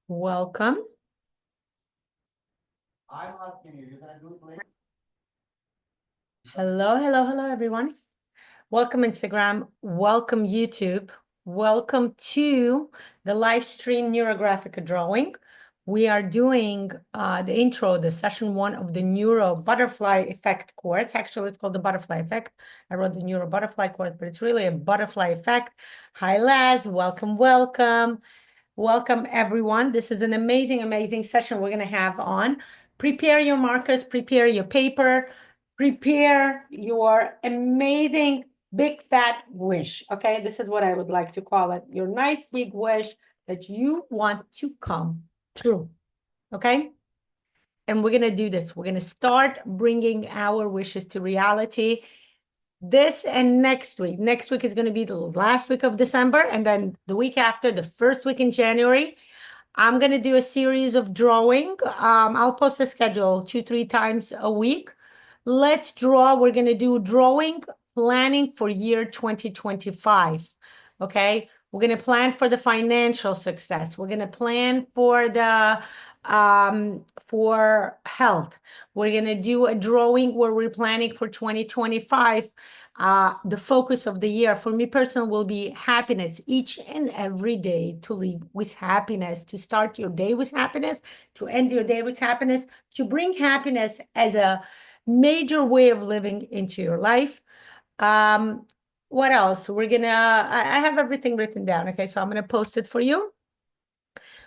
Welcome. I'm asking you, you're gonna do it later? Hello, everyone. Welcome, Instagram. Welcome, YouTube. Welcome to the live stream Neurographic Drawing. We are doing the intro, the session 1 of the Neuro-Butterfly effect course. Actually, it's called the Butterfly effect. I wrote the Neuro-Butterfly course, but it's really a butterfly effect. Hi, Laz. Welcome, welcome. Welcome, everyone. This is an amazing session we're going to have on. Prepare your markers, prepare your paper, prepare your amazing big fat wish. Okay, this is what I would like to call it. Your nice big wish that you want to come true. Okay, and we're going to do this. We're going to start bringing our wishes to reality this and next week. Next week is going to be the last week of December, and then the week after, the first week in January, I'm going to do a series of drawing. I'll post the schedule 2-3 times a week. Let's draw. We're going to do drawing planning for year 2025. Okay. We're going to plan for the financial success. We're going to plan for the for health. We're going to do a drawing where we're planning for 2025. The focus of the year for me personally will be happiness each and every day, to live with happiness, to start your day with happiness, to end your day with happiness, to bring happiness as a major way of living into your life. What else? I have everything written down. Okay, so I'm gonna post it for you.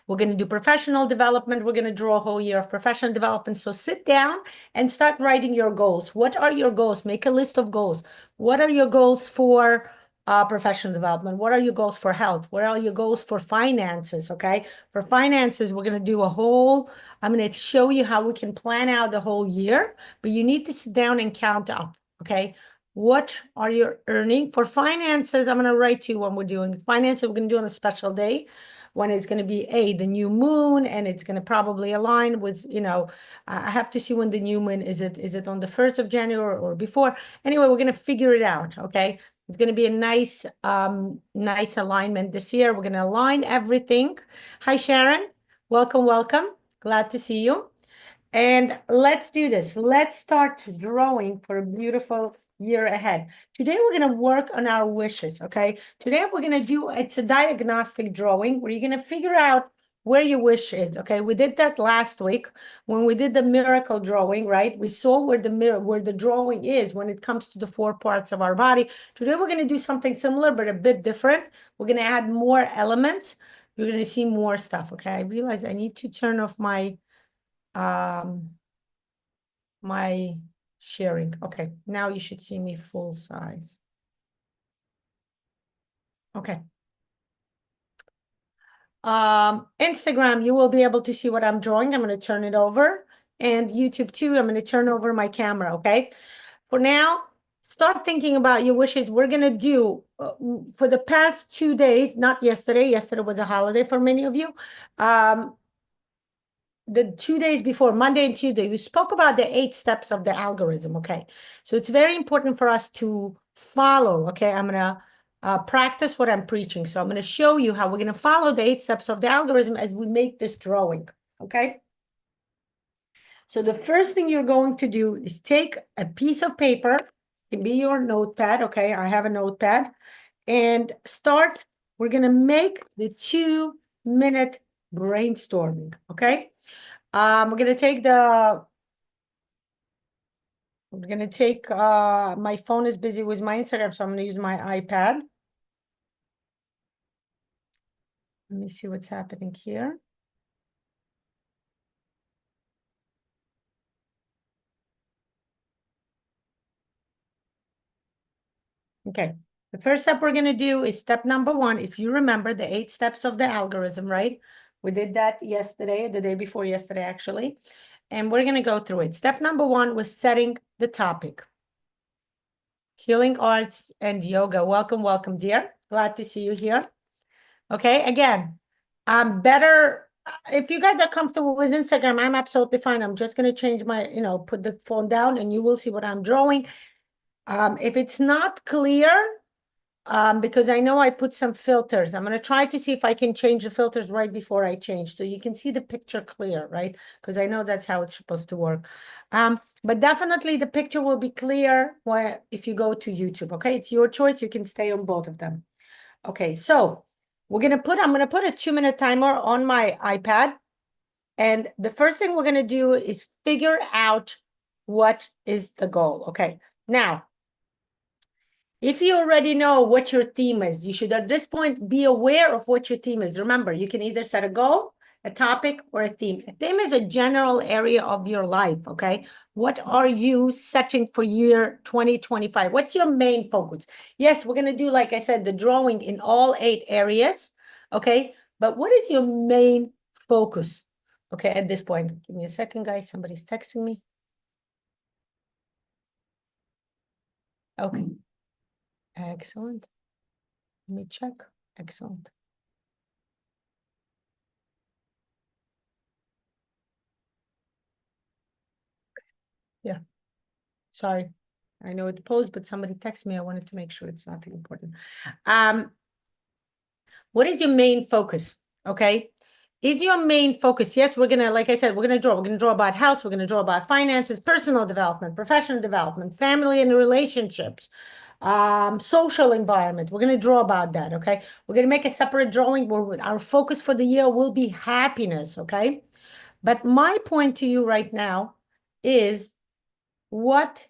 We're going to do professional development. We're going to draw a whole year of professional development. So sit down and start writing your goals. What are your goals? Make a list of goals. What are your goals for professional development? What are your goals for health? What are your goals for finances? Okay. For finances, we're going to do I'm going to show you how we can plan out the whole year, but you need to sit down and count up. Okay. What are you earning? For finances, I'm going to write to you when we're doing finances. We're going to do on a special day when it's going to be the new moon, and it's going to probably align with, I have to see when the new moon is. It on the 1st of January or before? Anyway, we're going to figure it out. Okay. It's going to be a nice alignment this year. We're going to align everything. Hi, Sharon. Welcome. Glad to see you. And let's do this. Let's start drawing for a beautiful year ahead. Today, we're going to work on our wishes, okay? Today, it's a diagnostic drawing where you're going to figure out where your wish is, okay? We did that last week when we did the miracle drawing, right? We saw where the drawing is when it comes to the 4 parts of our body. Today, we're going to do something similar, but a bit different. We're going to add more elements. You're going to see more stuff, okay? I realize I need to turn off my sharing. Okay, now you should see me full size. Okay. Instagram, you will be able to see what I'm drawing. I'm going to turn it over, and YouTube too. I'm going to turn over my camera. Okay. For now, start thinking about your wishes. We're going to do for the past 2 days, not yesterday. Yesterday was a holiday for many of you. The 2 days before, Monday and Tuesday, we spoke about the 8 steps of the algorithm. Okay. So it's very important for us to follow. Okay. I'm going to practice what I'm preaching. So I'm going to show you how we're going to follow the 8 steps of the algorithm as we make this drawing. Okay. So the first thing you're going to do is take a piece of paper. It can be your notepad. Okay. I have a notepad. And we're going to make the 2-minute brainstorming. Okay. We're going to take my phone is busy with my Instagram, so I'm going to use my iPad. Let me see what's happening here. Okay. The first step we're going to do is step number 1. If you remember the 8 steps of the algorithm, right? We did that yesterday, the day before yesterday, actually. And we're going to go through it. Step number 1 was setting the topic. Healing arts and yoga. Welcome, dear. Glad to see you here. Okay. Again, if you guys are comfortable with Instagram, I'm absolutely fine. I'm just going to change put the phone down and you will see what I'm drawing. If it's not clear, because I know I put some filters. I'm gonna try to see if I can change the filters right before I change, so you can see the picture clear, right? Because I know that's how it's supposed to work. But definitely the picture will be clear if you go to YouTube, okay? It's your choice. You can stay on both of them. Okay, so I'm gonna put a 2-minute timer on my iPad. And the first thing we're gonna do is figure out what is the goal. Okay, now, if you already know what your theme is, you should at this point be aware of what your theme is. Remember, you can either set a goal, a topic, or a theme. A theme is a general area of your life, okay? What are you setting for year 2025? What's your main focus? Yes, we're gonna do, like I said, the drawing in all 8 areas, okay? But what is your main focus? Okay, at this point, give me a second, guys. Somebody's texting me. Okay, excellent. Let me check. Excellent. Yeah. Sorry. I know it posed, but somebody texted me. I wanted to make sure it's nothing important. What is your main focus? Okay. Is your main focus? Yes, we're gonna, like I said, we're gonna draw. We're gonna draw about health, we're gonna draw about finances, personal development, professional development, family and relationships, social environment. We're gonna draw about that. Okay. We're gonna make a separate drawing where our focus for the year will be happiness. Okay. But my point to you right now is, what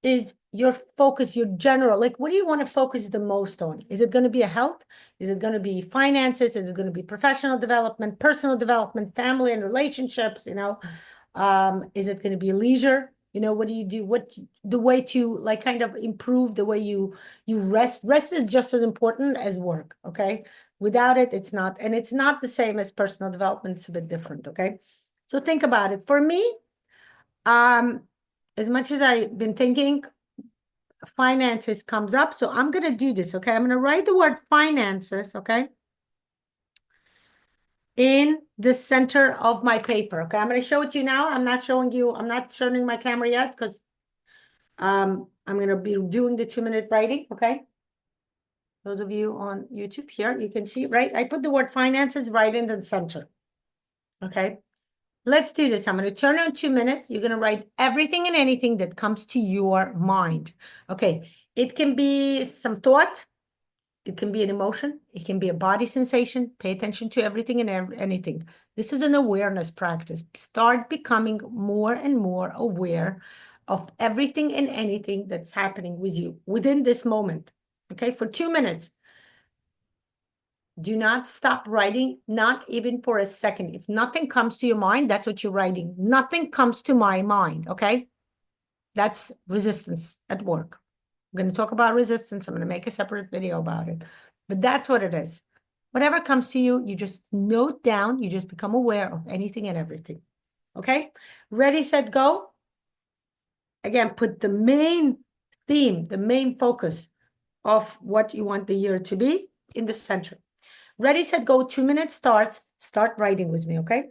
is your focus, your general, like, what do you want to focus the most on? Is it going to be a health? Is it going to be finances? Is it going to be professional development, personal development, family and relationships, is it going to be leisure? What do you do? What the way to, like, kind of improve the way you rest is just as important as work, okay? Without it, it's not, and it's not the same as personal development. It's a bit different, okay? So think about it. For me, as much as I've been thinking, finances comes up. So I'm going to do this, okay? I'm going to write the word finances, okay, in the center of my paper, okay? I'm going to show it to you now. I'm not showing my camera yet because I'm going to be doing the 2-minute writing, okay? Those of you on YouTube here, you can see, right? I put the word finances right in the center, okay? Let's do this. I'm going to turn on 2 minutes. You're going to write everything and anything that comes to your mind. Okay. It can be some thought. It can be an emotion. It can be a body sensation. Pay attention to everything and anything. This is an awareness practice. Start becoming more and more aware of everything and anything that's happening with you within this moment. Okay. For 2 minutes. Do not stop writing, not even for a second. If nothing comes to your mind, that's what you're writing. Nothing comes to my mind, okay? That's resistance at work. I'm going to talk about resistance. I'm going to make a separate video about it. But that's what it is. Whatever comes to you, you just note down. You just become aware of anything and everything, okay? Ready, set, go. Again, put the main theme, the main focus of what you want the year to be in the center. Ready, set, go. 2 minutes start. Start writing with me, okay?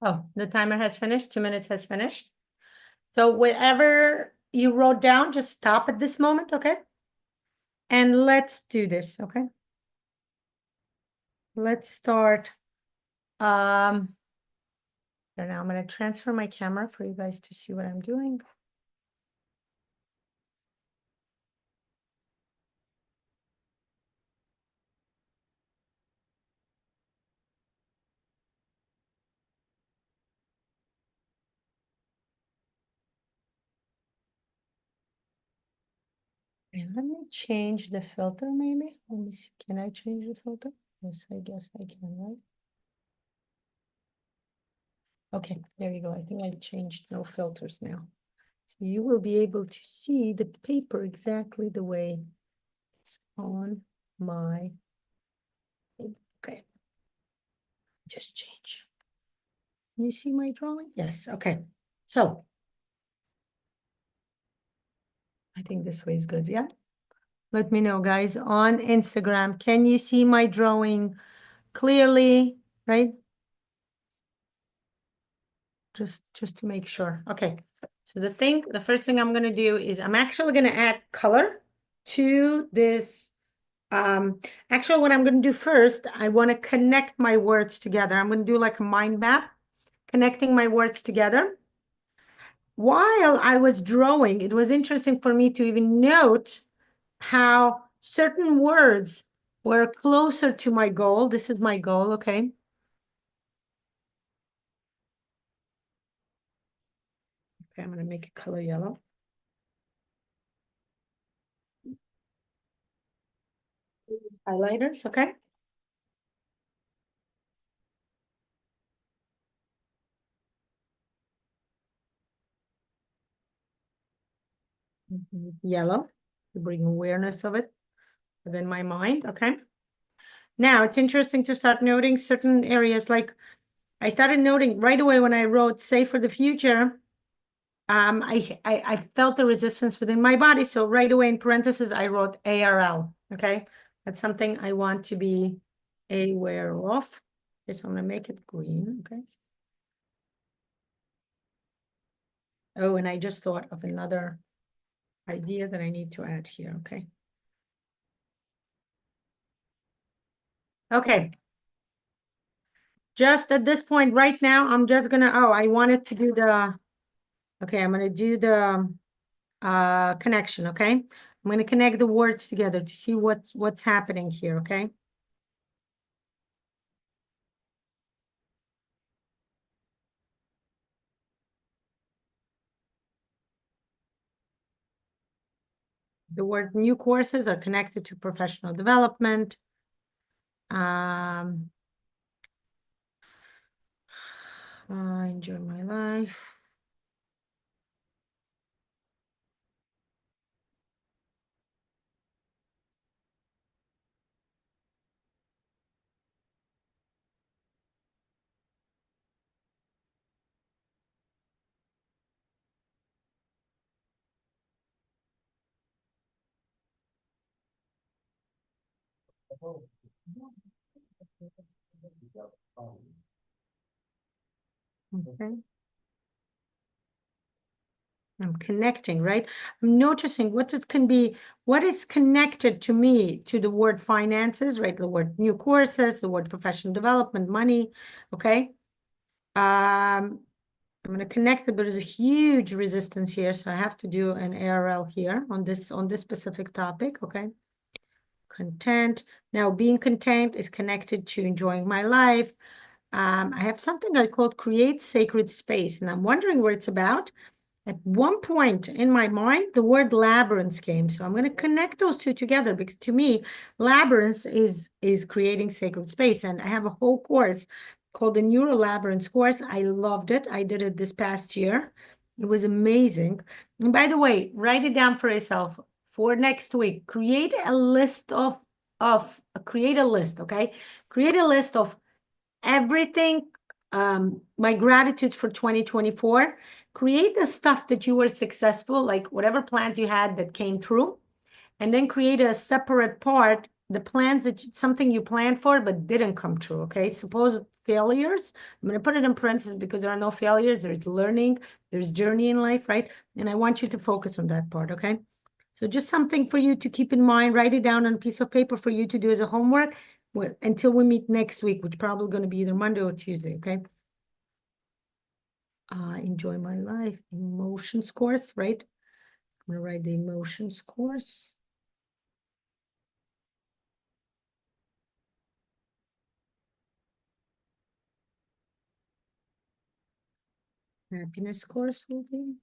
Oh, the timer has finished. 2 minutes has finished. So whatever you wrote down, just stop at this moment, okay? And let's do this, okay? Let's start. So now I'm going to transfer my camera for you guys to see what I'm doing. And let me change the filter maybe. Let me see. Can I change the filter? Yes, I guess I can, right? Okay, there you go. I think I changed no filters now. So you will be able to see the paper exactly the way it's on my, okay. Just change. You see my drawing? Yes, okay. So I think this way is good, yeah? Let me know, guys, on Instagram. Can you see my drawing clearly, right? Just to make sure. Okay. So the first thing I'm gonna do is I'm actually gonna add color to this. Actually, what I'm gonna do first, I want to connect my words together. I'm gonna do like a mind map, connecting my words together. While I was drawing, it was interesting for me to even note how certain words were closer to my goal. This is my goal, okay? Okay, I'm gonna make it color yellow. Highlighters, okay? Yellow to bring awareness of it within my mind, okay? Now, it's interesting to start noting certain areas, like I started noting right away when I wrote "Save for the Future," I felt the resistance within my body, so right away in parentheses, I wrote ARL, okay? That's something I want to be aware of. Okay, so I'm gonna make it green, okay? Oh, and I just thought of another idea that I need to add here, okay? Okay. Just at this point right now, I'm just gonna, I wanted to do the, okay, I'm gonna do the connection, okay? I'm gonna connect the words together to see what's happening here, okay? The word new courses are connected to professional development. I enjoy my life. Okay. I'm connecting, right? I'm noticing what it can be, what is connected to me to the word finances, right? The word new courses, the word professional development, money, okay? I'm going to connect it, but there's a huge resistance here, so I have to do an ARL here on this specific topic, okay? Content. Now, being content is connected to enjoying my life. I have something I called create sacred space, and I'm wondering what it's about. At one point in my mind, the word labyrinth came. So I'm going to connect those two together because to me, labyrinth is creating sacred space. And I have a whole course called the Neuro-Labyrinth course. I loved it. I did it this past year. It was amazing. And by the way, write it down for yourself for next week. Create a list create a list, okay? Create a list of everything, my gratitude for 2024. Create the stuff that you were successful, like whatever plans you had that came through, and then create a separate part the plans something you planned for but didn't come true, okay? Suppose failures. I'm going to put it in parentheses because there are no failures. There's learning, there's journey in life, right? And I want you to focus on that part, okay? So just something for you to keep in mind, write it down on a piece of paper for you to do as a homework until we meet next week, which is probably going to be either Monday or Tuesday, okay? Enjoy my life, emotions course, right? I'm going to write the emotions course. Happiness course will be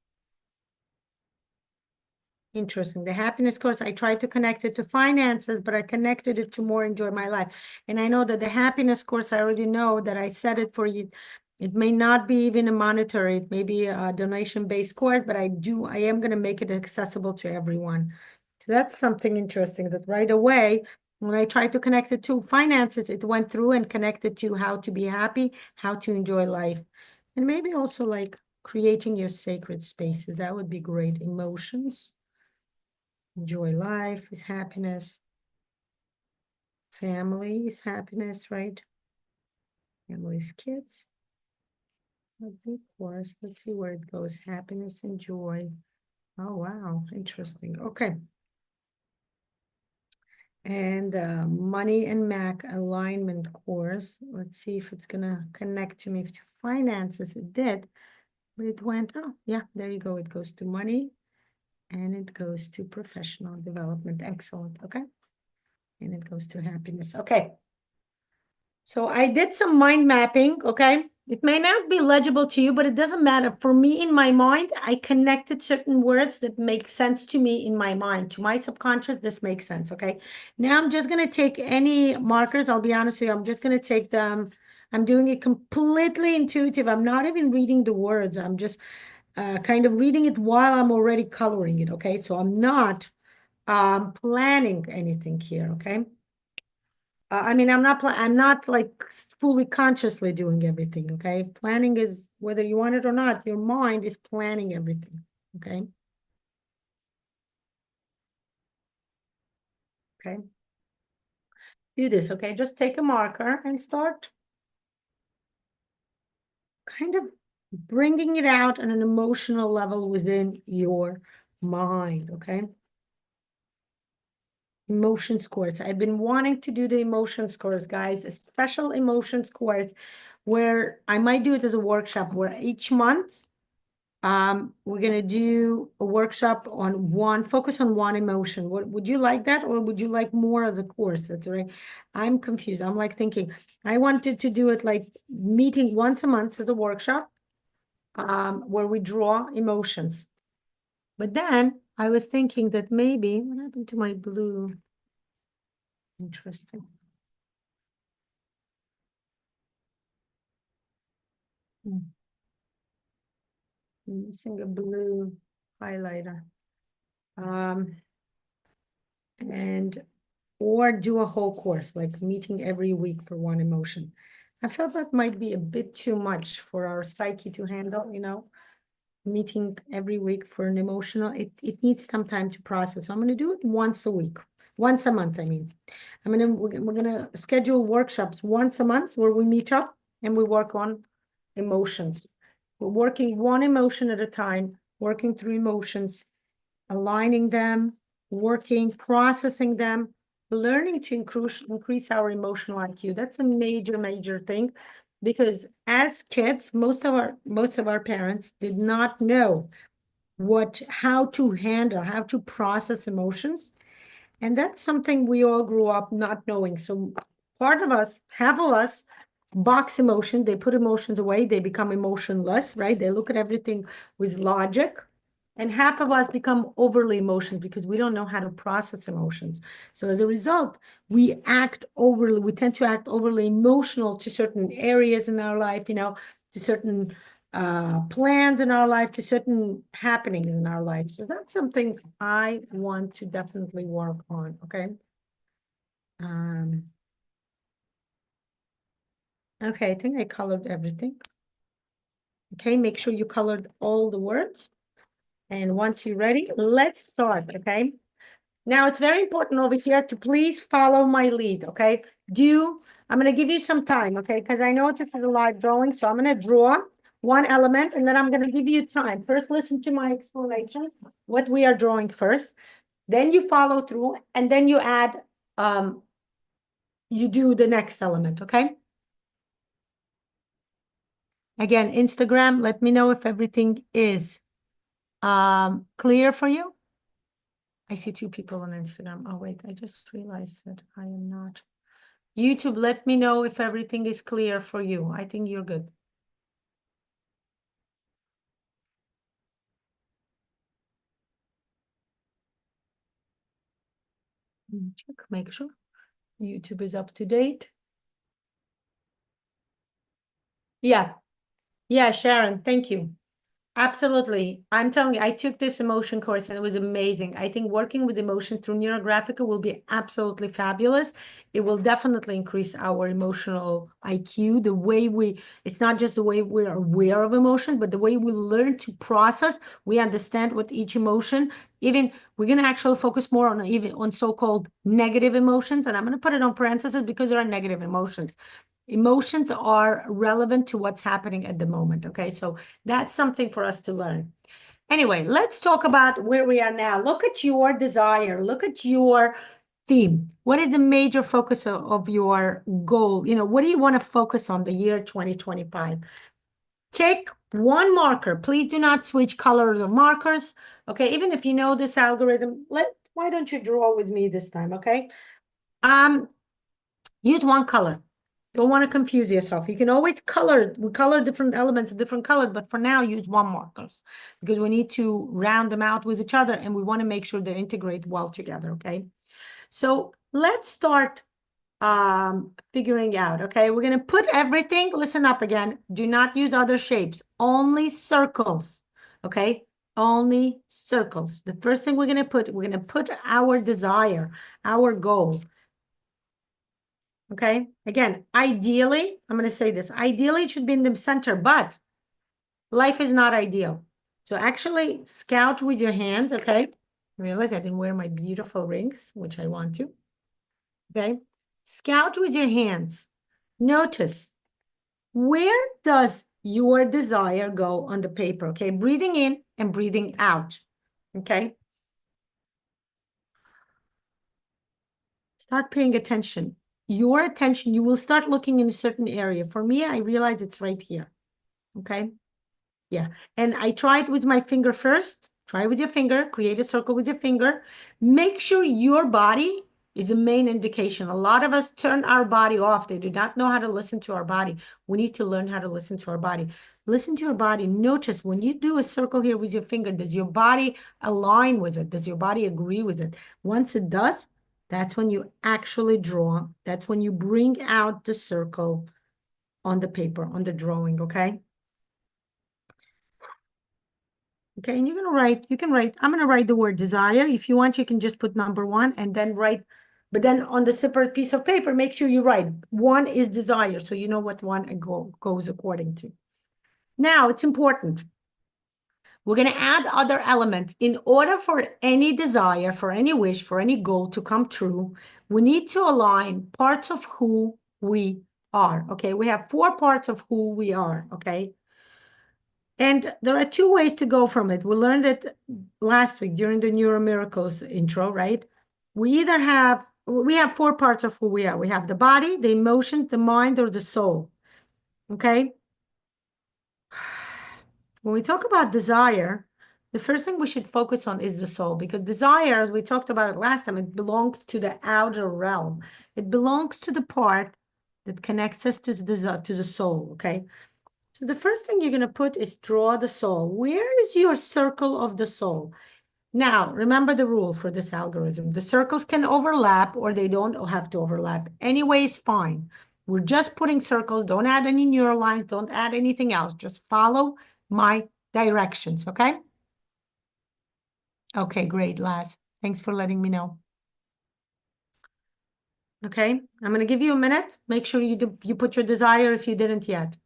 interesting. The happiness course, I tried to connect it to finances, but I connected it to more enjoy my life. And I know that the happiness course, I already know that I set it for you. It may not be even a monetary, it may be a donation-based course, but I am going to make it accessible to everyone. So that's something interesting that right away, when I tried to connect it to finances, it went through and connected to how to be happy, how to enjoy life. And maybe also like creating your sacred spaces. That would be great. Emotions. Enjoy life is happiness. Family is happiness, right? Family is kids. Of course, let's see where it goes. Happiness and joy. Oh, wow. Interesting. Okay. And money and Mac alignment course. Let's see if it's going to connect to me to finances. It did, but it went, oh, yeah, there you go. It goes to money and it goes to professional development. Excellent. Okay. And it goes to happiness. Okay. So I did some mind mapping, okay? It may not be legible to you, but it doesn't matter. For me, in my mind, I connected certain words that make sense to me in my mind. To my subconscious, this makes sense, okay? Now I'm just going to take any markers. I'll be honest with you. I'm just going to take them. I'm doing it completely intuitive. I'm not even reading the words. I'm just kind of reading it while I'm already coloring it, okay? So I'm not planning anything here, okay? I mean, I'm not like fully consciously doing everything, okay? Planning is, whether you want it or not, your mind is planning everything, okay? Okay. Do this, okay? Just take a marker and start kind of bringing it out on an emotional level within your mind, okay? Emotions course. I've been wanting to do the emotions course, guys, a special emotions course where I might do it as a workshop where each month we're gonna do a workshop on focus on one emotion. What would you like that, or would you like more of the course? That's right. I'm confused. I'm like thinking I wanted to do it like meeting once a month at the workshop, where we draw emotions. But then I was thinking that maybe what happened to my blue? Interesting. I'm missing a blue highlighter. And or do a whole course, like meeting every week for one emotion. I felt that might be a bit too much for our psyche to handle, you know, meeting every week for an emotional, it needs some time to process. So I'm going to do it once a week, once a month, I mean. We're gonna schedule workshops once a month where we meet up and we work on emotions. We're working one emotion at a time, working through emotions, aligning them, working, processing them, learning to increase our emotional IQ. That's a major, major thing, because as kids, most of our parents did not know how to handle, how to process emotions. And that's something we all grew up not knowing. So part of us, half of us, box emotion, they put emotions away, they become emotionless, right? They look at everything with logic. And half of us become overly emotional because we don't know how to process emotions. So as a result, we tend to act overly emotional to certain areas in our life, you know, to certain plans in our life, to certain happenings in our life. So that's something I want to definitely work on, okay? Okay, I think I colored everything. Okay, make sure you colored all the words. And once you're ready, let's start, okay? Now it's very important over here to please follow my lead, okay? I'm gonna give you some time, okay? Because I know this is a live drawing, so I'm gonna draw one element and then I'm gonna give you time. First, listen to my explanation, what we are drawing first. Then you follow through and then you add, you do the next element, okay? Again, Instagram, let me know if everything is clear for you. I see two people on Instagram. Oh, wait, I just realized that I am not. YouTube, let me know if everything is clear for you. I think you're good. Check, make sure. YouTube is up to date. Yeah. Yeah, Sharon, thank you. Absolutely. I'm telling you, I took this emotion course and it was amazing. I think working with emotion through Neurographica will be absolutely fabulous. It will definitely increase our emotional IQ, it's not just the way we're aware of emotion, but the way we learn to process, we understand what each emotion, even we're going to actually focus more on even on so-called negative emotions. And I'm going to put it on parentheses because there are negative emotions. Emotions are relevant to what's happening at the moment. Okay, so that's something for us to learn. Anyway, let's talk about where we are now. Look at your desire. Look at your theme. What is the major focus of your goal? What do you want to focus on the year 2025? Take one marker. Please do not switch colors or markers. Okay, even if you know this algorithm, why don't you draw with me this time? Okay. Use one color. Don't want to confuse yourself. You can always we color different elements a different color, but for now, use one markers because we need to round them out with each other and we want to make sure they integrate well together, okay? So let's start figuring out, okay? We're going to put everything, listen up again, do not use other shapes, only circles, okay? Only circles. The first thing we're going to put our desire, our goal. Okay, again, ideally, I'm going to say this, ideally it should be in the center, but life is not ideal. So actually scout with your hands, okay? I realize I didn't wear my beautiful rings, which I want to. Okay, scout with your hands. Notice, where does your desire go on the paper? Okay, breathing in and breathing out. Okay, start paying attention. Your attention, you will start looking in a certain area. For me, I realize it's right here. Okay. Yeah. And I try it with my finger first. Try with your finger, create a circle with your finger. Make sure your body is the main indication. A lot of us turn our body off. They do not know how to listen to our body. We need to learn how to listen to our body. Listen to your body. Notice when you do a circle here with your finger, does your body align with it? Does your body agree with it? Once it does, that's when you actually draw. That's when you bring out the circle on the paper, on the drawing, okay? Okay, and you can write, I'm going to write the word desire. If you want, you can just put number one and then write, but then on the separate piece of paper, make sure you write one is desire. So you know what one goes according to. Now it's important. We're going to add other elements. In order for any desire, for any wish, for any goal to come true, we need to align parts of who we are. Okay, we have 4 parts of who we are. Okay. And there are 2 ways to go from it. We learned it last week during the Neuro Miracles intro, right? We have 4 parts of who we are. We have the body, the emotion, the mind, or the soul. Okay? When we talk about desire, the first thing we should focus on is the soul, because desire, as we talked about it last time, it belongs to the outer realm. It belongs to the part that connects us to the soul, okay? So the first thing you're going to put is draw the soul. Where is your circle of the soul? Now, remember the rule for this algorithm. The circles can overlap or they don't have to overlap. Anyway, it's fine. We're just putting circles. Don't add any neural lines. Don't add anything else. Just follow my directions, okay? Okay, great, Laz. Thanks for letting me know. Okay, I'm going to give you a minute. Make sure you put your desire if you didn't yet.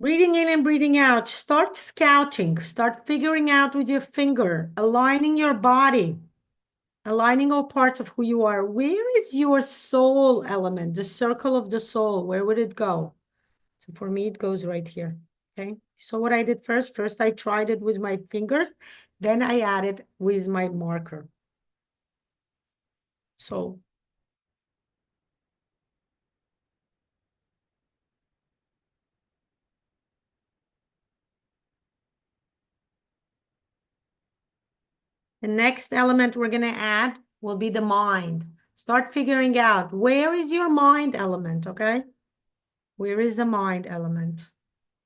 Breathing in and breathing out. Start scouting. Start figuring out with your finger, aligning your body, aligning all parts of who you are. Where is your soul element, the circle of the soul? Where would it go? So for me, it goes right here. Okay. So what I did first, I tried it with my fingers. Then I added with my marker. So the next element we're going to add will be the mind. Start figuring out where is your mind element, okay? Where is the mind element?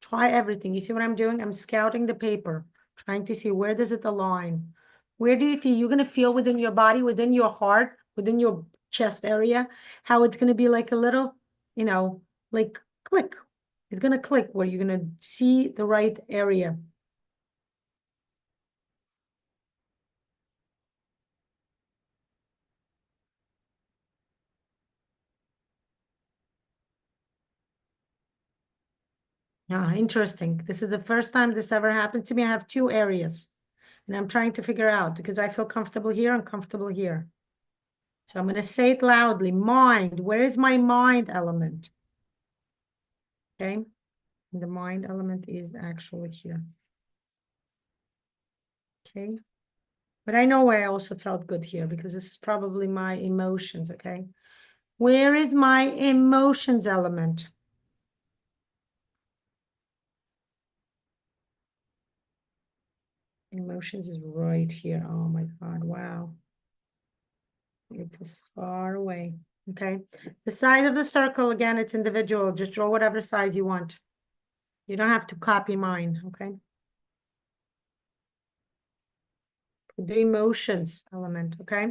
Try everything. You see what I'm doing? I'm scouting the paper, trying to see where does it align? Where do you feel? You're going to feel within your body, within your heart, within your chest area, how it's going to be like a little, like click. It's going to click where you're going to see the right area. Yeah, interesting. This is the first time this ever happened to me. I have two areas and I'm trying to figure out because I feel comfortable here and comfortable here. So I'm going to say it loudly. Mind. Where is my mind element? Okay. And the mind element is actually here. Okay. But I know why I also felt good here because this is probably my emotions. Okay. Where is my emotions element? Emotions is right here. Oh my God. Wow. It is far away. Okay. The size of the circle, again, it's individual. Just draw whatever size you want. You don't have to copy mine. Okay. The emotions element. Okay.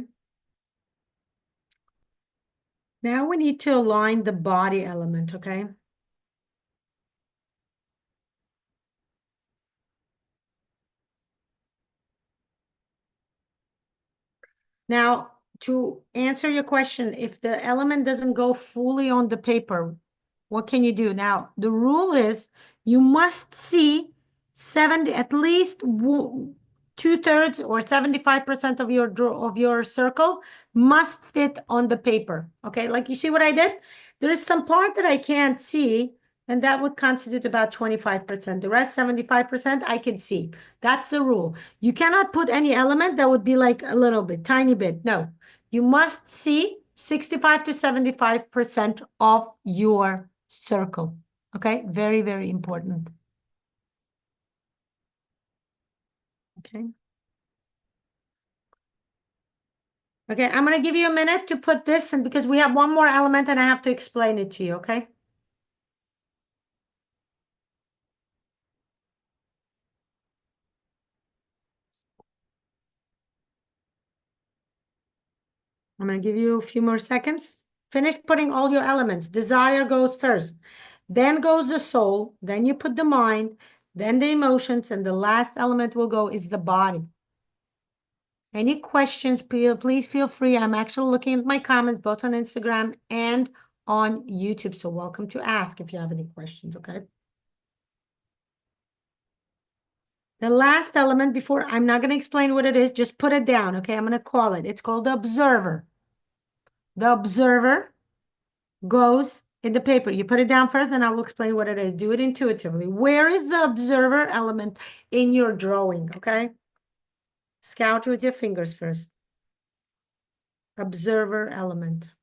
Now we need to align the body element. Okay. Now, to answer your question, if the element doesn't go fully on the paper, what can you do? Now, the rule is you must see 70, at least 2/3 or 75% of your circle must fit on the paper. Okay, like you see what I did? There is some part that I can't see, and that would constitute about 25%. The rest, 75%, I can see. That's the rule. You cannot put any element that would be like a little bit, tiny bit. No, you must see 65 to 75% of your circle. Okay, very, very important. Okay. Okay, I'm going to give you a minute to put this in because we have one more element and I have to explain it to you, okay? I'm going to give you a few more seconds. Finish putting all your elements. Desire goes first. Then goes the soul. Then you put the mind. Then the emotions. And the last element will go is the body. Any questions, please feel free. I'm actually looking at my comments both on Instagram and on YouTube. So welcome to ask if you have any questions, okay? The last element before, I'm not going to explain what it is. Just put it down, okay? I'm going to call it. It's called the observer. The observer goes in the paper. You put it down first, and I will explain what it is. Do it intuitively. Where is the observer element in your drawing, okay? Scout with your fingers first. Observer element.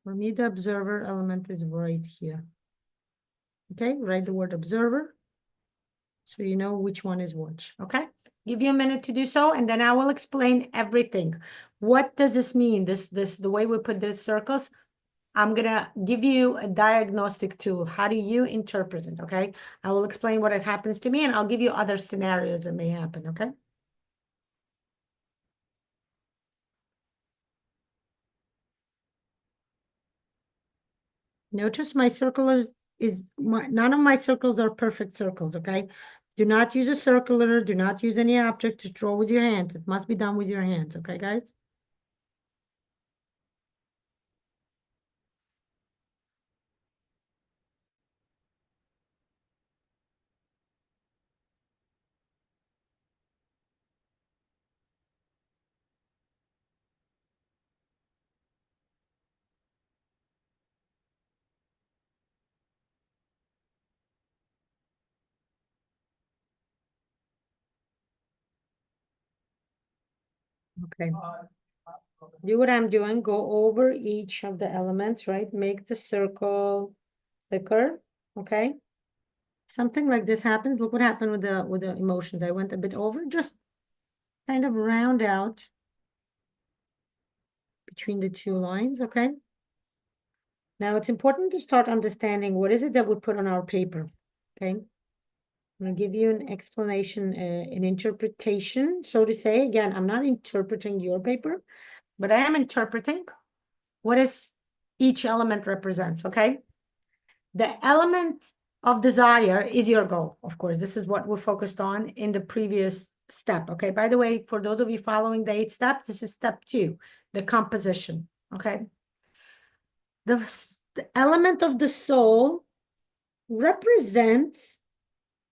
For me, the observer element is right here. Okay, write the word observer so you know which one is which, okay? Give you a minute to do so, and then I will explain everything. What does this mean? The way we put these circles, I'm gonna give you a diagnostic tool. How do you interpret it, okay? I will explain what it happens to me, and I'll give you other scenarios that may happen, okay? Notice my circle none of my circles are perfect circles, okay? Do not use a circular, do not use any object to draw with your hands. It must be done with your hands, okay, guys? Okay. Do what I'm doing, go over each of the elements, right? Make the circle thicker, okay? Something like this happens. Look what happened with the emotions. I went a bit over, just kind of round out between the two lines, okay? Now it's important to start understanding what is it that we put on our paper, okay? I'm gonna give you an explanation, an interpretation, so to say. Again, I'm not interpreting your paper, but I am interpreting what is each element represents, okay? The element of desire is your goal, of course. This is what we're focused on in the previous step, okay? By the way, for those of you following the 8 steps, this is step 2, the composition, okay? The element of the soul represents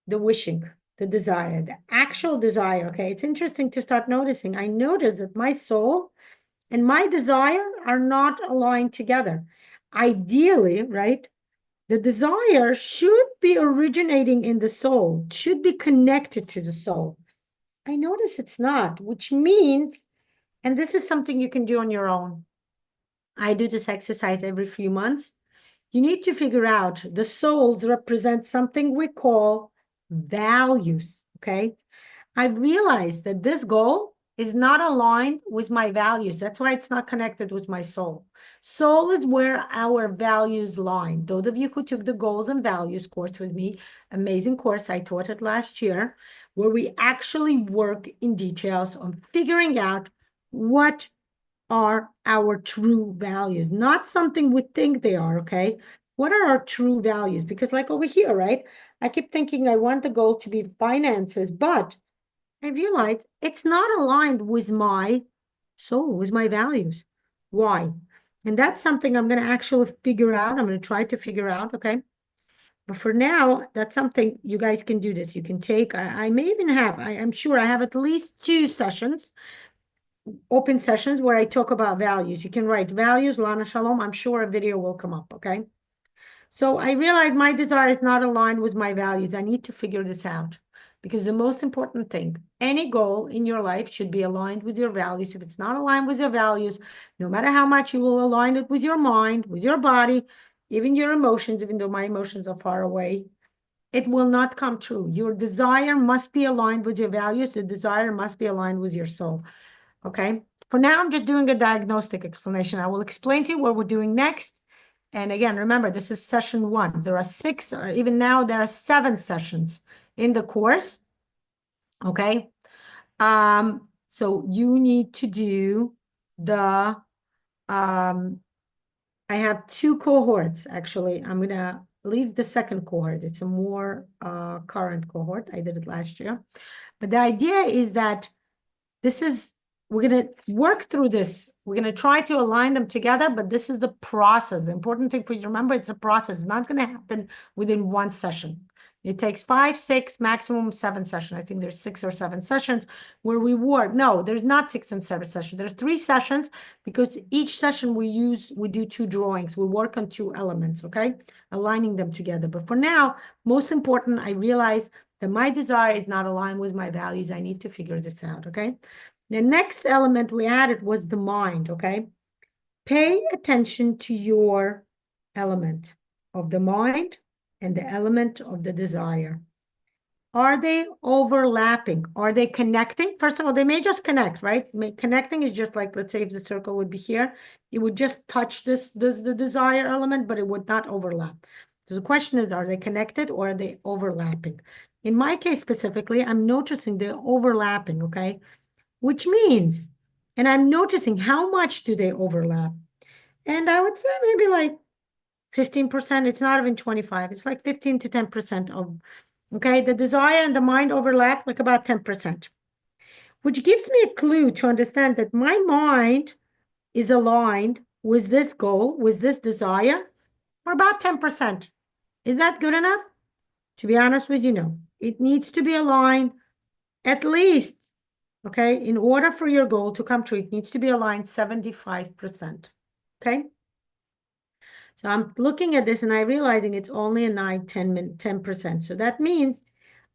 the wishing, the desire, the actual desire, okay? It's interesting to start noticing. I notice that my soul and my desire are not aligned together. Ideally, right? The desire should be originating in the soul, should be connected to the soul. I notice it's not, which means, and this is something you can do on your own. I do this exercise every few months. You need to figure out the souls represent something we call values, okay? I've realized that this goal is not aligned with my values. That's why it's not connected with my soul. Soul is where our values lie. Those of you who took the goals and values course with me, amazing course, I taught it last year, where we actually work in details on figuring out what are our true values, not something we think they are, okay? What are our true values? Because like over here, right? I keep thinking I want the goal to be finances, but I realized it's not aligned with my soul, with my values. Why? And that's something I'm going to actually figure out. I'm going to try to figure out, okay? But for now, that's something you guys can do this. You can take, I may even have, I'm sure I have at least 2 sessions, open sessions where I talk about values. You can write values, Lana Shalom. I'm sure a video will come up, okay? So I realized my desire is not aligned with my values. I need to figure this out because the most important thing, any goal in your life should be aligned with your values. If it's not aligned with your values, no matter how much you will align it with your mind, with your body, even your emotions, even though my emotions are far away, it will not come true. Your desire must be aligned with your values. The desire must be aligned with your soul. Okay. For now, I'm just doing a diagnostic explanation. I will explain to you what we're doing next. And again, remember, this is session 1. There are 6, or even now there are 7 sessions in the course. Okay. So you need to do the, I have 2 cohorts, actually. I'm gonna leave the second cohort. It's a more current cohort. I did it last year. But the idea is that we're going to work through this. We're going to try to align them together, but this is the process. The important thing for you to remember, it's a process. It's not going to happen within 1 session. It takes 5, 6, maximum 7 sessions. I think there's 6 or 7 sessions where we work. No, there's not 6 and 7 sessions. There's 3 sessions because each session we do 2 drawings. We work on 2 elements, okay? Aligning them together. But for now, most important, I realize that my desire is not aligned with my values. I need to figure this out, okay? The next element we added was the mind, okay? Pay attention to your element of the mind and the element of the desire. Are they overlapping? Are they connecting? First of all, they may just connect, right? Connecting is just like, let's say if the circle would be here, it would just touch the desire element, but it would not overlap. So the question is, are they connected or are they overlapping? In my case specifically, I'm noticing they're overlapping, okay? Which means, and I'm noticing how much do they overlap? And I would say maybe like 15%. It's not even 25. It's like 15 to 10% Okay, the desire and the mind overlap like about 10%, which gives me a clue to understand that my mind is aligned with this goal, with this desire, for about 10%. Is that good enough? To be honest with you, no. It needs to be aligned at least, okay, in order for your goal to come true, it needs to be aligned 75%. Okay. So I'm looking at this and I'm realizing it's only a 10%. So that means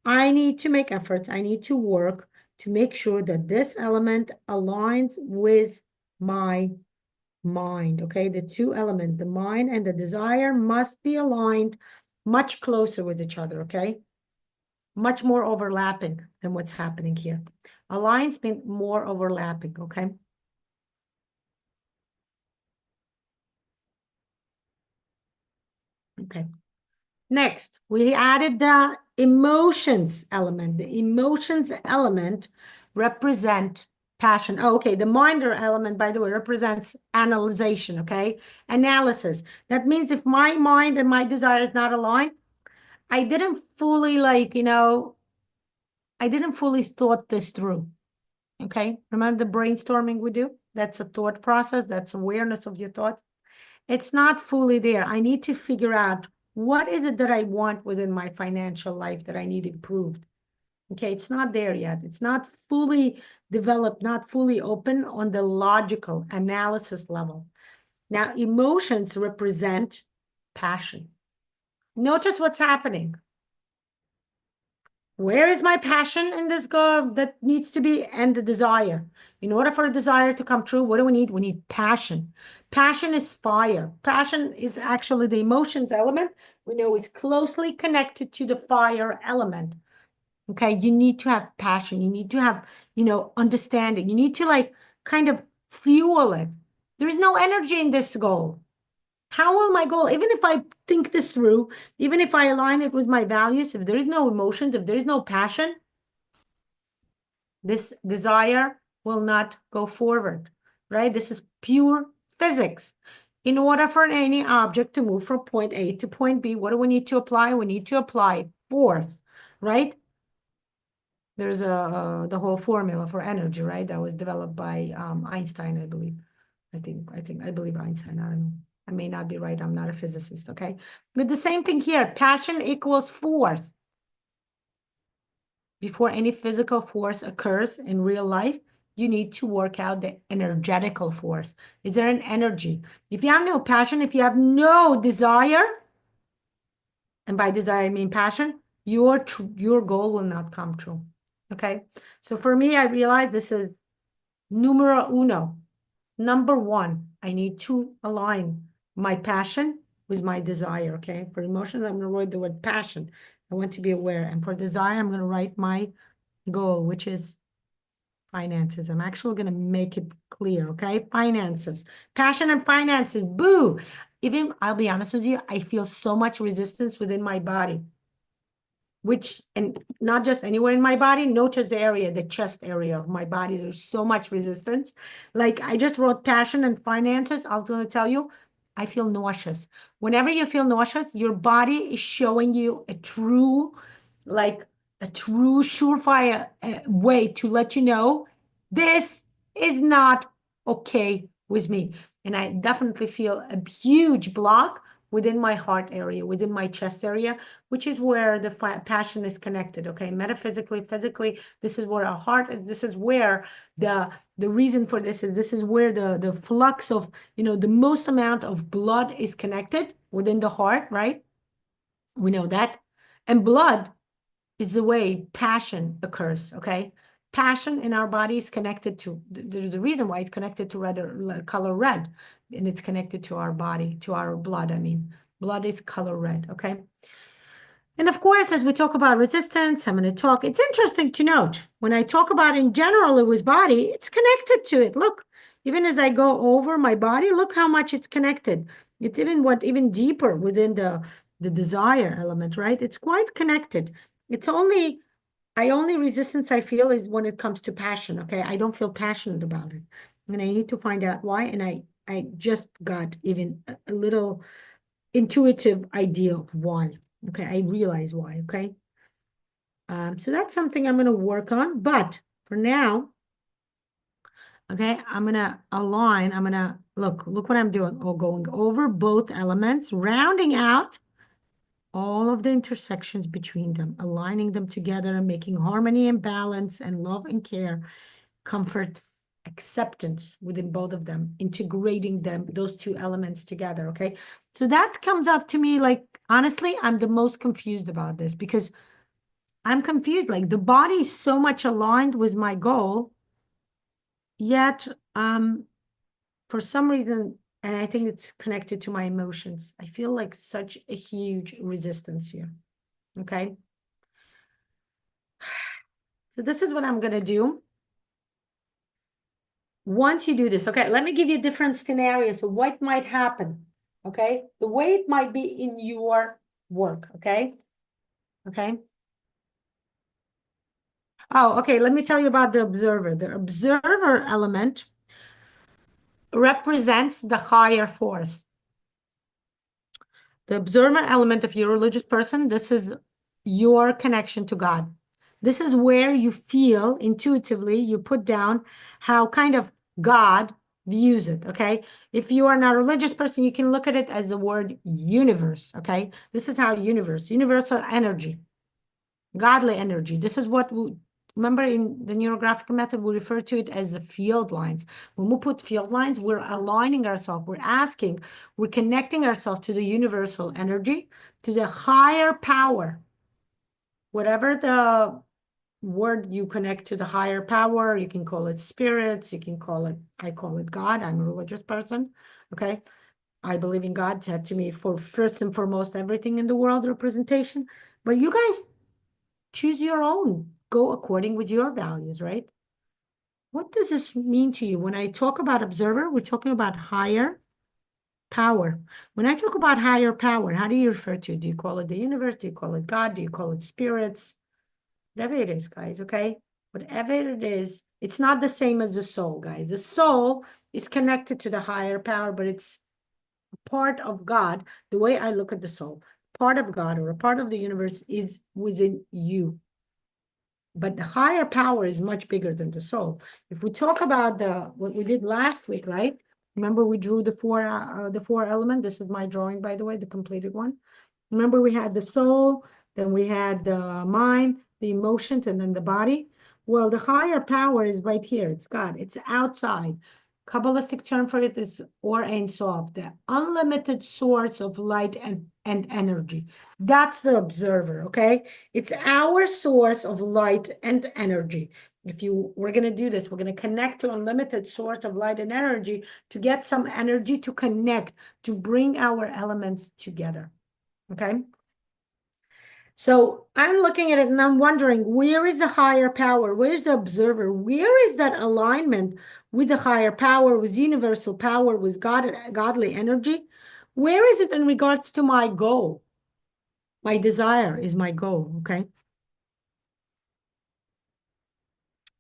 I need to make efforts. I need to work to make sure that this element aligns with my mind. Okay. The two elements, the mind and the desire, must be aligned much closer with each other. Okay. Much more overlapping than what's happening here. Align's been more overlapping. Okay. Okay. Next, we added the emotions element. The emotions element represent passion. Oh, okay. The minder element, by the way, represents analyzation, okay? Analysis. That means if my mind and my desire is not aligned, I didn't fully I didn't fully thought this through, okay? Remember the brainstorming we do? That's a thought process. That's awareness of your thoughts. It's not fully there. I need to figure out what is it that I want within my financial life that I need improved. Okay, it's not there yet. It's not fully developed, not fully open on the logical analysis level. Now, emotions represent passion. Notice what's happening. Where is my passion in this goal that needs to be, and the desire? In order for a desire to come true, what do we need? We need passion. Passion is fire. Passion is actually the emotions element. We know it's closely connected to the fire element. Okay, you need to have passion. You need to have, understanding. You need to kind of fuel it. There's no energy in this goal. How will my goal, even if I think this through, even if I align it with my values, if there is no emotions, if there is no passion, this desire will not go forward, right? This is pure physics. In order for any object to move from point A to point B, what do we need to apply? We need to apply force, right? There's the whole formula for energy, right? That was developed by Einstein, I believe. I believe Einstein. I don't know. I may not be right. I'm not a physicist, okay? But the same thing here. Passion equals force. Before any physical force occurs in real life, you need to work out the energetical force. Is there an energy? If you have no passion, if you have no desire, and by desire I mean passion, your goal will not come true. Okay? So for me, I realize this is numero uno. Number one, I need to align my passion with my desire, okay? For emotions, I'm going to write the word passion. I want to be aware. And for desire, I'm going to write my goal, which is finances. I'm actually going to make it clear, okay? Finances. Passion and finances. Boo! Even, I'll be honest with you, I feel so much resistance within my body, and not just anywhere in my body, notice the area, the chest area of my body. There's so much resistance. Like I just wrote passion and finances. I'm going to tell you, I feel nauseous. Whenever you feel nauseous, your body is showing you a true surefire way to let you know this is not okay with me. And I definitely feel a huge block within my heart area, within my chest area, which is where the passion is connected. Okay, metaphysically, physically, this is where our heart is. This is where the reason for this is where the flux of the most amount of blood is connected within the heart, right? We know that. And blood is the way passion occurs, okay? Passion in our body is connected to, there's the reason why it's connected to color red, and it's connected to our body, to our blood, I mean. Blood is color red, okay? And of course, as we talk about resistance, I'm going to talk, it's interesting to note, when I talk about in general with body, it's connected to it. Look, even as I go over my body, look how much it's connected. It's even deeper within the desire element, right? It's quite connected. Only resistance I feel is when it comes to passion, okay? I don't feel passionate about it. And I need to find out why. And I just got even a little intuitive idea of why. Okay, I realize why, okay? So that's something I'm going to work on. But for now, okay, I'm going to align. I'm going to look what I'm doing. Oh, going over both elements, rounding out all of the intersections between them, aligning them together and making harmony and balance and love and care, comfort, acceptance within both of them, integrating them, those two elements together. Okay. So that comes up to me like, honestly, I'm the most confused about this because I'm confused. Like the body is so much aligned with my goal, yet for some reason, and I think it's connected to my emotions, I feel like such a huge resistance here. Okay. So this is what I'm gonna do. Once you do this, okay, let me give you different scenarios of what might happen. Okay, the way it might be in your work. Okay. Okay. Oh, okay. Let me tell you about the observer. The observer element represents the higher force. The observer element, if you're a religious person, this is your connection to God. This is where you feel intuitively, you put down how kind of God views it, okay? If you are not a religious person, you can look at it as the word universe, okay? This is how universal energy, godly energy. This is what we remember in the neurographic method, we refer to it as the field lines. When we put field lines, we're aligning ourselves, we're connecting ourselves to the universal energy, to the higher power. Whatever the word you connect to the higher power, you can call it spirits, you can call it, I call it God. I'm a religious person, okay? I believe in God, said to me for first and foremost, everything in the world representation. But you guys choose your own, go according with your values, right? What does this mean to you? When I talk about observer, we're talking about higher power. When I talk about higher power, how do you refer to it? Do you call it the universe? Do you call it God? Do you call it spirits? Whatever it is, guys, okay? Whatever it is, it's not the same as the soul, guys. The soul is connected to the higher power, but it's a part of God. The way I look at the soul, part of God or a part of the universe is within you. But the higher power is much bigger than the soul. If we talk about what we did last week, right? Remember we drew the four element. This is my drawing, by the way, the completed one. Remember we had the soul, then we had the mind, the emotions, and then the body. Well, the higher power is right here. It's God. It's outside. Kabbalistic term for it is Or Ein Sof, the unlimited source of light and energy. That's the observer, okay? It's our source of light and energy. We're going to do this, we're going to connect to unlimited source of light and energy to get some energy to connect, to bring our elements together, okay? So I'm looking at it and I'm wondering, where is the higher power? Where's the observer? Where is that alignment with the higher power, with universal power, with God, godly energy? Where is it in regards to my goal? My desire is my goal, okay?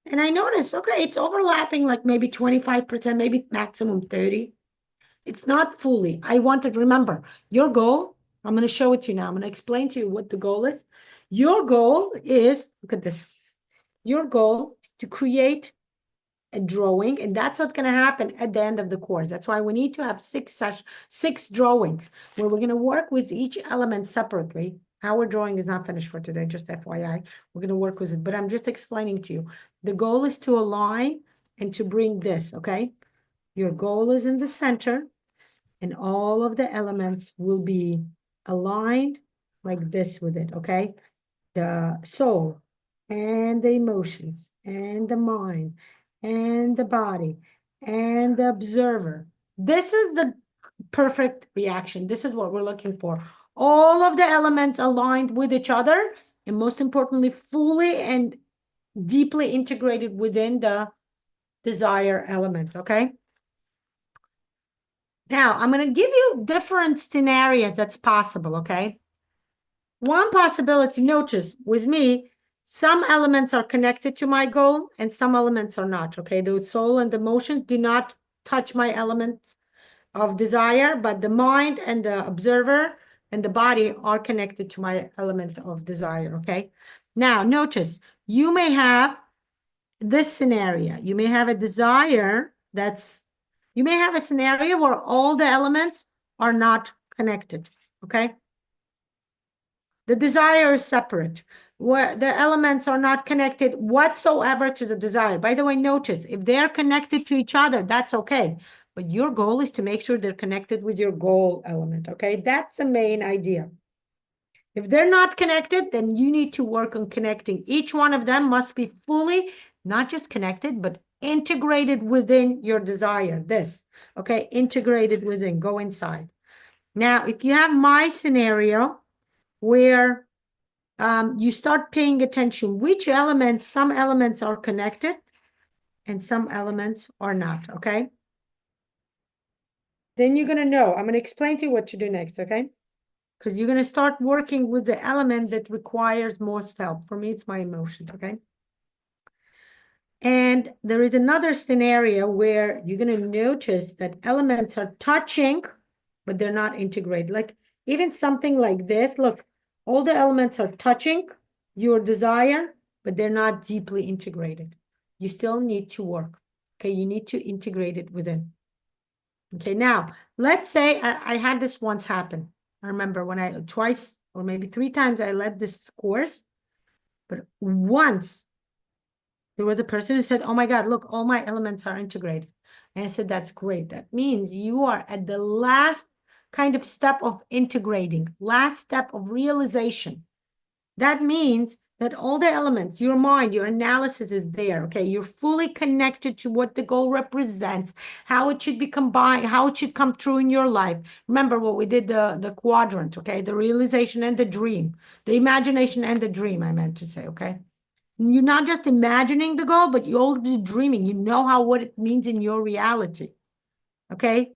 And I noticed, okay, it's overlapping like maybe 25%, maybe maximum 30. It's not fully. I want to remember your goal. I'm going to show it to you now. I'm going to explain to you what the goal is. Your goal is, look at this. Your goal is to create a drawing, and that's what's going to happen at the end of the course. That's why we need to have six drawings where we're going to work with each element separately. Our drawing is not finished for today, just FYI. We're going to work with it, but I'm just explaining to you. The goal is to align and to bring this, okay? Your goal is in the center, and all of the elements will be aligned like this with it, okay? The soul and the emotions and the mind and the body and the observer. This is the perfect reaction. This is what we're looking for. All of the elements aligned with each other, and most importantly, fully and deeply integrated within the desire element, okay? Now, I'm going to give you different scenarios that's possible, okay? One possibility, notice, with me, some elements are connected to my goal and some elements are not, okay? The soul and the emotions do not touch my elements of desire, but the mind and the observer and the body are connected to my element of desire, okay? Now, notice, you may have this scenario. You may have a desire you may have a scenario where all the elements are not connected, okay? The desire is separate, where the elements are not connected whatsoever to the desire. By the way, notice, if they are connected to each other, that's okay. But your goal is to make sure they're connected with your goal element, okay? That's the main idea. If they're not connected, then you need to work on connecting. Each one of them must be fully, not just connected, but integrated within your desire. This, okay? Integrated within, go inside. Now, if you have my scenario where you start paying attention, which elements, some elements are connected and some elements are not, okay? Then you're going to know. I'm going to explain to you what to do next, okay? Because you're going to start working with the element that requires most help. For me, it's my emotions, okay? And there is another scenario where you're going to notice that elements are touching, but they're not integrated. Like even something like this, look, all the elements are touching your desire, but they're not deeply integrated. You still need to work, okay? You need to integrate it within. Okay, now, let's say I had this once happen. I remember when I twice or maybe 3 times I led this course, but once there was a person who said, oh my God, look, all my elements are integrated. And I said, that's great. That means you are at the last kind of step of integrating, last step of realization. That means that all the elements, your mind, your analysis is there, okay? You're fully connected to what the goal represents, how it should be combined, how it should come true in your life. Remember what we did, the quadrant, okay? The realization and the dream, the imagination and the dream, I meant to say, okay? You're not just imagining the goal, but you're already dreaming. You know what it means in your reality, okay?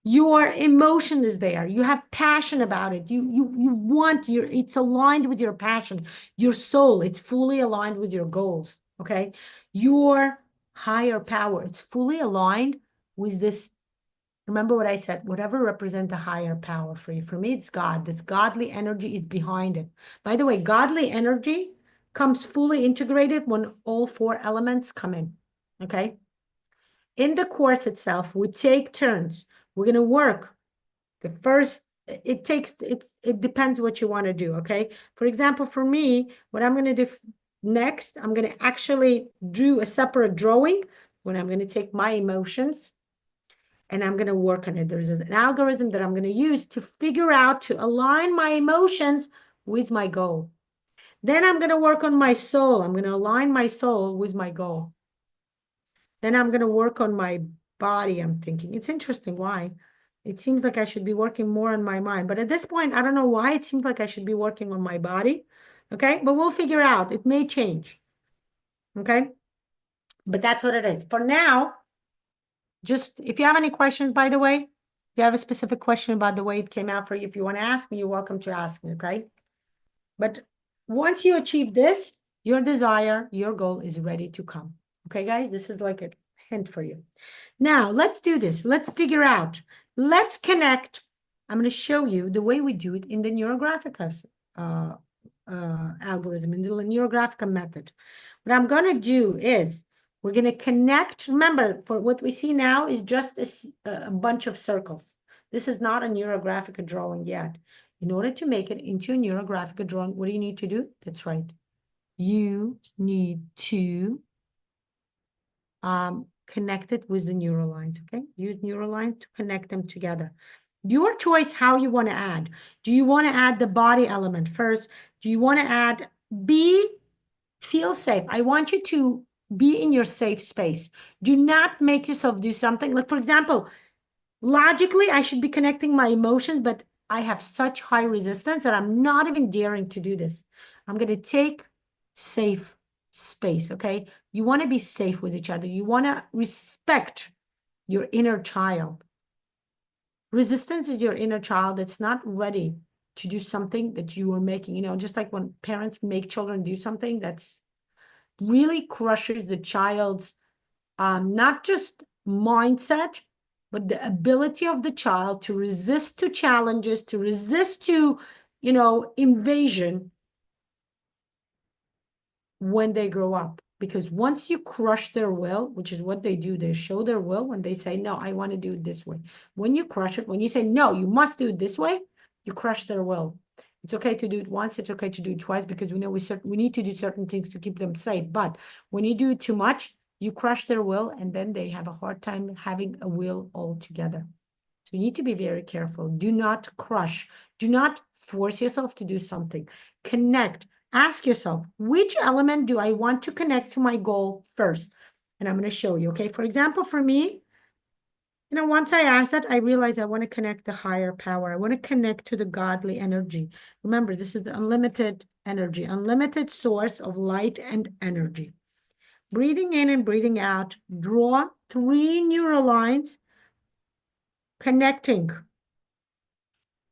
Your emotion is there. You have passion about it. You want it's aligned with your passion. Your soul, it's fully aligned with your goals, okay? Your higher power, it's fully aligned with this. Remember what I said, whatever represents a higher power for you. For me, it's God. This godly energy is behind it. By the way, godly energy comes fully integrated when all 4 elements come in, okay? In the course itself, we take turns. We're going to work. The first, it depends what you want to do, okay? For example, for me, what I'm going to do next, I'm going to actually do a separate drawing when I'm going to take my emotions and I'm going to work on it. There's an algorithm that I'm going to use to figure out, to align my emotions with my goal. Then I'm going to work on my soul. I'm going to align my soul with my goal. Then I'm going to work on my body, I'm thinking. It's interesting. Why? It seems like I should be working more on my mind. But at this point, I don't know why it seems like I should be working on my body. Okay? But we'll figure out. It may change. Okay? But that's what it is. For now, just if you have any questions, by the way, if you have a specific question about the way it came out for you, if you want to ask me, you're welcome to ask me. Okay? But once you achieve this, your desire, your goal is ready to come. Okay, guys? This is like a hint for you. Now, let's do this. Let's figure out. Let's connect. I'm going to show you the way we do it in the NeuroGraphica algorithm, in the NeuroGraphica method. What I'm going to do is we're going to connect. Remember, for what we see now is just a bunch of circles. This is not a NeuroGraphica drawing yet. In order to make it into a NeuroGraphica drawing, what do you need to do? That's right. You need to connect it with the neural lines, okay? Use neural lines to connect them together. Your choice how you want to add. Do you want to add the body element first? Do you want to add feel safe? I want you to be in your safe space. Do not make yourself do something. Like, for example, logically, I should be connecting my emotions, but I have such high resistance that I'm not even daring to do this. I'm going to take safe space, okay? You want to be safe with each other. You want to respect your inner child. Resistance is your inner child that's not ready to do something that you are making, just like when parents make children do something that's really crushes the child's not just mindset, but the ability of the child to resist to challenges, to resist to, invasion. when they grow up. Because once you crush their will, which is what they do, they show their will when they say, no, I want to do it this way. When you crush it, when you say, no, you must do it this way, you crush their will. It's okay to do it once, it's okay to do it twice, because we know we need to do certain things to keep them safe. But when you do it too much, you crush their will, and then they have a hard time having a will altogether. So you need to be very careful. Do not crush. Do not force yourself to do something. Connect. Ask yourself, which element do I want to connect to my goal first? And I'm going to show you, okay? For example, for me, once I asked that, I realized I want to connect the higher power. I want to connect to the godly energy. Remember, this is the unlimited energy, unlimited source of light and energy. Breathing in and breathing out, draw 3 neural lines connecting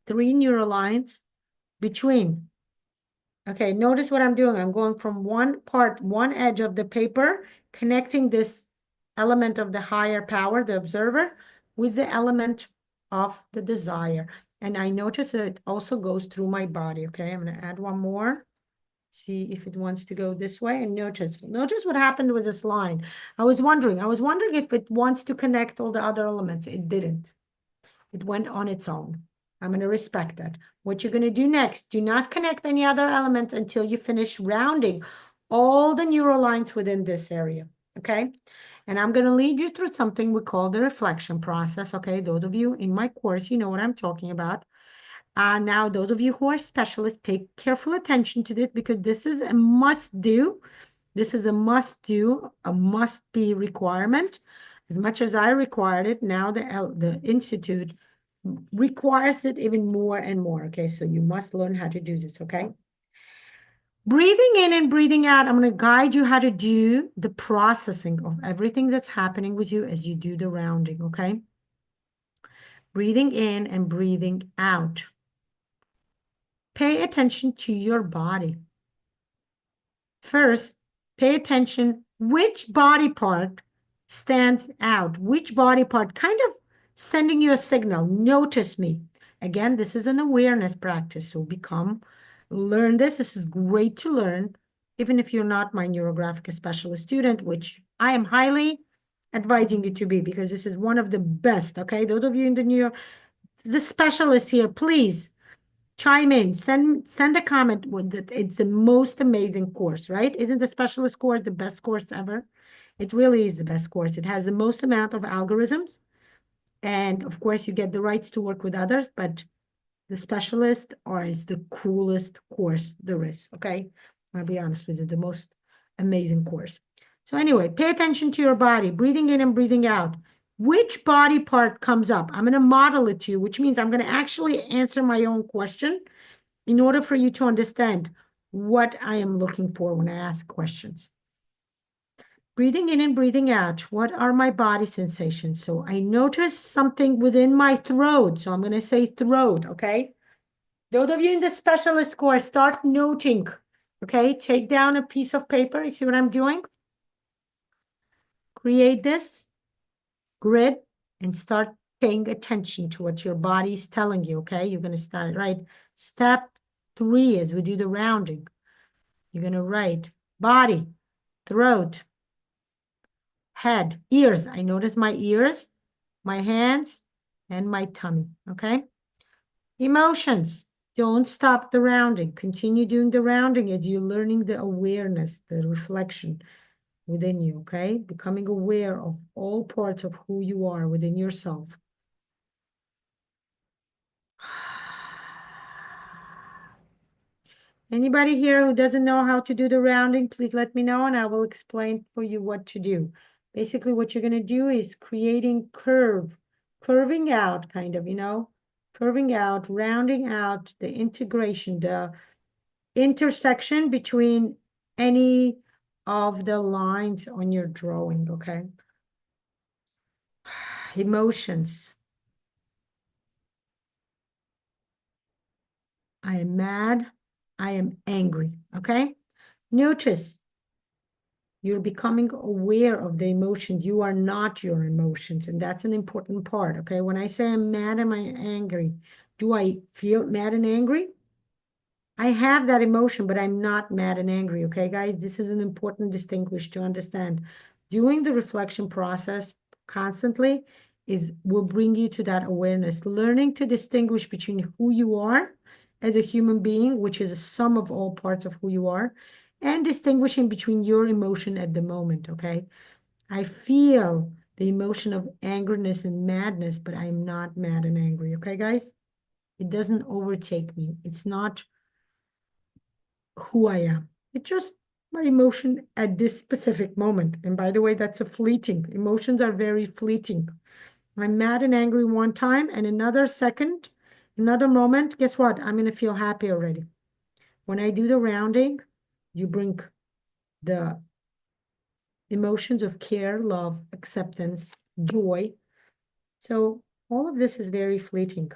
3 neural lines between. Okay, notice what I'm doing. I'm going from one edge of the paper, connecting this element of the higher power, the observer, with the element of the desire. And I notice that it also goes through my body. Okay, I'm going to add one more. See if it wants to go this way. And notice what happened with this line. I was wondering if it wants to connect all the other elements. It didn't. It went on its own. I'm going to respect that. What you're going to do next, do not connect any other element until you finish rounding all the neural lines within this area, okay? And I'm going to lead you through something we call the reflection process, okay? Those of you in my course, you know what I'm talking about. Now, those of you who are specialists, pay careful attention to this, because this is a must-do. This is a must-do, a must-be requirement. As much as I required it, now the Institute requires it even more and more, okay? So you must learn how to do this, okay? Breathing in and breathing out, I'm going to guide you how to do the processing of everything that's happening with you as you do the rounding, okay? Breathing in and breathing out. Pay attention to your body. First, pay attention which body part stands out, which body part kind of sending you a signal. Notice me. Again, this is an awareness practice, so learn this. This is great to learn, even if you're not my neurographic specialist student, which I am highly advising you to be, because this is one of the best, okay? Those of you in the specialists here, please chime in, send a comment with that. It's the most amazing course, right? Isn't the specialist course the best course ever? It really is the best course. It has the most amount of algorithms. And of course, you get the rights to work with others, but the specialist is the coolest course there is, okay? I'll be honest with you, the most amazing course. So anyway, pay attention to your body, breathing in and breathing out. Which body part comes up? I'm going to model it to you, which means I'm going to actually answer my own question in order for you to understand what I am looking for when I ask questions. Breathing in and breathing out. What are my body sensations? So I notice something within my throat. So I'm going to say throat, okay? Those of you in the specialist course, start noting, okay? Take down a piece of paper. You see what I'm doing? Create this grid and start paying attention to what your body is telling you, okay? You're going to start, right? Step 3 as we do the rounding. You're going to write body, throat, head, ears. I notice my ears, my hands, and my tummy, okay? Emotions. Don't stop the rounding. Continue doing the rounding as you're learning the awareness, the reflection within you, okay? Becoming aware of all parts of who you are within yourself. Anybody here who doesn't know how to do the rounding, please let me know and I will explain for you what to do. Basically, what you're going to do is creating curving out kind of, curving out, rounding out the integration, the intersection between any of the lines on your drawing, okay? Emotions. I am mad. I am angry, okay? Notice you're becoming aware of the emotions. You are not your emotions, and that's an important part, okay? When I say I'm mad, am I angry? Do I feel mad and angry? I have that emotion, but I'm not mad and angry. Okay, guys, this is an important distinguish to understand. Doing the reflection process constantly will bring you to that awareness, learning to distinguish between who you are as a human being, which is a sum of all parts of who you are, and distinguishing between your emotion at the moment. Okay, I feel the emotion of angerness and madness, but I'm not mad and angry. Okay, guys, it doesn't overtake me. It's not who I am. It's just my emotion at this specific moment. And by the way, that's a fleeting. Emotions are very fleeting. I'm mad and angry one time, and another second, another moment, guess what? I'm going to feel happy already. When I do the rounding, you bring the emotions of care, love, acceptance, joy. So all of this is very fleeting.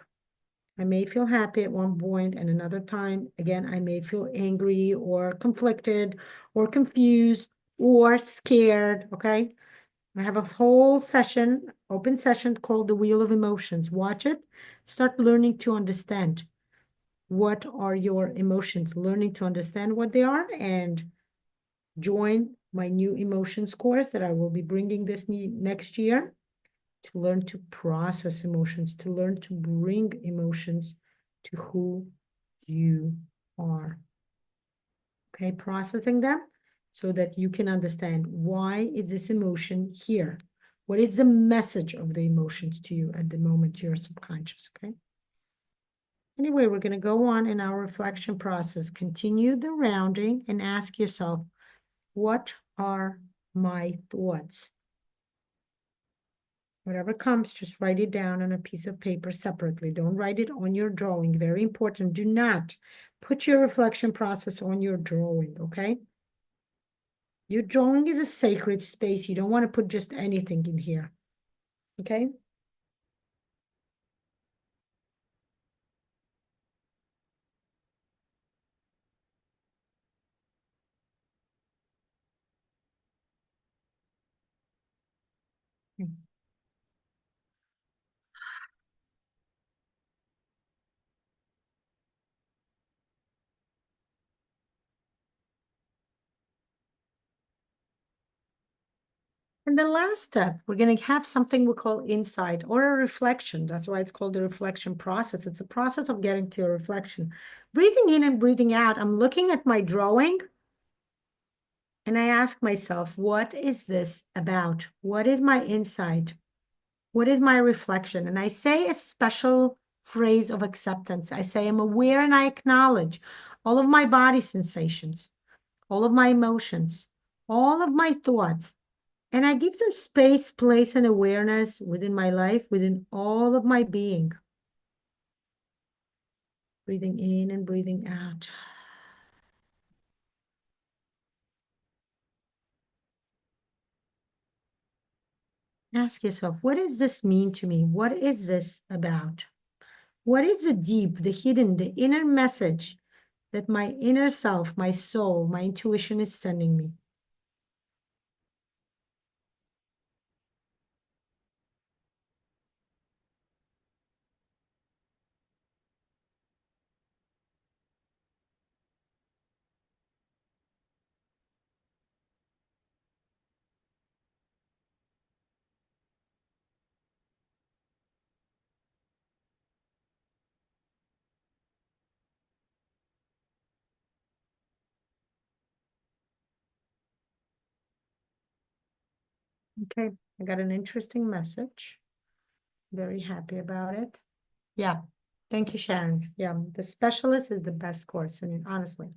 I may feel happy at one point, and another time, again, I may feel angry or conflicted or confused or scared. Okay. I have a whole session, open session called The Wheel of Emotions. Watch it. Start learning to understand what are your emotions, learning to understand what they are, and join my new emotions course that I will be bringing this next year to learn to process emotions, to learn to bring emotions to who you are. Okay, processing them so that you can understand why is this emotion here? What is the message of the emotions to you at the moment, your subconscious, okay? Anyway, we're going to go on in our reflection process. Continue the rounding and ask yourself, what are my thoughts? Whatever comes, just write it down on a piece of paper separately. Don't write it on your drawing. Very important. Do not put your reflection process on your drawing, okay? Your drawing is a sacred space. You don't want to put just anything in here, okay? And the last step, we're going to have something we call insight or a reflection. That's why it's called the reflection process. It's a process of getting to a reflection. Breathing in and breathing out. I'm looking at my drawing and I ask myself, what is this about? What is my insight? What is my reflection? And I say a special phrase of acceptance. I say, I'm aware and I acknowledge all of my body sensations, all of my emotions, all of my thoughts. And I give some space, place, and awareness within my life, within all of my being. Breathing in and breathing out. Ask yourself, what does this mean to me? What is this about? What is the deep, the hidden, the inner message that my inner self, my soul, my intuition is sending me? Okay, I got an interesting message. Very happy about it. Yeah, thank you, Sharon. Yeah, the specialist is the best course. And honestly,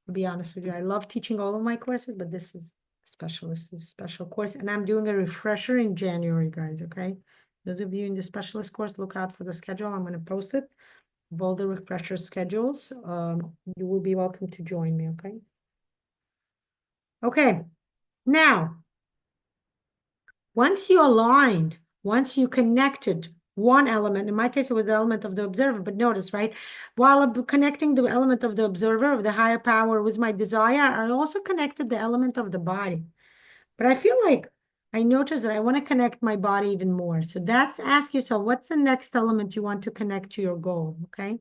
to be honest with you, I love teaching all of my courses, but this is specialist, is a special course. And I'm doing a refresher in January, guys, okay? Those of you in the specialist course, look out for the schedule. I'm going to post it of all the refresher schedules. You will be welcome to join me, okay? Okay, now, once you aligned, once you connected one element, in my case, it was the element of the observer, but notice, right? While I'm connecting the element of the observer, of the higher power with my desire, I also connected the element of the body. But I feel like I noticed that I want to connect my body even more. So that's ask yourself, what's the next element you want to connect to your goal, okay?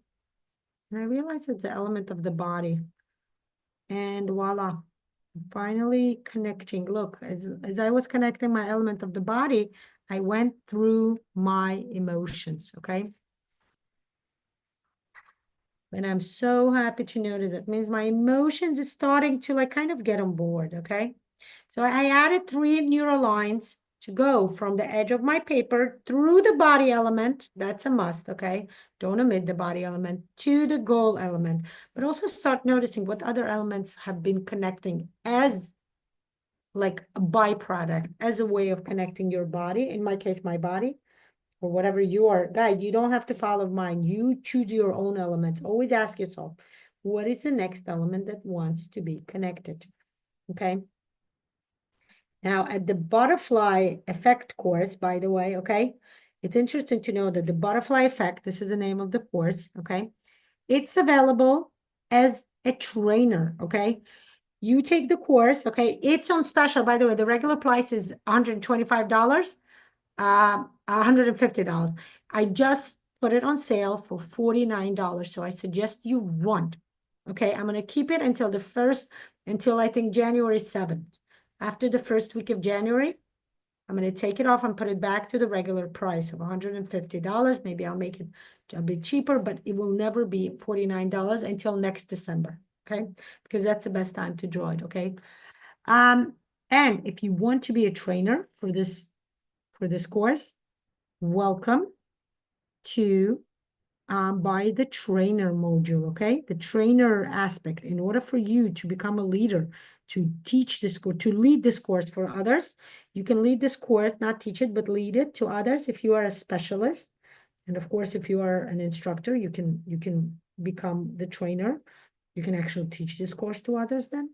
And I realized it's an element of the body. And voila, finally connecting. Look, as I was connecting my element of the body, I went through my emotions, okay? And I'm so happy to notice it means my emotions is starting to like kind of get on board, okay? So I added 3 neural lines to go from the edge of my paper through the body element. That's a must, okay? Don't omit the body element to the goal element, but also start noticing what other elements have been connecting as like a byproduct, as a way of connecting your body. In my case, my body, or whatever you are. Guide, you don't have to follow mine. You choose your own elements. Always ask yourself, what is the next element that wants to be connected? Okay. Now, at the butterfly effect course, by the way, okay, it's interesting to know that the butterfly effect, this is the name of the course, okay, it's available as a trainer, okay? You take the course, okay, it's on special, by the way, the regular price is $125, $150. I just put it on sale for $49, so I suggest you run. Okay, I'm gonna keep it until until I think January 7th. After the first week of January, I'm going to take it off and put it back to the regular price of $150. Maybe I'll make it a bit cheaper, but it will never be $49 until next December. Okay, because that's the best time to draw it. Okay, and if you want to be a trainer for this course, welcome to by the trainer module, okay? The trainer aspect. In order for you to become a leader, to teach this course, to lead this course for others, you can lead this course, not teach it, but lead it to others if you are a specialist. And of course, if you are an instructor, you can become the trainer. You can actually teach this course to others then.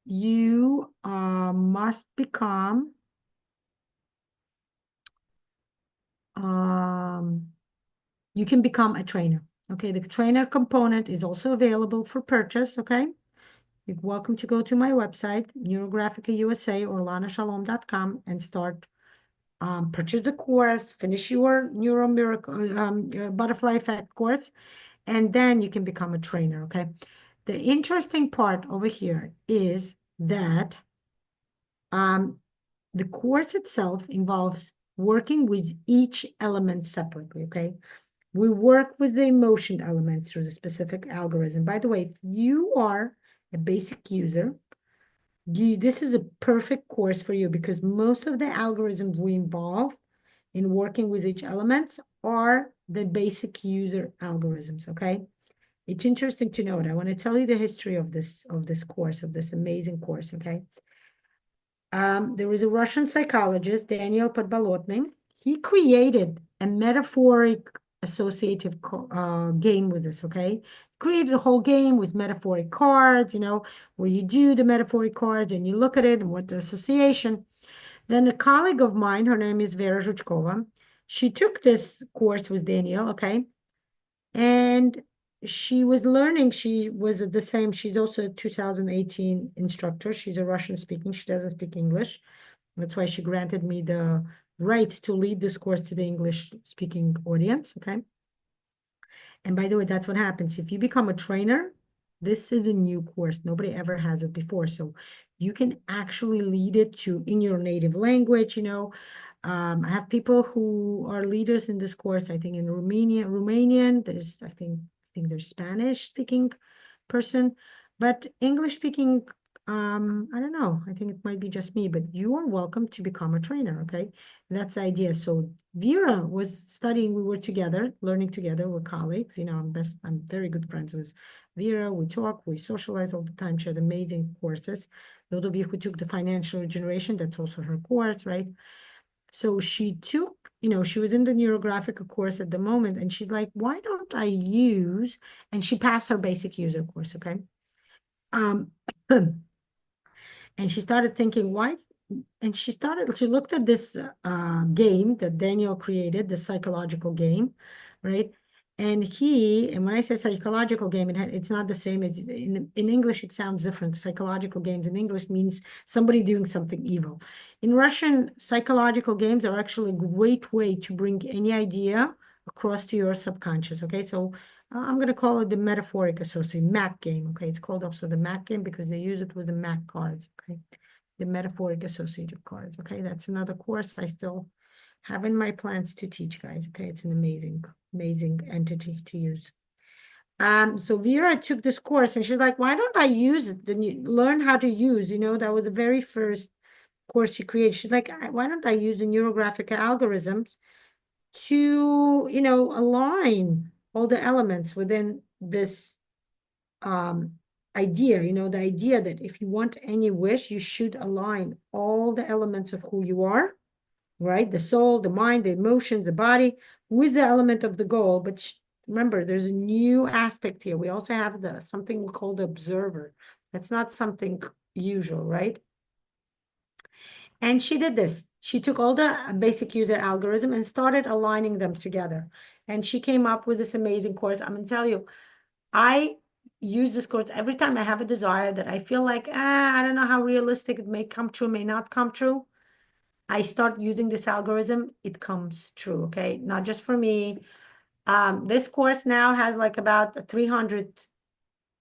You must become you can become a trainer. Okay, the trainer component is also available for purchase. Okay, you're welcome to go to my website, NeuroGraphica USA or lanashalom.com, and start purchase the course, finish your Butterfly Effect course, and then you can become a trainer. Okay, the interesting part over here is that the course itself involves working with each element separately. Okay. We work with the emotion elements through the specific algorithm. By the way, if you are a basic user, this is a perfect course for you because most of the algorithms we involve in working with each elements are the basic user algorithms, okay? It's interesting to note. I want to tell you the history of this course, of this amazing course, okay? There was a Russian psychologist, Daniel Podbolotny. He created a metaphoric associative game with this, okay? Created a whole game with metaphoric cards, where you do the metaphoric cards and you look at it and what the association. Then a colleague of mine, her name is Vera Zhuchkova, she took this course with Daniel, okay? And she was learning, she was the same, she's also a 2018 instructor. She's a Russian speaking, she doesn't speak English. That's why she granted me the right to lead this course to the English speaking audience, okay? And by the way, that's what happens. If you become a trainer, this is a new course. Nobody ever has it before. So you can actually lead it in your native language, I have people who are leaders in this course, I think in Romanian, there's, I think there's Spanish speaking person, but English speaking, I don't know. I think it might be just me, but you are welcome to become a trainer, okay? That's the idea. So Vera was studying, we were together, learning together, we're colleagues, I'm very good friends with Vera. We talk, we socialize all the time. She has amazing courses. Those of you who took the financial regeneration, that's also her course, right? So she took, she was in the NeuroGraphic course at the moment, and she's like, why don't I use, and she passed her basic user course, okay? And she started thinking, why? And she looked at this game that Daniel created, the psychological game, right? And when I say psychological game, it's not the same as in English, it sounds different. Psychological games in English means somebody doing something evil. In Russian, psychological games are actually a great way to bring any idea across to your subconscious. Okay, so I'm going to call it the metaphoric associative Mac game. Okay, it's called also the Mac game because they use it with the Mac cards. Okay, the metaphoric associative cards. Okay, that's another course I still have in my plans to teach, guys. Okay, it's an amazing entity to use. So Vera took this course and she's like, why don't I use it? Then you learn how to use, that was the very first course she created. She's like, why don't I use the neurographic algorithms to, align all the elements within this idea, the idea that if you want any wish, you should align all the elements of who you are, right? The soul, the mind, the emotions, the body, with the element of the goal. But remember, there's a new aspect here. We also have something called the observer. That's not something usual, right? And she did this. She took all the basic user algorithm and started aligning them together. And she came up with this amazing course. I'm going to tell you, I use this course every time I have a desire that I feel like, I don't know how realistic it may come true, may not come true. I start using this algorithm, it comes true, okay? Not just for me. This course now has like about 300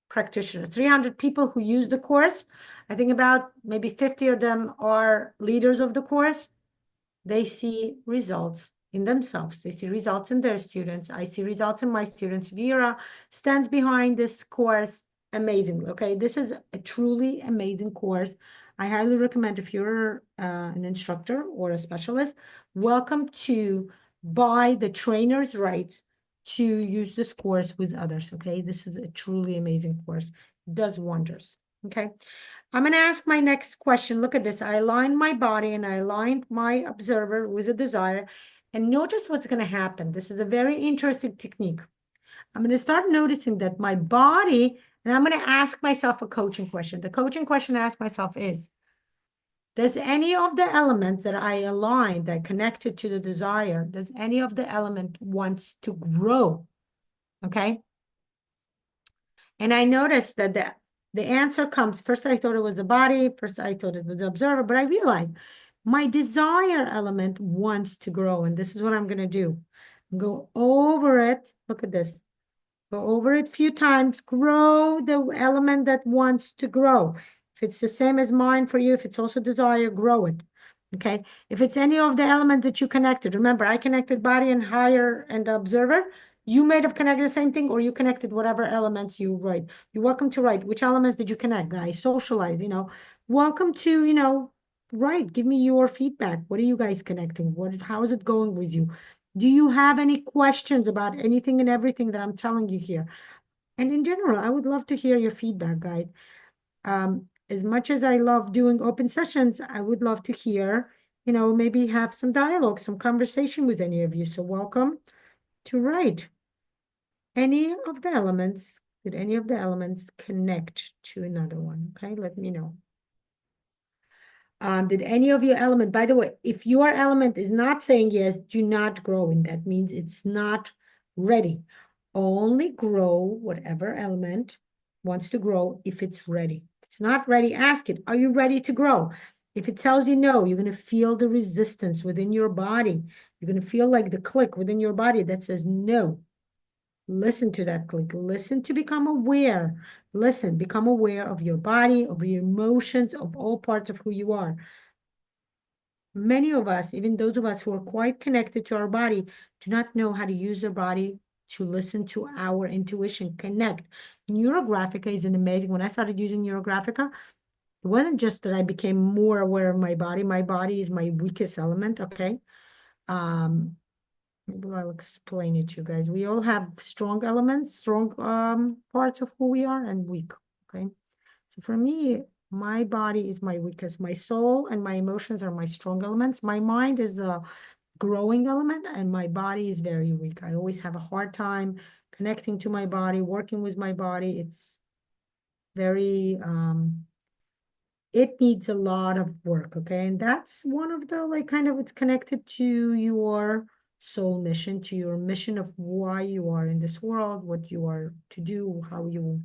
practitioners, 300 people who use the course. I think about maybe 50 of them are leaders of the course. They see results in themselves. They see results in their students. I see results in my students. Vera stands behind this course amazingly. Okay, this is a truly amazing course. I highly recommend if you're an instructor or a specialist, welcome to buy the trainer's rights to use this course with others. Okay, this is a truly amazing course. It does wonders. Okay. I'm going to ask my next question. Look at this. I aligned my body and I aligned my observer with a desire. And notice what's going to happen. This is a very interesting technique. I'm going to start noticing that my body, and I'm going to ask myself a coaching question. The coaching question I ask myself is, does any of the elements that I aligned, that connected to the desire, does any of the element wants to grow? Okay. And I noticed that the answer comes, first I thought it was the body, first I thought it was the observer, but I realized my desire element wants to grow. And this is what I'm going to do. Go over it. Look at this. Go over it a few times. Grow the element that wants to grow. If it's the same as mine for you, if it's also desire, grow it. Okay. If it's any of the elements that you connected, remember, I connected body and higher and the observer. You may have connected the same thing, or you connected whatever elements you write. You're welcome to write. Which elements did you connect, guys? Socialize, welcome to, write. Give me your feedback. What are you guys connecting? How is it going with you? Do you have any questions about anything and everything that I'm telling you here? And in general, I would love to hear your feedback, guys. As much as I love doing open sessions, I would love to hear, maybe have some dialogue, some conversation with any of you. So welcome to write. Any of the elements, did any of the elements connect to another one? Okay, let me know. Did any of your element, by the way, if your element is not saying yes, do not grow in. That means it's not ready. Only grow whatever element wants to grow if it's ready. If it's not ready, ask it, are you ready to grow? If it tells you no, you're going to feel the resistance within your body. You're going to feel like the click within your body that says no. Listen to that click. Listen to become aware. Listen, become aware of your body, of your emotions, of all parts of who you are. Many of us, even those of us who are quite connected to our body, do not know how to use their body to listen to our intuition, connect. NeuroGraphica is an amazing, when I started using NeuroGraphica, it wasn't just that I became more aware of my body. My body is my weakest element, okay? Maybe I'll explain it to you guys. We all have strong elements, strong parts of who we are, and weak, okay? So for me, my body is my weakest. My soul and my emotions are my strong elements. My mind is a growing element, and my body is very weak. I always have a hard time connecting to my body, working with my body. It's very, it needs a lot of work, okay? And that's one of the, it's connected to your soul mission, to your mission of why you are in this world, what you are to do, how you,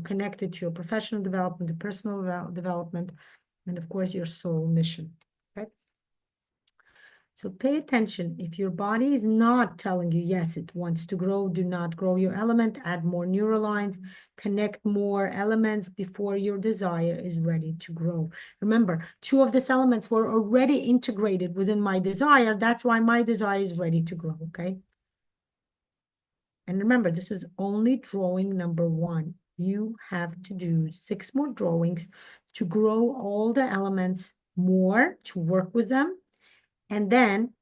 connected to your professional development, the personal development, and of course, your soul mission, okay? So pay attention. If your body is not telling you, yes, it wants to grow, do not grow your element, add more neural lines, connect more elements before your desire is ready to grow. Remember, two of these elements were already integrated within my desire. That's why my desire is ready to grow, okay? And remember, this is only drawing number one. You have to do 6 more drawings to grow all the elements more, to work with them. And then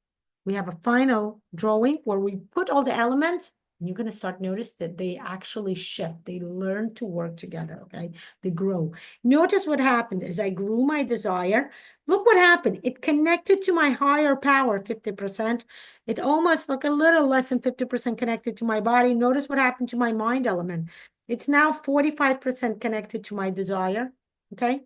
we have a final drawing where we put all the elements, and you're going to start notice that they actually shift. They learn to work together, okay? They grow. Notice what happened as I grew my desire. Look what happened. It connected to my higher power, 50%. It almost like a little less than 50% connected to my body. Notice what happened to my mind element. It's now 45% connected to my desire, okay?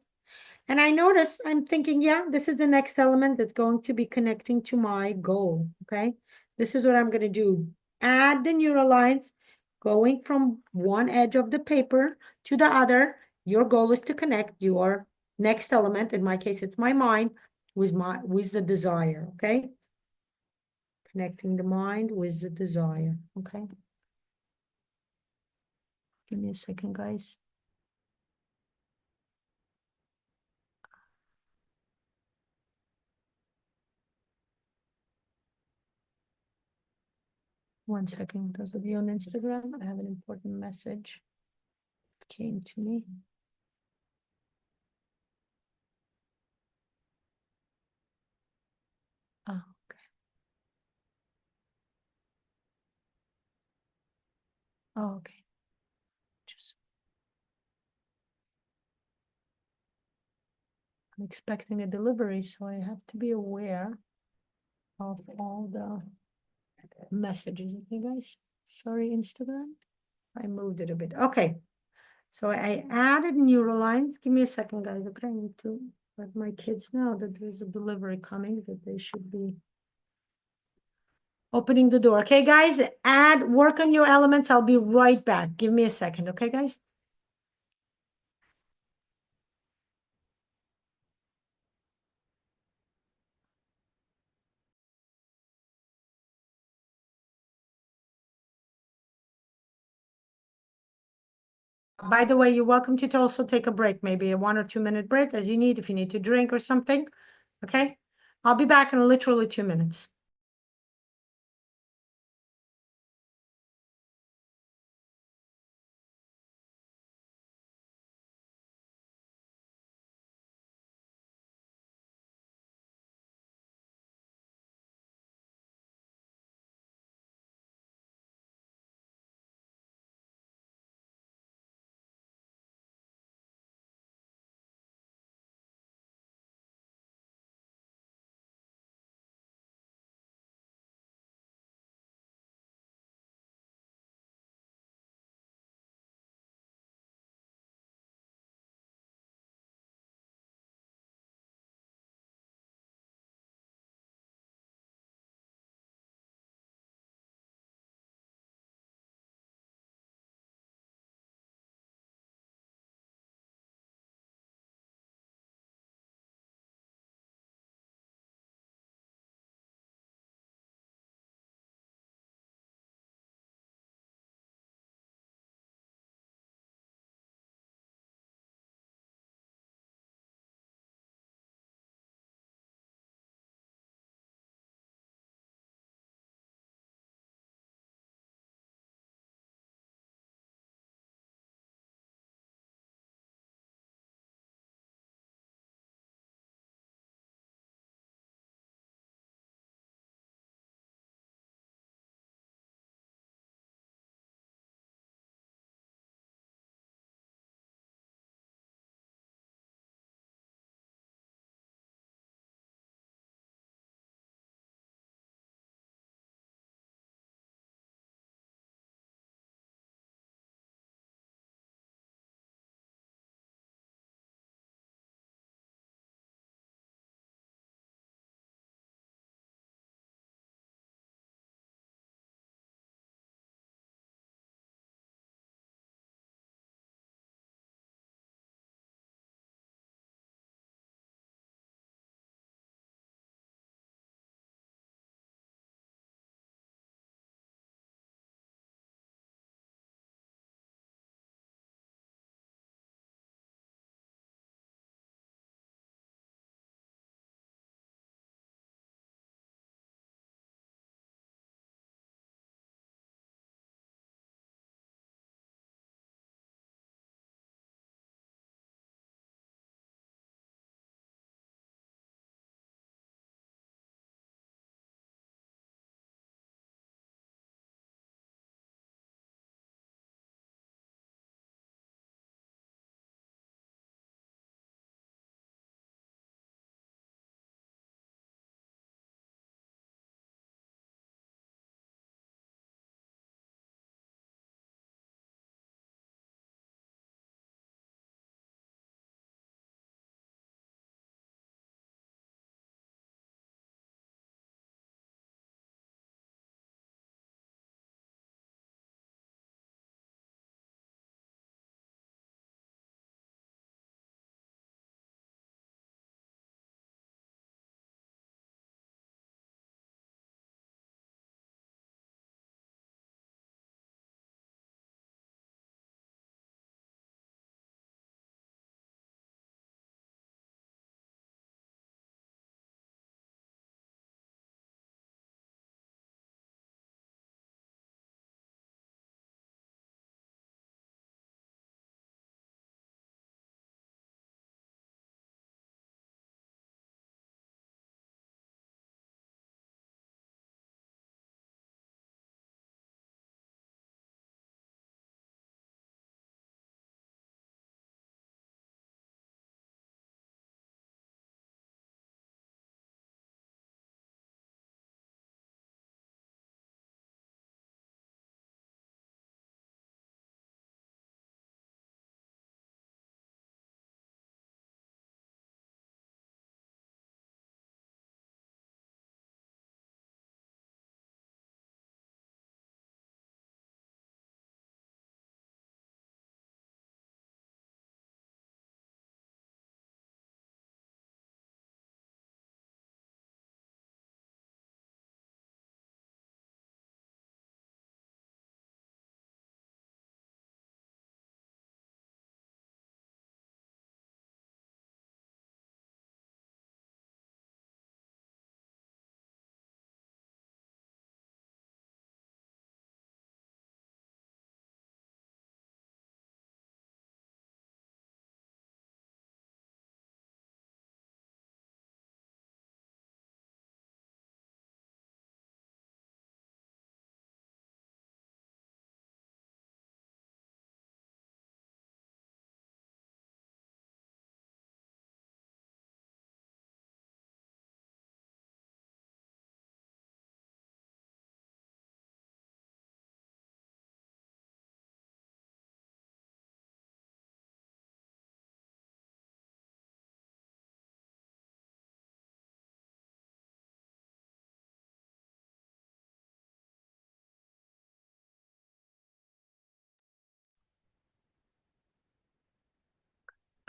And I notice I'm thinking, yeah, this is the next element that's going to be connecting to my goal, okay? This is what I'm going to do. Add the neural lines going from one edge of the paper to the other. Your goal is to connect your next element, in my case, it's my mind, with the desire, okay? Connecting the mind with the desire, okay? Give me a second, guys. One second, those of you on Instagram, I have an important message. It came to me. Oh, okay. Oh, okay. Just I'm expecting a delivery, so I have to be aware of all the messages. Okay, guys. Sorry, Instagram. I moved it a bit. Okay. So I added neural lines. Give me a second, guys. Okay, I need to let my kids know that there's a delivery coming, that they should be opening the door. Okay, guys, work on your elements. I'll be right back. Give me a second. Okay, guys. By the way, you're welcome to also take a break, maybe a 1 or 2 minute break as you need, if you need to drink or something. Okay, I'll be back in literally 2 minutes.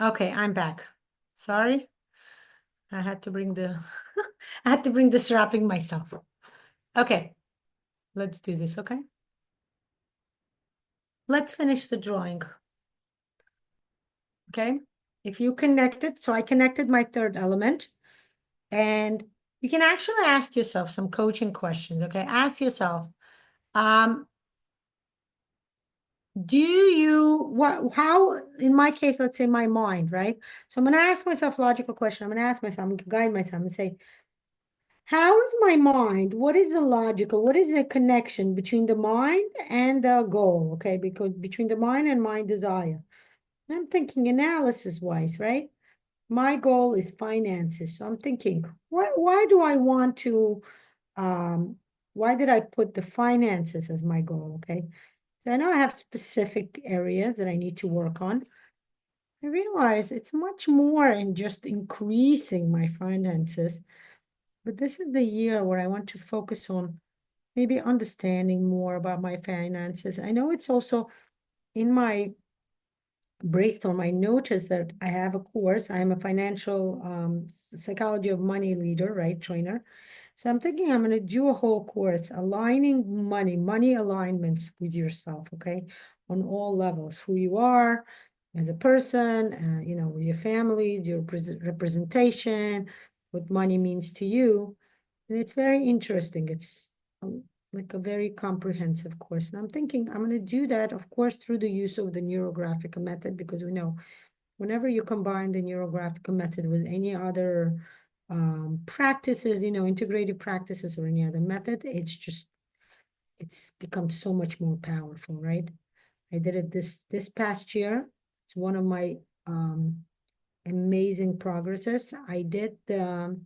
Okay, I'm back. Sorry. I had to bring the I had to bring the strapping myself. Okay, let's do this, okay? Let's finish the drawing. Okay, if you connected, so I connected my third element, and you can actually ask yourself some coaching questions, okay? Ask yourself, do you, how, in my case, let's say my mind, right? So I'm gonna ask myself a logical question. I'm gonna ask myself, I'm gonna guide myself and say, how is my mind? What is the logical? What is the connection between the mind and the goal? Okay, because between the mind and my desire. I'm thinking analysis wise, right? My goal is finances. So I'm thinking, why do I want to, why did I put the finances as my goal? Okay. So I know I have specific areas that I need to work on. I realize it's much more in just increasing my finances. But this is the year where I want to focus on maybe understanding more about my finances. I know it's also in my brainstorm, I noticed that I have a course. I'm a financial psychology of money leader, right? Trainer. So I'm thinking I'm going to do a whole course aligning money alignments with yourself, okay? On all levels, who you are as a person, with your family, your representation, what money means to you. And it's very interesting. It's like a very comprehensive course. And I'm thinking I'm going to do that, of course, through the use of the NeuroGraphic method, because we know whenever you combine the NeuroGraphic method with any other practices, integrative practices or any other method, it's become so much more powerful, right? I did it this past year. It's one of my amazing progresses. I did the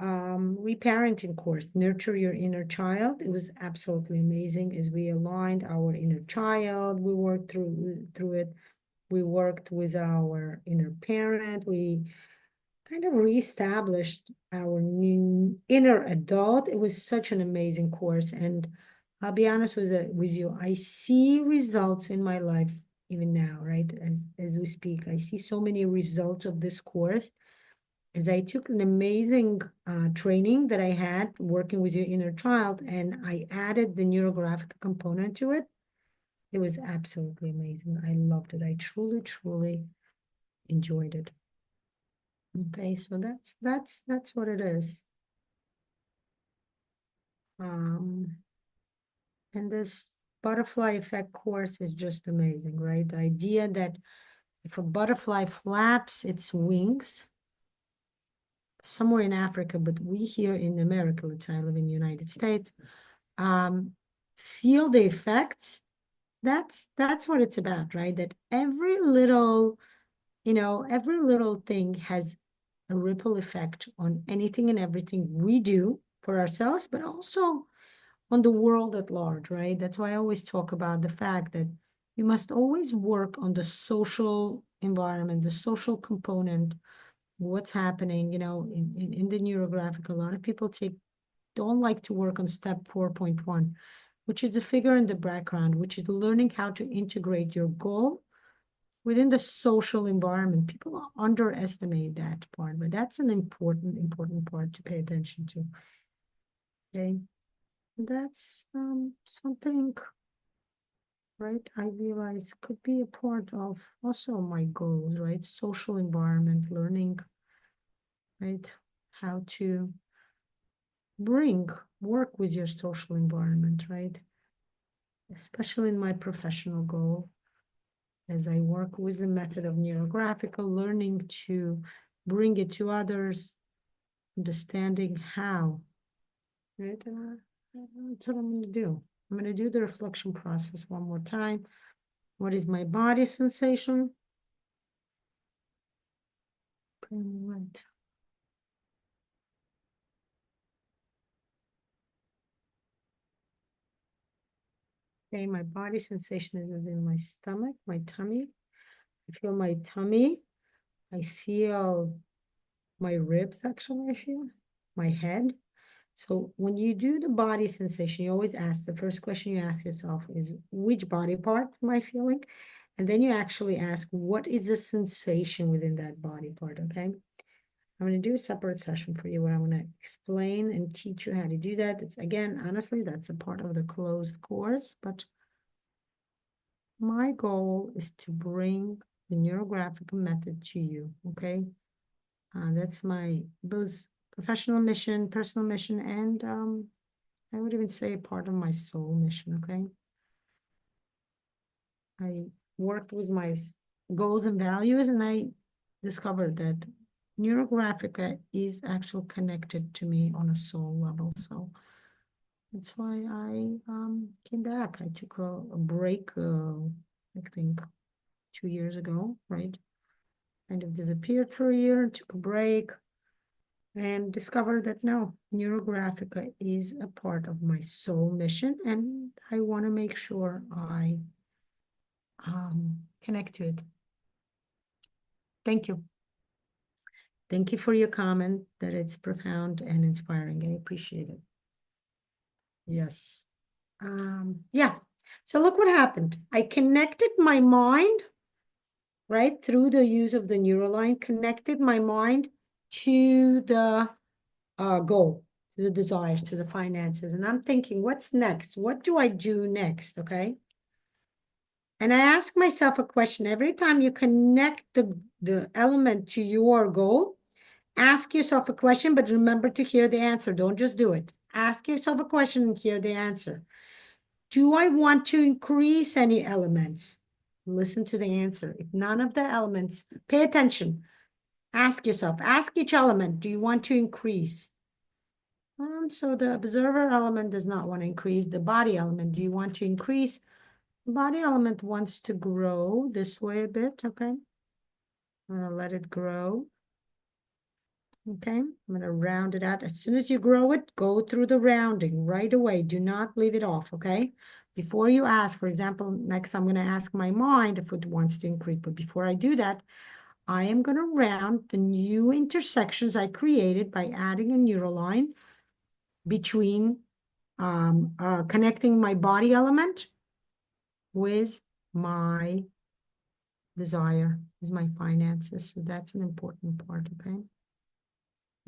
reparenting course, Nurture Your Inner Child. It was absolutely amazing as we aligned our inner child. We worked through it. We worked with our inner parent. We kind of reestablished our new inner adult. It was such an amazing course. And I'll be honest with you, I see results in my life even now, right? As we speak, I see so many results of this course as I took an amazing training that I had working with your inner child, and I added the neurographic component to it. It was absolutely amazing. I loved it. I truly, truly enjoyed it. Okay, so that's what it is. And this butterfly effect course is just amazing, right? The idea that if a butterfly flaps its wings somewhere in Africa, but we here in America, let's say I live in the United States, feel the effects. That's what it's about, right? That every little thing has a ripple effect on anything and everything we do for ourselves, but also on the world at large, right? That's why I always talk about the fact that you must always work on the social environment, the social component, what's happening, in the neurographic. A lot of people don't like to work on step 4.1, which is the figure in the background, which is learning how to integrate your goal within the social environment. People underestimate that part, but that's an important part to pay attention to. Okay, that's something, right? I realize could be a part of also my goals, right? Social environment, learning, right? How to work with your social environment, right? Especially in my professional goal, as I work with the method of neurographical learning to bring it to others, understanding how, right? And that's what I'm going to do. I'm going to do the reflection process one more time. What is my body sensation? Right. Okay, my body sensation is in my stomach, my tummy. I feel my tummy. I feel my ribs, actually, I feel my head. So when you do the body sensation, you always ask, the first question you ask yourself is, which body part am I feeling? And then you actually ask, what is the sensation within that body part, okay? I'm going to do a separate session for you where I'm going to explain and teach you how to do that. It's, again, honestly, that's a part of the closed course, but my goal is to bring the neurographic method to you, okay? That's my both professional mission, personal mission, and I would even say part of my soul mission, okay? I worked with my goals and values, and I discovered that NeuroGraphica is actually connected to me on a soul level. So that's why I came back. I took a break, I think 2 years ago, right? Kind of disappeared for a year, took a break, and discovered that no, NeuroGraphica is a part of my soul mission, and I want to make sure I connect to it. Thank you. Thank you for your comment that it's profound and inspiring. I appreciate it. Yes. Yeah. So look what happened. I connected my mind, right, through the use of the neuroline, connected my mind to the goal, to the desires, to the finances. And I'm thinking, what's next? What do I do next? Okay. And I ask myself a question every time you connect the element to your goal. Ask yourself a question, but remember to hear the answer. Don't just do it. Ask yourself a question and hear the answer. Do I want to increase any elements? Listen to the answer. If none of the elements, pay attention. Ask yourself, ask each element, do you want to increase? So the observer element does not want to increase. The body element, do you want to increase? The body element wants to grow this way a bit, okay? I'm gonna let it grow. Okay, I'm going to round it out. As soon as you grow it, go through the rounding right away. Do not leave it off, okay? Before you ask, for example, next I'm going to ask my mind if it wants to increase. But before I do that, I am going to round the new intersections I created by adding a neuroline between connecting my body element with my desire, with my finances. So that's an important part, okay?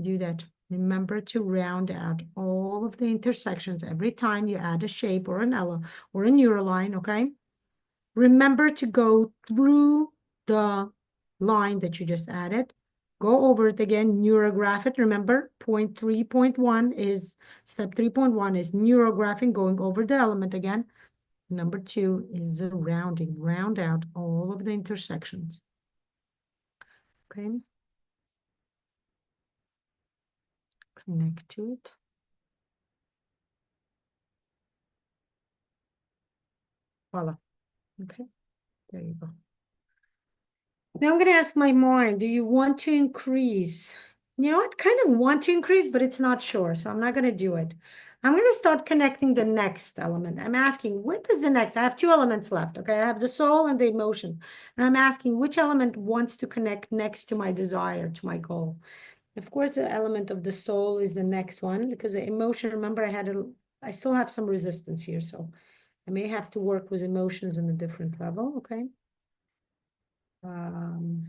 Do that. Remember to round out all of the intersections every time you add a shape or an element or a neuroline, okay? Remember to go through the line that you just added. Go over it again, neurographic. Remember, point 3.1 is, step 3.1 is neurographing, going over the element again. Number 2 is the rounding. Round out all of the intersections. Okay. Connect to it. Voila. Okay, there you go. Now I'm going to ask my mind, do you want to increase? You know, I kind of want to increase, but it's not sure, so I'm not going to do it. I'm going to start connecting the next element. I'm asking, what is the next? I have 2 elements left, okay? I have the soul and the emotion. And I'm asking which element wants to connect next to my desire, to my goal. Of course, the element of the soul is the next one because the emotion, remember, I still have some resistance here, so I may have to work with emotions on a different level, okay? Okay,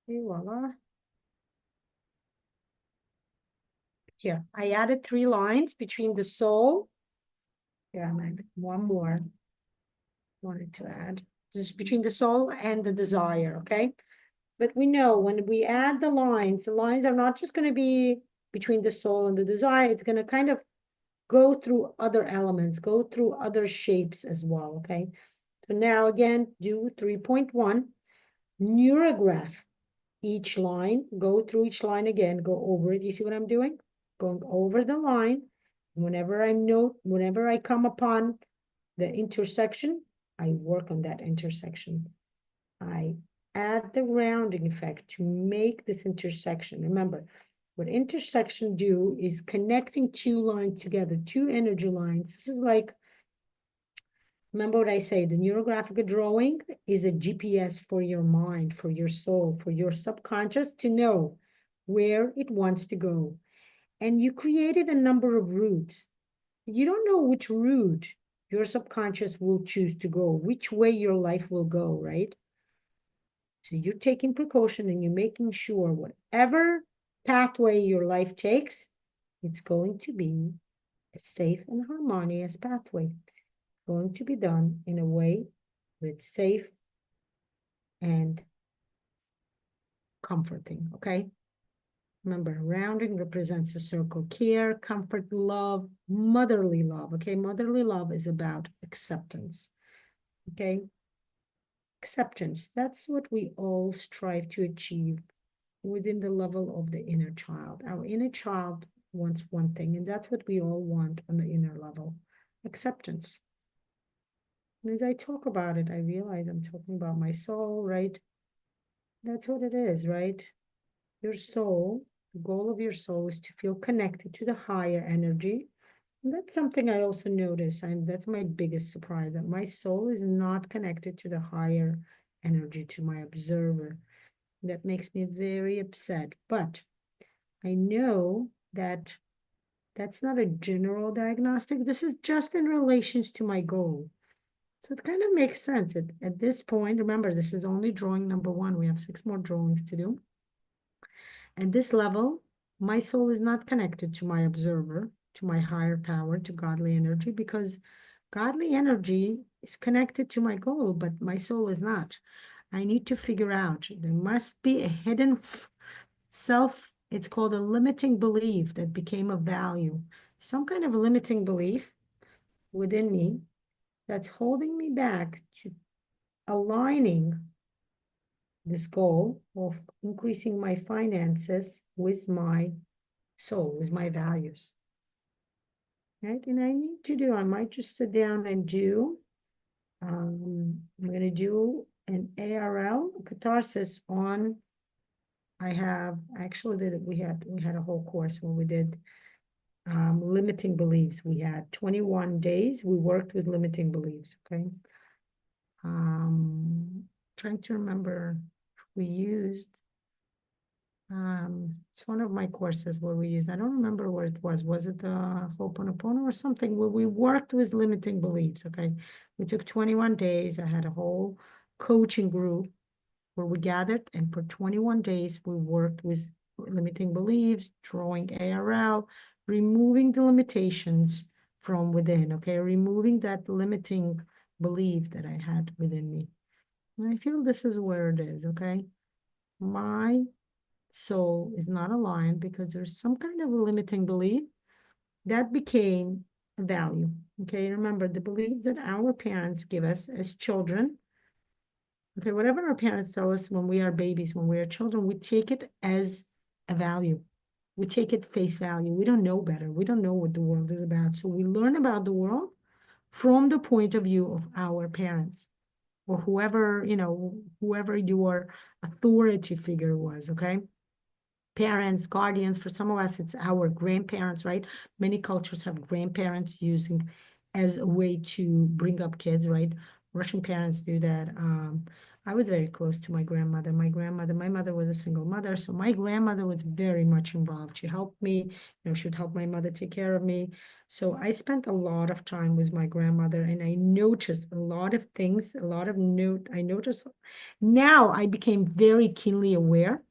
voila. Here, I added 3 lines between the soul. Here, I might one more. Wanted to add. This is between the soul and the desire, okay? But we know when we add the lines are not just going to be between the soul and the desire. It's going to kind of go through other elements, go through other shapes as well, okay? So now again, do 3.1, neurograph each line, go through each line again, go over it. You see what I'm doing? Going over the line. Whenever I come upon the intersection, I work on that intersection. I add the rounding effect to make this intersection. Remember, what intersection do is connecting 2 lines together, 2 energy lines. This is like, remember what I say, the neurographic drawing is a GPS for your mind, for your soul, for your subconscious to know where it wants to go. And you created a number of routes. You don't know which route Your subconscious will choose to go, which way your life will go, right? So you're taking precaution and you're making sure whatever pathway your life takes, it's going to be a safe and harmonious pathway. Going to be done in a way that's safe and comforting, okay? Remember, rounding represents a circle. Care, comfort, love, motherly love, okay? Motherly love is about acceptance, okay? Acceptance, that's what we all strive to achieve within the level of the inner child. Our inner child wants one thing, and that's what we all want on the inner level, acceptance. And as I talk about it, I realize I'm talking about my soul, right? That's what it is, right? Your soul, the goal of your soul is to feel connected to the higher energy. And that's something I also notice. That's my biggest surprise, that my soul is not connected to the higher energy, to my observer. That makes me very upset. But I know that that's not a general diagnostic. This is just in relations to my goal. So it kind of makes sense. At this point, remember, this is only drawing number 1. We have 6 more drawings to do. At this level, my soul is not connected to my observer, to my higher power, to godly energy, because godly energy is connected to my goal, but my soul is not. I need to figure out, there must be a hidden self, it's called a limiting belief that became a value, some kind of limiting belief within me that's holding me back to aligning this goal of increasing my finances with my soul, with my values. Right? And I need to do, I might just sit down and do, I'm going to do an ARL catharsis on, I have actually we had a whole course where we did limiting beliefs. We had 21 days. We worked with limiting beliefs. Okay. Trying to remember if we used, it's one of my courses where we used, I don't remember where it was. Was it Ho'oponopono or something where we worked with limiting beliefs? Okay. We took 21 days. I had a whole coaching group where we gathered, and for 21 days, we worked with limiting beliefs, drawing ARL, removing the limitations from within, okay? Removing that limiting belief that I had within me. And I feel this is where it is, okay? My soul is not aligned because there's some kind of a limiting belief that became a value, okay? Remember, the beliefs that our parents give us as children, okay, whatever our parents tell us when we are babies, when we are children, we take it as a value. We take it face value. We don't know better. We don't know what the world is about. So we learn about the world from the point of view of our parents or whoever, whoever your authority figure was, okay? Parents, guardians, for some of us, it's our grandparents, right? Many cultures have grandparents using as a way to bring up kids, right? Russian parents do that. I was very close to my grandmother. My mother was a single mother, so my grandmother was very much involved. She helped me, she'd help my mother take care of me. So I spent a lot of time with my grandmother, and I noticed a lot of things, I noticed. Now I became very keenly aware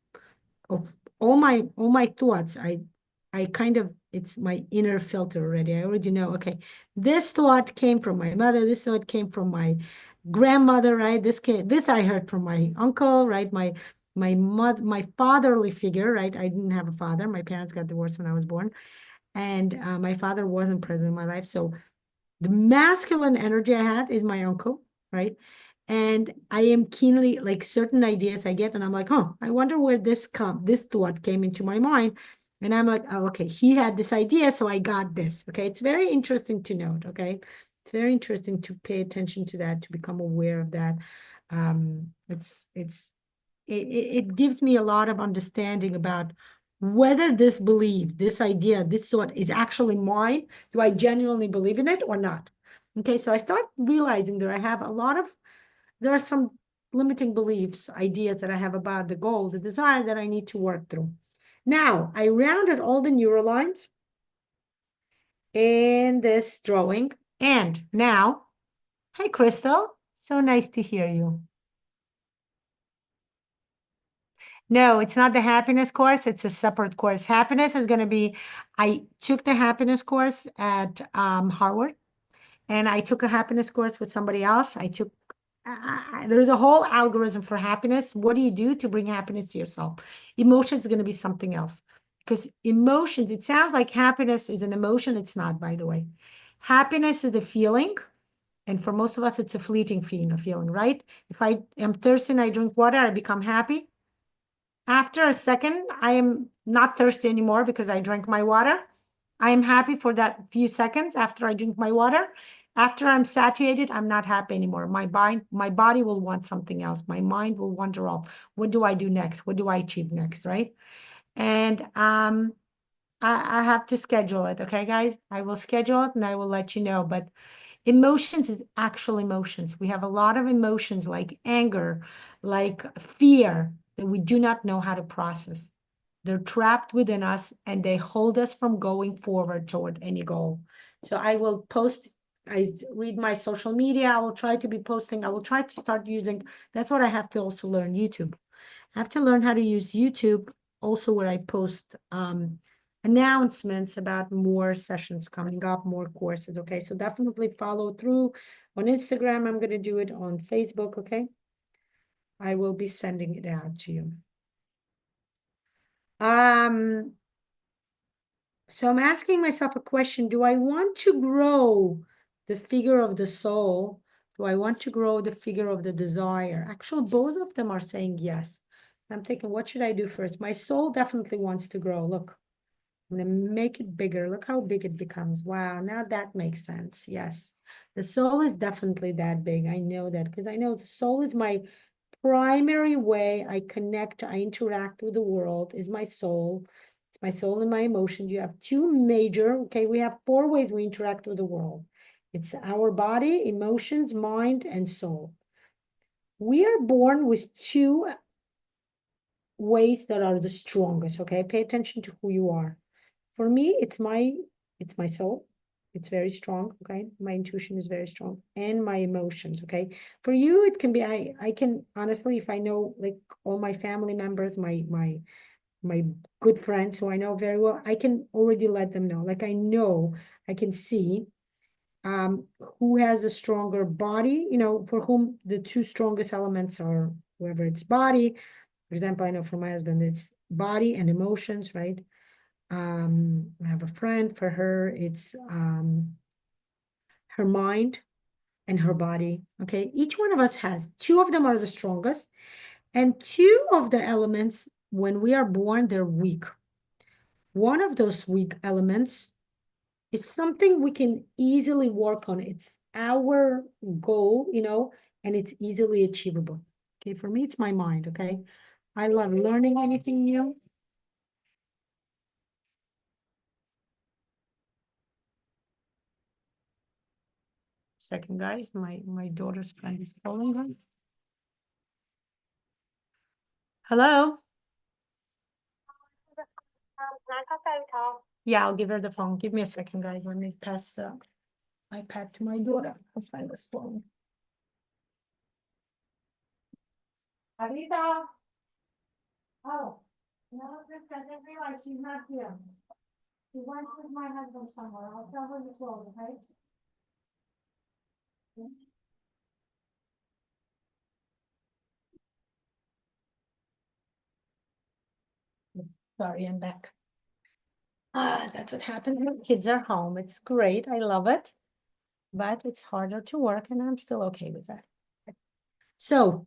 of all my thoughts. I kind of, it's my inner filter already. I already know, okay, this thought came from my mother, this thought came from my grandmother, right? This I heard from my uncle, right? My fatherly figure, right? I didn't have a father. My parents got divorced when I was born, and my father wasn't present in my life. So the masculine energy I had is my uncle, right? And I am keenly, like, certain ideas I get, and I'm like, I wonder where this thought came into my mind. And I'm like, oh, okay, he had this idea, so I got this. Okay. It's very interesting to note. Okay. It's very interesting to pay attention to that, to become aware of that. It gives me a lot of understanding about whether this belief, this idea, this thought is actually mine. Do I genuinely believe in it or not? Okay, so I start realizing that I have there are some limiting beliefs, ideas that I have about the goal, the desire that I need to work through. Now, I rounded all the neurolines in this drawing, And now, hi, Crystal. So nice to hear you. No, it's not the happiness course. It's a separate course. Happiness is going to be, I took the happiness course at Harvard, and I took a happiness course with somebody else. There's a whole algorithm for happiness. What do you do to bring happiness to yourself? Emotions is going to be something else. Because emotions, it sounds like happiness is an emotion. It's not, by the way. Happiness is a feeling. And for most of us, it's a fleeting feeling, right? If I am thirsty and I drink water, I become happy. After a second, I am not thirsty anymore because I drank my water. I am happy for that few seconds after I drink my water. After I'm satiated, I'm not happy anymore. My body will want something else. My mind will wander off. What do I do next? What do I achieve next, right? And I have to schedule it, okay, guys? I will schedule it and I will let you know. But emotions is actual emotions. We have a lot of emotions like anger, like fear that we do not know how to process. They're trapped within us and they hold us from going forward toward any goal. So I will post, I read my social media. I will try to be posting. I will try to start using, that's what I have to also learn, YouTube. I have to learn how to use YouTube also where I post announcements about more sessions coming up, more courses. Okay, so definitely follow through on Instagram. I'm going to do it on Facebook. Okay, I will be sending it out to you. So I'm asking myself a question. Do I want to grow the figure of the soul? Do I want to grow the figure of the desire? Actually, both of them are saying yes. I'm thinking, what should I do first? My soul definitely wants to grow. Look, I'm going to make it bigger. Look how big it becomes. Wow, now that makes sense. Yes, the soul is definitely that big. I know that because I know the soul is my primary way I connect, I interact with the world is my soul. It's my soul and my emotions. You have two major, okay, we have four ways we interact with the world. It's our body, emotions, mind, and soul. We are born with two ways that are the strongest, okay? Pay attention to who you are. For me, it's my soul. It's very strong, okay? My intuition is very strong and my emotions, okay? For you, it can be I can honestly, if I know like all my family members, my good friends who I know very well, I can already let them know. Like I know, I can see who has a stronger body, for whom the two strongest elements are whether it's body. For example, I know for my husband, it's body and emotions, right? I have a friend, for her, it's her mind and her body. Okay, each one of us has two of them are the strongest, and two of the elements, when we are born, they're weak. One of those weak elements is something we can easily work on. It's our goal, and it's easily achievable. Okay, for me, it's my mind. Okay, I love learning anything new. Second, guys, my daughter's friend is calling her. Hello. Yeah, I'll give her the phone. Give me a second, guys. Let me pass the iPad to my daughter. I'll find this phone. Anita. Oh, no, I didn't realize she's not here. She went with my husband somewhere. I'll tell her the phone, okay? Sorry, I'm back. That's what happens when kids are home. It's great. I love it. But it's harder to work, and I'm still okay with that. So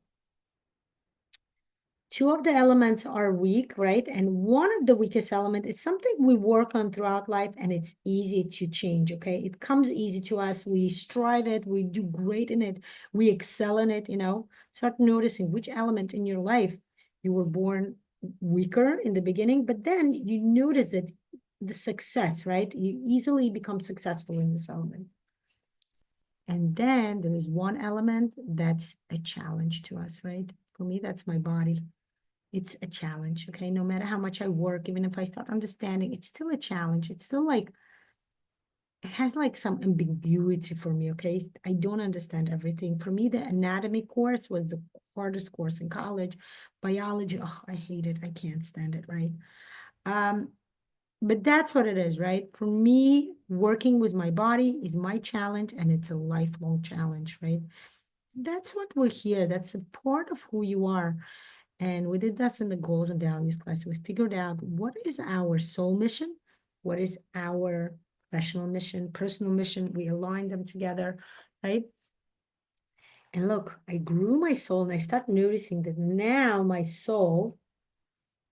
two of the elements are weak, right? And one of the weakest element is something we work on throughout life, and it's easy to change, okay? It comes easy to us. We strive it. We do great in it. We excel in it, Start noticing which element in your life you were born weaker in the beginning, but then you notice that the success, right? You easily become successful in this element. And then there is one element that's a challenge to us, right? For me, that's my body. It's a challenge, okay? No matter how much I work, even if I start understanding, it's still a challenge. It's still like it has like some ambiguity for me, okay? I don't understand everything. For me, the anatomy course was the hardest course in college. Biology, oh, I hate it. I can't stand it, right? Um, but that's what it is, right? For me, working with my body is my challenge, and it's a lifelong challenge, right? That's what we're here. That's a part of who you are. And we did that in the goals and values class. We figured out what is our soul mission, what is our professional mission, personal mission. We aligned them together, right? And look, I grew my soul and I start noticing that now my soul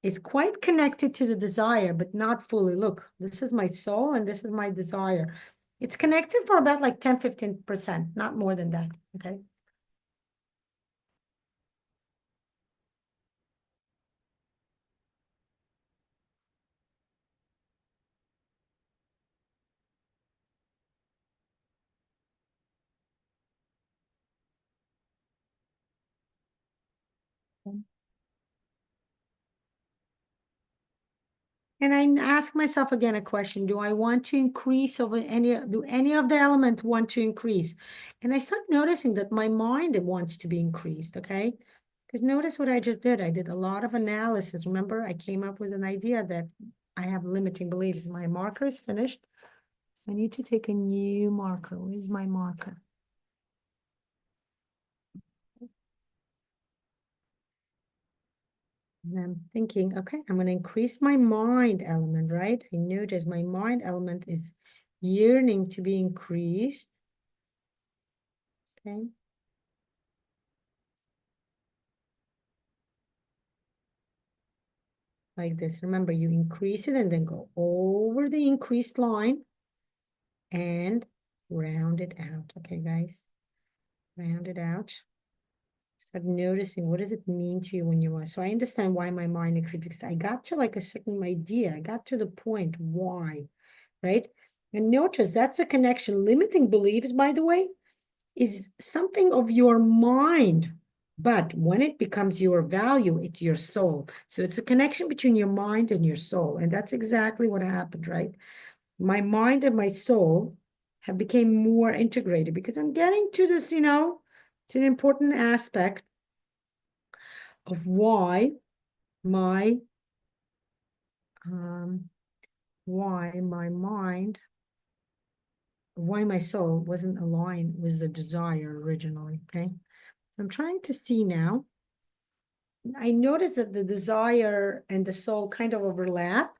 is quite connected to the desire, but not fully. Look, this is my soul and this is my desire. It's connected for about like 10, 15%, not more than that, okay? And I ask myself again a question, do I want to increase over do any of the element want to increase? And I start noticing that my mind wants to be increased, okay? Because notice what I just did. I did a lot of analysis. Remember, I came up with an idea that I have limiting beliefs. My marker is finished. I need to take a new marker. Where's my marker? And I'm thinking, okay, I'm going to increase my mind element, right? I notice my mind element is yearning to be increased. Okay. Like this. Remember, you increase it and then go over the increased line and round it out. Okay, guys. Round it out. Start noticing what does it mean to you when you are. So I understand why my mind increased because I got to like a certain idea. I got to the point why, right? And notice that's a connection. Limiting beliefs, by the way, is something of your mind. But when it becomes your value, it's your soul. So it's a connection between your mind and your soul. And that's exactly what happened, right? My mind and my soul have become more integrated because I'm getting to this, it's an important aspect of my um why my mind, why my soul wasn't aligned with the desire originally. Okay. So I'm trying to see now. I notice that the desire and the soul kind of overlap,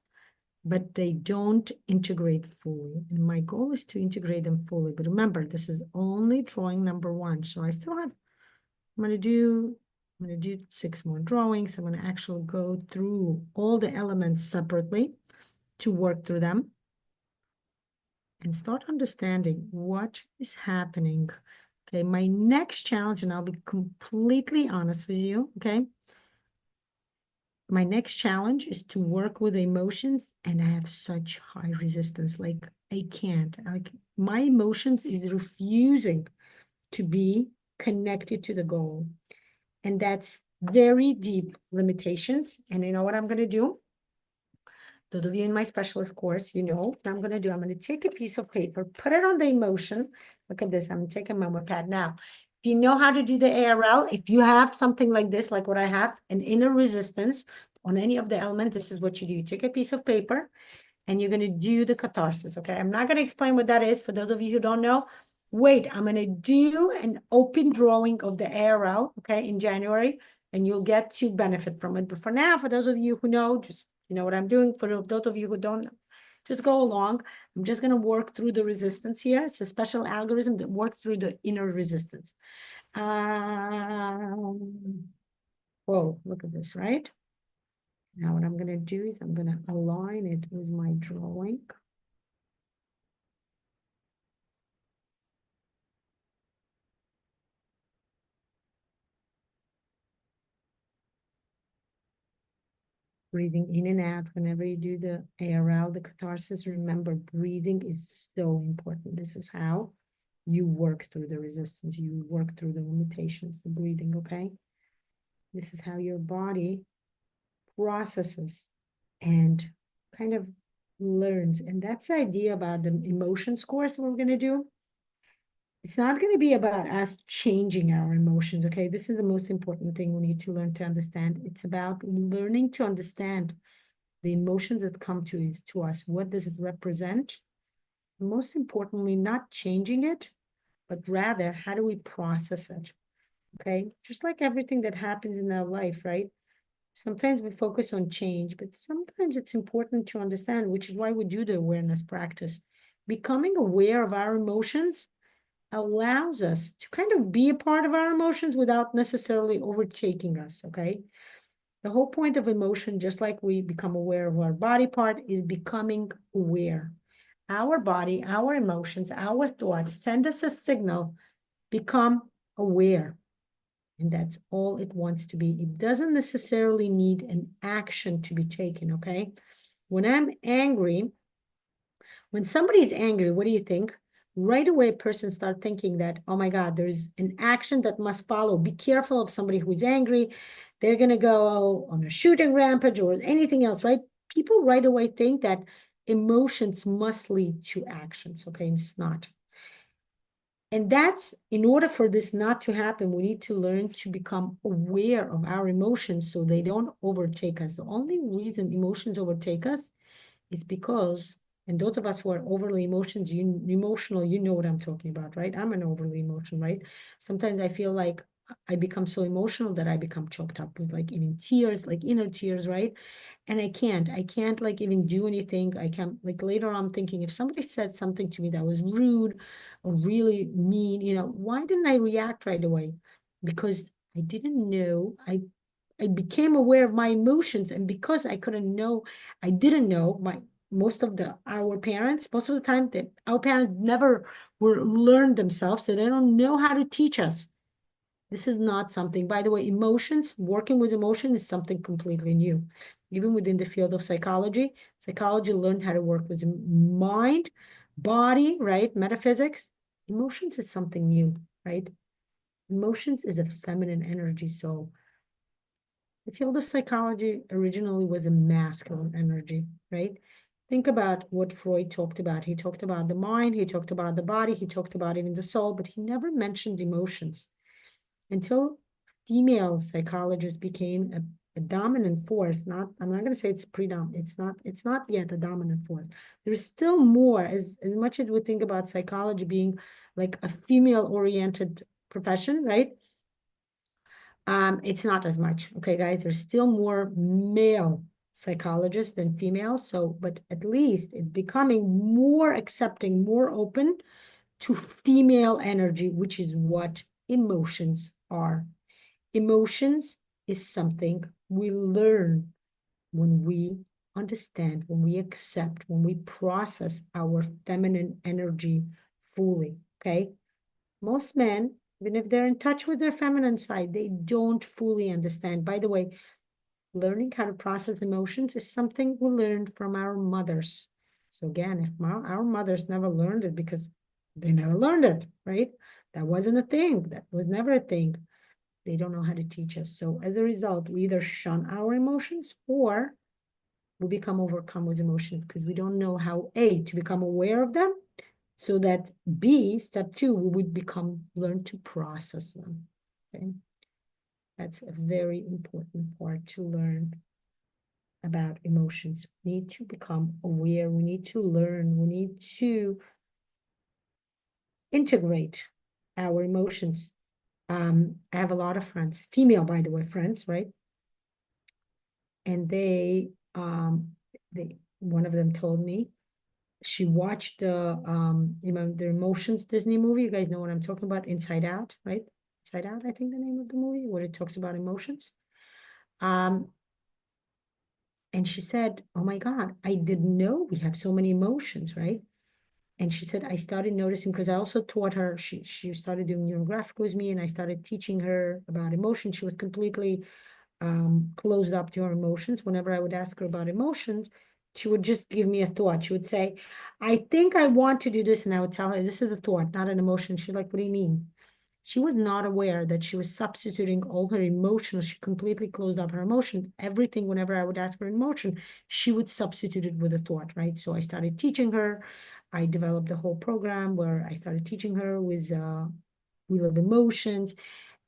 but they don't integrate fully. And my goal is to integrate them fully. But remember, this is only drawing number one. So I still have, I'm gonna do 6 more drawings. I'm gonna actually go through all the elements separately to work through them and start understanding what is happening. Okay, my next challenge, and I'll be completely honest with you, okay? My next challenge is to work with emotions, and I have such high resistance. Like I can't, like my emotions is refusing to be connected to the goal. And that's very deep limitations. And you know what I'm going to do? Those of you in my specialist course, you know what I'm going to do. I'm going to take a piece of paper, put it on the emotion. Look at this. I'm taking my pad now. If you know how to do the ARL, if you have something like this, like what I have, an inner resistance on any of the elements, this is what you do. You take a piece of paper and you're going to do the catharsis. Okay. I'm not going to explain what that is for those of you who don't know. Wait, I'm going to do an open drawing of the ARL, okay, in January, and you'll get to benefit from it. But for now, for those of you who know, just you know what I'm doing. For those of you who don't, just go along. I'm just going to work through the resistance here. It's a special algorithm that works through the inner resistance. Whoa, look at this, right? Now what I'm going to do is I'm going to align it with my drawing. Breathing in and out whenever you do the ARL, the catharsis. Remember, breathing is so important. This is how you work through the resistance. You work through the limitations, the breathing, okay? This is how your body processes and kind of learns. And that's the idea about the emotions course we're going to do. It's not going to be about us changing our emotions, okay? This is the most important thing we need to learn to understand. It's about learning to understand the emotions that come to us. What does it represent? Most importantly, not changing it, but rather, how do we process it? Okay? Just like everything that happens in our life, right? Sometimes we focus on change, but sometimes it's important to understand, which is why we do the awareness practice. Becoming aware of our emotions allows us to kind of be a part of our emotions without necessarily overtaking us, okay? The whole point of emotion, just like we become aware of our body part, is becoming aware. Our body, our emotions, our thoughts send us a signal, become aware. And that's all it wants to be. It doesn't necessarily need an action to be taken, okay? When I'm angry, when somebody's angry, what do you think? Right away, a person starts thinking that, oh my God, there's an action that must follow. Be careful of somebody who's angry. They're going to go on a shooting rampage or anything else, right? People right away think that emotions must lead to actions, okay? And it's not. And that's, in order for this not to happen, we need to learn to become aware of our emotions so they don't overtake us. The only reason emotions overtake us is because, and those of us who are overly emotional, you know what I'm talking about, right? I'm an overly emotional, right? Sometimes I feel like I become so emotional that I become choked up with like even tears, like inner tears, right? And I can't like even do anything. I can't, like later on I'm thinking, if somebody said something to me that was rude or really mean, why didn't I react right away? Because I didn't know. I became aware of my emotions, and because I didn't know most of the time that our parents never were learned themselves, so they don't know how to teach us. This is not something, by the way, working with emotion is something completely new. Even within the field of psychology learned how to work with mind, body, right? Metaphysics. Emotions is something new, right? Emotions is a feminine energy. So the field of psychology originally was a masculine energy, right? Think about what Freud talked about. He talked about the mind, he talked about the body, he talked about even the soul, but he never mentioned emotions until female psychologists became a dominant force. I'm not going to say it's predominant. It's not yet a dominant force. There's still more, as much as we think about psychology being like a female-oriented profession, right? It's not as much. Okay, guys, there's still more male psychologists than female. So, but at least it's becoming more accepting, more open to female energy, which is what emotions are. Emotions is something we learn when we understand, when we accept, when we process our feminine energy fully, okay? Most men, even if they're in touch with their feminine side, they don't fully understand. By the way, learning how to process emotions is something we learned from our mothers. So again, if our mothers never learned it because they never learned it, right? That wasn't a thing. That was never a thing. They don't know how to teach us. So as a result, we either shun our emotions or we become overcome with emotions because we don't know how, A, to become aware of them, so that B, step 2, we would learn to process them. Okay. That's a very important part to learn about emotions. We need to become aware. We need to learn. We need to integrate our emotions. I have a lot of friends, female, by the way, friends, right? And one of them told me she watched the Emotions Disney movie. You guys know what I'm talking about, Inside Out, right? Inside Out, I think the name of the movie, where it talks about emotions. And she said, oh my God, I didn't know we have so many emotions, right? And she said, I started noticing, because I also taught her, she started doing NeuroGraphic with me, and I started teaching her about emotion. She was completely closed up to her emotions. Whenever I would ask her about emotions, she would just give me a thought. She would say, I think I want to do this. And I would tell her, this is a thought, not an emotion. She's like, what do you mean? She was not aware that she was substituting all her emotions. She completely closed up her emotion. Everything, whenever I would ask for emotion, she would substitute it with a thought, right? So I started teaching her. I developed the whole program where I started teaching her with Wheel of Emotions.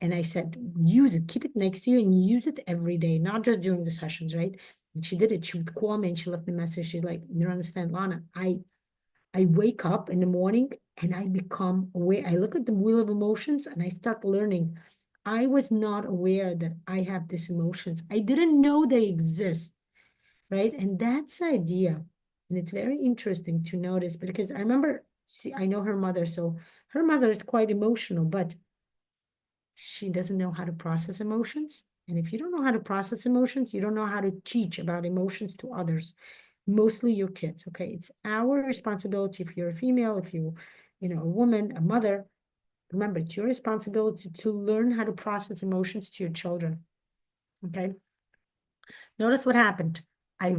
And I said, use it, keep it next to you and use it every day, not just during the sessions, right? And she did it. She would call me and she left me a message. She's like, you don't understand, Lana. I wake up in the morning and I become aware. I look at the wheel of emotions and I start learning. I was not aware that I have these emotions. I didn't know they exist, right? And that's the idea. And it's very interesting to notice because I remember, see, I know her mother, so her mother is quite emotional, but she doesn't know how to process emotions. And if you don't know how to process emotions, you don't know how to teach about emotions to others, mostly your kids. Okay. It's our responsibility if you're a female, if a woman, a mother. Remember, it's your responsibility to learn how to process emotions to your children. Okay. Notice what happened. I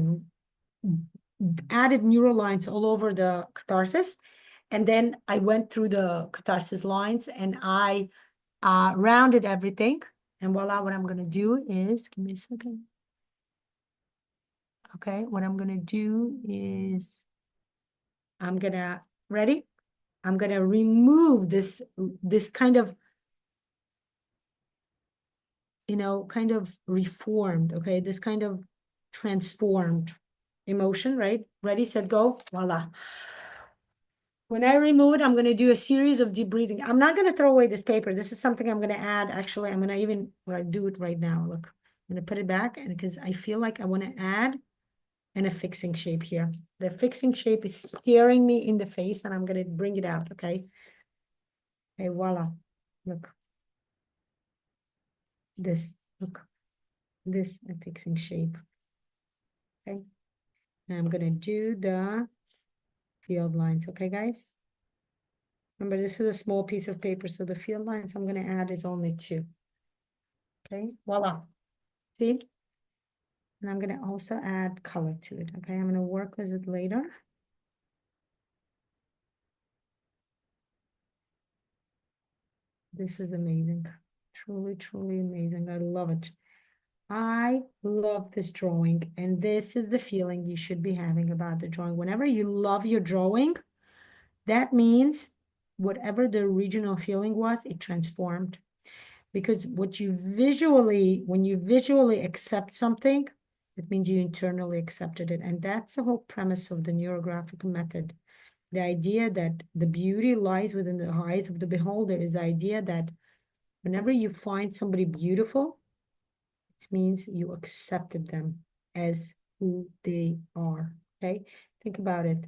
added neural lines all over the catharsis. And then I went through the catharsis lines and I rounded everything. And voila, what I'm going to do is, give me a second. Okay, what I'm going to do is, ready? I'm going to remove this kind of, kind of reformed, okay? This kind of transformed emotion, right? Ready, set, go, voila. When I remove it, I'm going to do a series of deep breathing. I'm not going to throw away this paper. This is something I'm going to add. Actually, I'm going to even do it right now. Look, I'm going to put it back and because I feel like I want to add a fixing shape here. The fixing shape is staring me in the face and I'm going to bring it out. Okay. Okay. Voila. Look. This. Look. This a fixing shape. Okay. Now I'm going to do the field lines. Okay, guys. Remember, this is a small piece of paper, so the field lines I'm going to add is only 2. Okay, voila. See? And I'm going to also add color to it. Okay, I'm going to work with it later. This is amazing. Truly, truly amazing. I love it. I love this drawing. And this is the feeling you should be having about the drawing. Whenever you love your drawing, that means whatever the original feeling was, it transformed. Because when you visually accept something, it means you internally accepted it. And that's the whole premise of the neurographic method. The idea that the beauty lies within the eyes of the beholder is the idea that whenever you find somebody beautiful, it means you accepted them as who they are. Okay, think about it.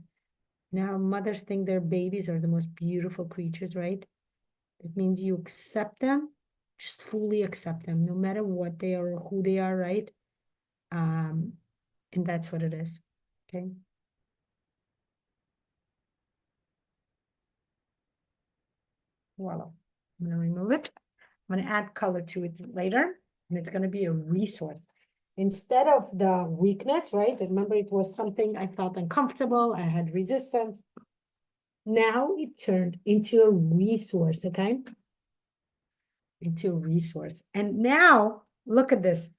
Now mothers think their babies are the most beautiful creatures, right? It means you accept them, just fully accept them, no matter what they are or who they are, right? And that's what it is. Okay. Voila. I'm gonna remove it. I'm gonna add color to it later, and it's gonna be a resource. Instead of the weakness, right? Remember, it was something I felt uncomfortable, I had resistance. Now it turned into a resource, okay? Into a resource. And now look at this.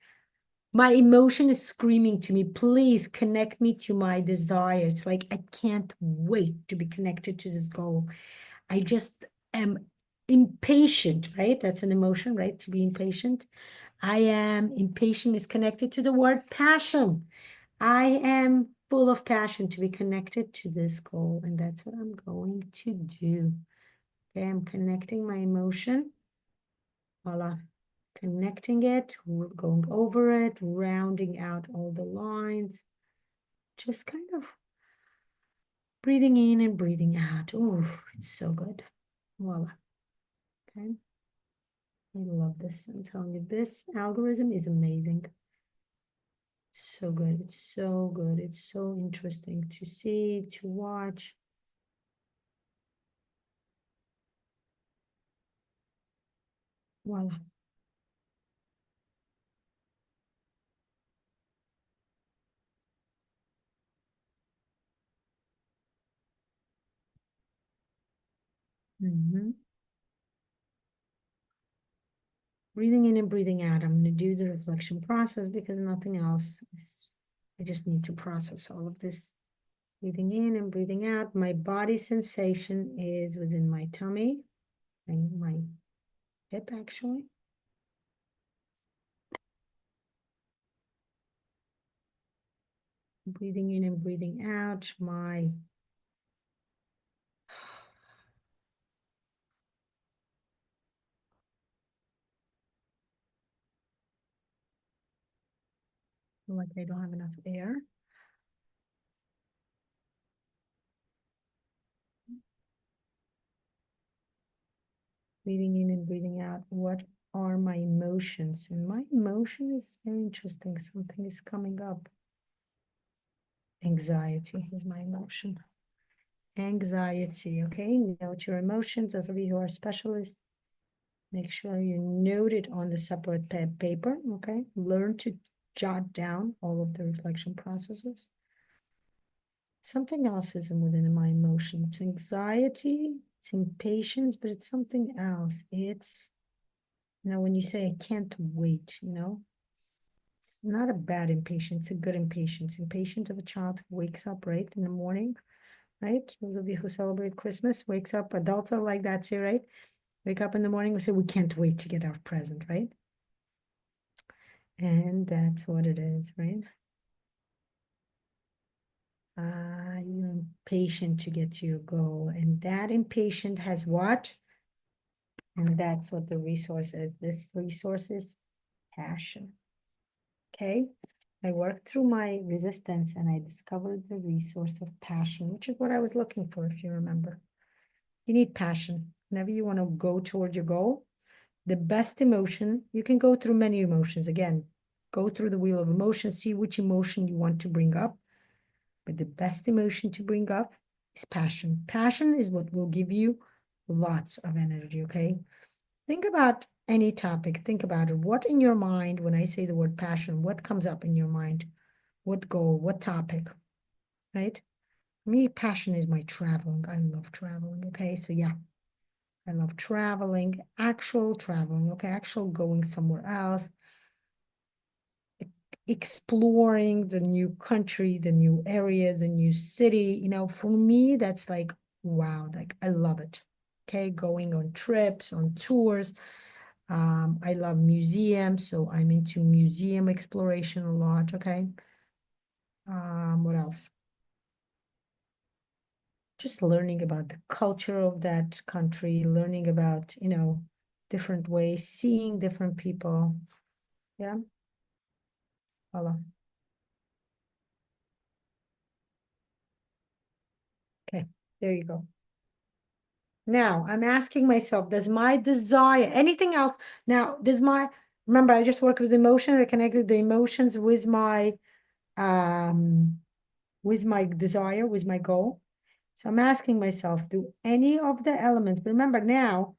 My emotion is screaming to me, please connect me to my desire. It's like, I can't wait to be connected to this goal. I just am impatient, right? That's an emotion, right? To be impatient. I am impatient is connected to the word passion. I am full of passion to be connected to this goal. And that's what I'm going to do. Okay, I'm connecting my emotion. Voila. Connecting it, going over it, rounding out all the lines. Just kind of breathing in and breathing out. Oh, it's so good. Voila. Okay. I love this. I'm telling you, this algorithm is amazing. So good. It's so good. It's so interesting to see, to watch. Voila. Breathing in and breathing out. I'm going to do the reflection process because nothing else is, I just need to process all of this. Breathing in and breathing out. My body sensation is within my tummy and my hip, actually. Breathing in and breathing out. My feel like I don't have enough air. Breathing in and breathing out. What are my emotions? And my emotion is very interesting. Something is coming up. Anxiety is my emotion. Anxiety, okay? Note your emotions. Those of you who are specialists, make sure you note it on the separate paper, okay? Learn to jot down all of the reflection processes. Something else is within my emotion. It's anxiety, it's impatience, but it's something else. It's, when you say I can't wait, it's not a bad impatience, it's a good impatience. Impatient of a child who wakes up, right, in the morning, right? Those of you who celebrate Christmas, wakes up, adults are like that too, right? Wake up in the morning, we say, we can't wait to get our present, right? And that's what it is, right? You're impatient to get to your goal. And that impatient has what? And that's what the resource is. This resource is passion. Okay? I worked through my resistance and I discovered the resource of passion, which is what I was looking for, if you remember. You need passion. Whenever you want to go toward your goal, the best emotion, you can go through many emotions. Again, go through the wheel of emotions, see which emotion you want to bring up. But the best emotion to bring up is passion. Passion is what will give you lots of energy, okay? Think about any topic. Think about it. What in your mind, when I say the word passion, what comes up in your mind? What goal? What topic? Right? For me, passion is my traveling. I love traveling, okay? So yeah, I love traveling, actual traveling, okay? Actual going somewhere else, exploring the new country, the new area, the new city. For me, that's like, wow, like I love it. Okay, going on trips, on tours. I love museums, so I'm into museum exploration a lot. Okay. What else? Just learning about the culture of that country, learning about, different ways, seeing different people. Yeah. Voila. Okay, there you go. Now I'm asking myself, does my desire, anything else? Now, remember, I just worked with emotions. I connected the emotions with my desire, with my goal. So I'm asking myself, do any of the elements, but remember now,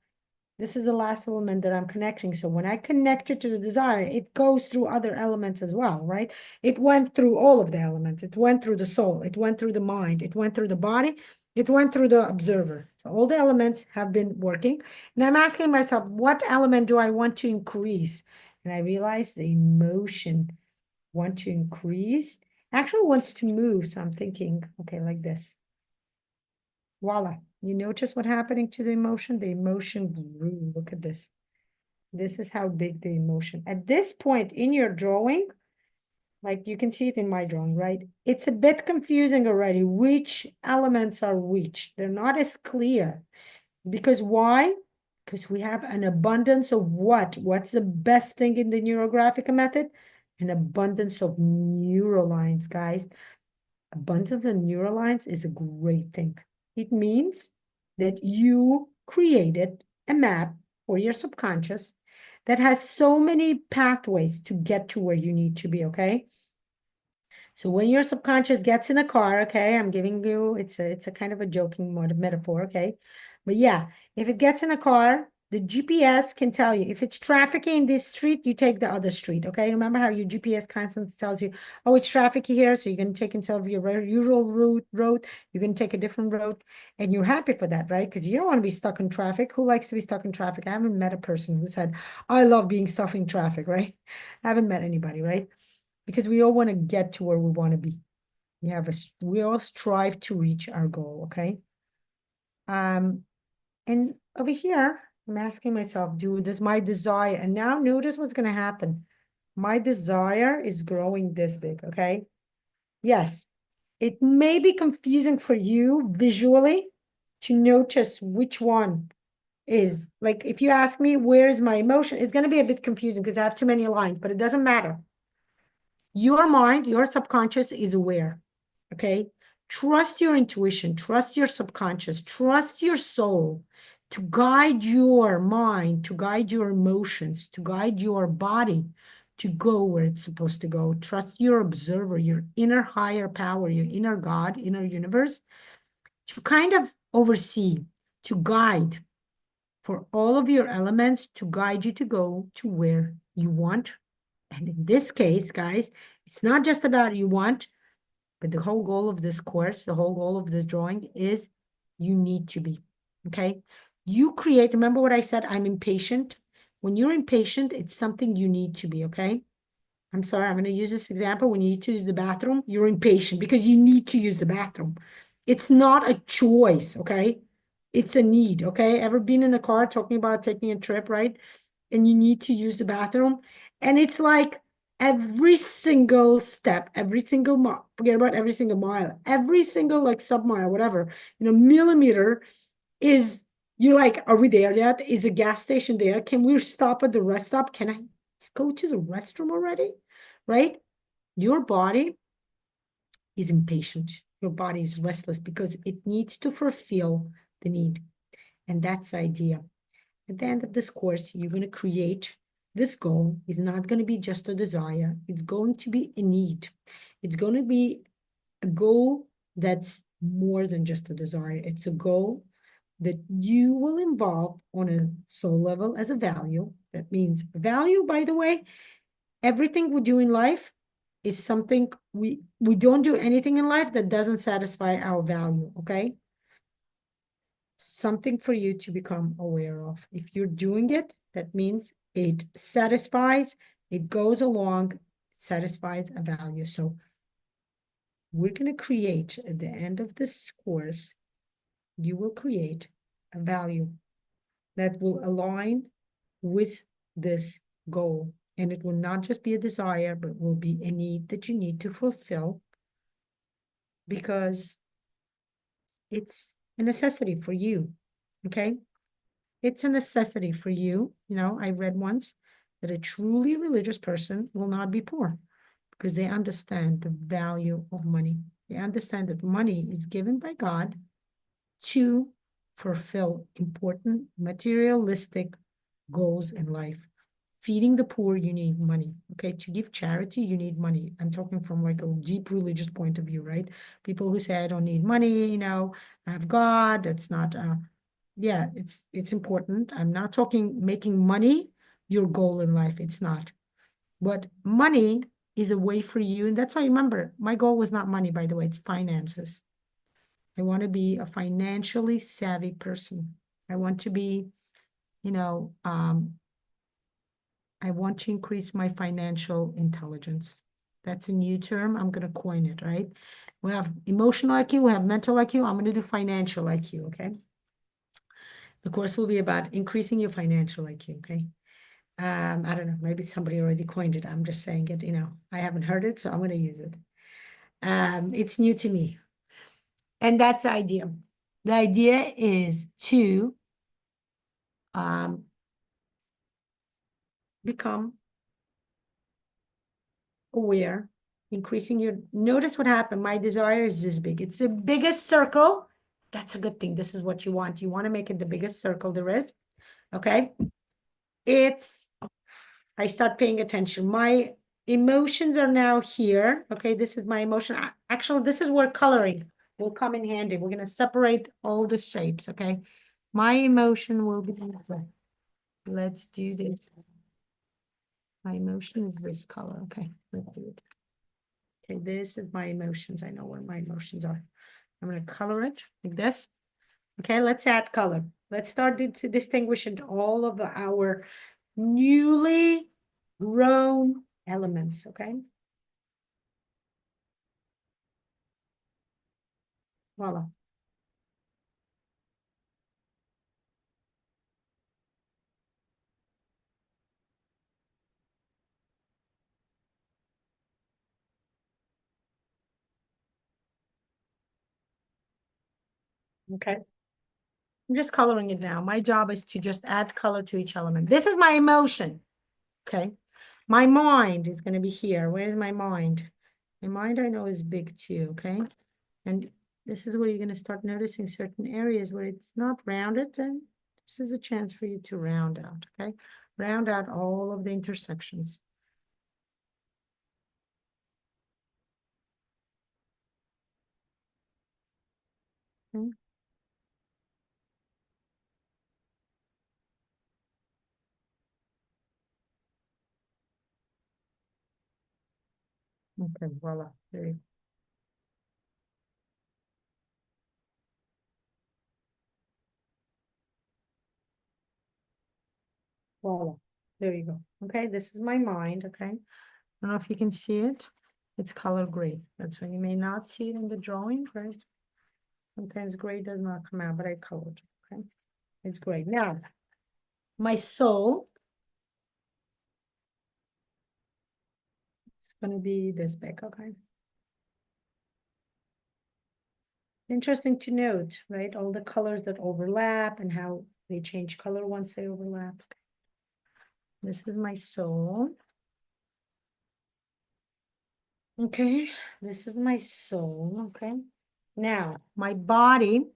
this is the last element that I'm connecting. So when I connect it to the desire, it goes through other elements as well, right? It went through all of the elements. It went through the soul. It went through the mind. It went through the body. It went through the observer. So all the elements have been working. And I'm asking myself, what element do I want to increase? And I realize the emotion want to increase, actually wants to move. So I'm thinking, okay, like this. Voila. You notice what happening to the emotion? The emotion grew. Look at this. This is how big the emotion. At this point in your drawing, like you can see it in my drawing, right? It's a bit confusing already. Which elements are which? They're not as clear. Because why? Because we have an abundance of what? What's the best thing in the neurographic method? An abundance of neurolines, guys. Abundance of neurolines is a great thing. It means that you created a map for your subconscious that has so many pathways to get to where you need to be, okay? So when your subconscious gets in a car, okay, I'm giving you, it's a kind of a joking metaphor, okay? But yeah, if it gets in a car, The GPS can tell you if it's traffic in this street, you take the other street. Okay. Remember how your GPS constantly tells you, oh, it's traffic here. So you're going to take instead of your usual road, you're going to take a different road. And you're happy for that, right? Because you don't want to be stuck in traffic. Who likes to be stuck in traffic? I haven't met a person who said, I love being stuck in traffic, right? I haven't met anybody, right? Because we all want to get to where we want to be. We all strive to reach our goal, okay? And over here, I'm asking myself, does my desire, and now notice what's going to happen. My desire is growing this big, okay? Yes, it may be confusing for you visually to notice which one is, like, if you ask me, where is my emotion? It's going to be a bit confusing because I have too many lines, but it doesn't matter. Your mind, your subconscious is aware, okay? Trust your intuition, trust your subconscious, trust your soul to guide your mind, to guide your emotions, to guide your body to go where it's supposed to go. Trust your observer, your inner higher power, your inner God, inner universe, to kind of oversee, to guide for all of your elements, to guide you to go to where you want. And in this case, guys, it's not just about you want, but the whole goal of this course, the whole goal of this drawing is you need to be, okay? You create, remember what I said, I'm impatient. When you're impatient, it's something you need to be, okay? I'm sorry, I'm going to use this example. When you need to use the bathroom, you're impatient because you need to use the bathroom. It's not a choice, okay? It's a need, okay? Ever been in a car talking about taking a trip, right? And you need to use the bathroom. And it's like every single step, every single mile, forget about every single mile, every single like sub-mile, whatever, millimeter is, you're like, are we there yet? Is a gas station there? Can we stop at the rest stop? Can I go to the restroom already? Right? Your body is impatient. Your body is restless because it needs to fulfill the need. And that's the idea. At the end of this course, you're going to create this goal. Is not going to be just a desire. It's going to be a need. It's going to be a goal that's more than just a desire. It's a goal that you will involve on a soul level as a value. That means value, by the way, everything we do in life is something we don't do anything in life that doesn't satisfy our value, okay? Something for you to become aware of. If you're doing it, that means it satisfies, it goes along, it satisfies a value. So we're going to create at the end of this course, you will create a value that will align with this goal. And it will not just be a desire, but will be a need that you need to fulfill because it's a necessity for you, okay? It's a necessity for you. I read once that a truly religious person will not be poor because they understand the value of money. They understand that money is given by God to fulfill important materialistic goals in life. Feeding the poor, you need money, okay? To give charity, you need money. I'm talking from like a deep religious point of view, right? People who say, I don't need money, I have God. That's not, yeah, it's important. I'm not talking making money your goal in life. It's not. But money is a way for you. And that's why, remember, my goal was not money, by the way, it's finances. I want to be a financially savvy person. I want to be, I want to increase my financial intelligence. That's a new term. I'm going to coin it, right? We have emotional IQ, we have mental IQ. I'm going to do financial IQ, okay? The course will be about increasing your financial IQ, okay? I don't know, maybe somebody already coined it. I'm just saying it, I haven't heard it, so I'm going to use it. It's new to me. And that's the idea. The idea is to become aware, increasing your, notice what happened. My desire is this big. It's the biggest circle. That's a good thing. This is what you want. You want to make it the biggest circle there is. Okay. I start paying attention. My emotions are now here. Okay. This is my emotion. Actually, this is where coloring will come in handy. We're going to separate all the shapes. Okay. My emotion will be this way. Let's do this. My emotion is this color. Okay, let's do it. Okay, this is my emotions. I know where my emotions are. I'm going to color it like this. Okay, let's add color. Let's start to distinguish into all of our newly grown elements. Okay. Voila. Okay. I'm just coloring it now. My job is to just add color to each element. This is my emotion. Okay. My mind is going to be here. Where's my mind? My mind, I know, is big too. Okay. And this is where you're going to start noticing certain areas where it's not rounded. And this is a chance for you to round out. Okay. Round out all of the intersections. Okay. Okay. Voila. There you go. Voila. There you go. Okay. This is my mind. Okay. I don't know if you can see it. It's color gray. That's when you may not see it in the drawing, right? Sometimes gray does not come out, but I colored. Okay. It's gray. Now, my soul is going to be this big. Okay. Interesting to note, right? All the colors that overlap and how they change color once they overlap. This is my soul. Okay, this is my soul. Okay. Now, my body.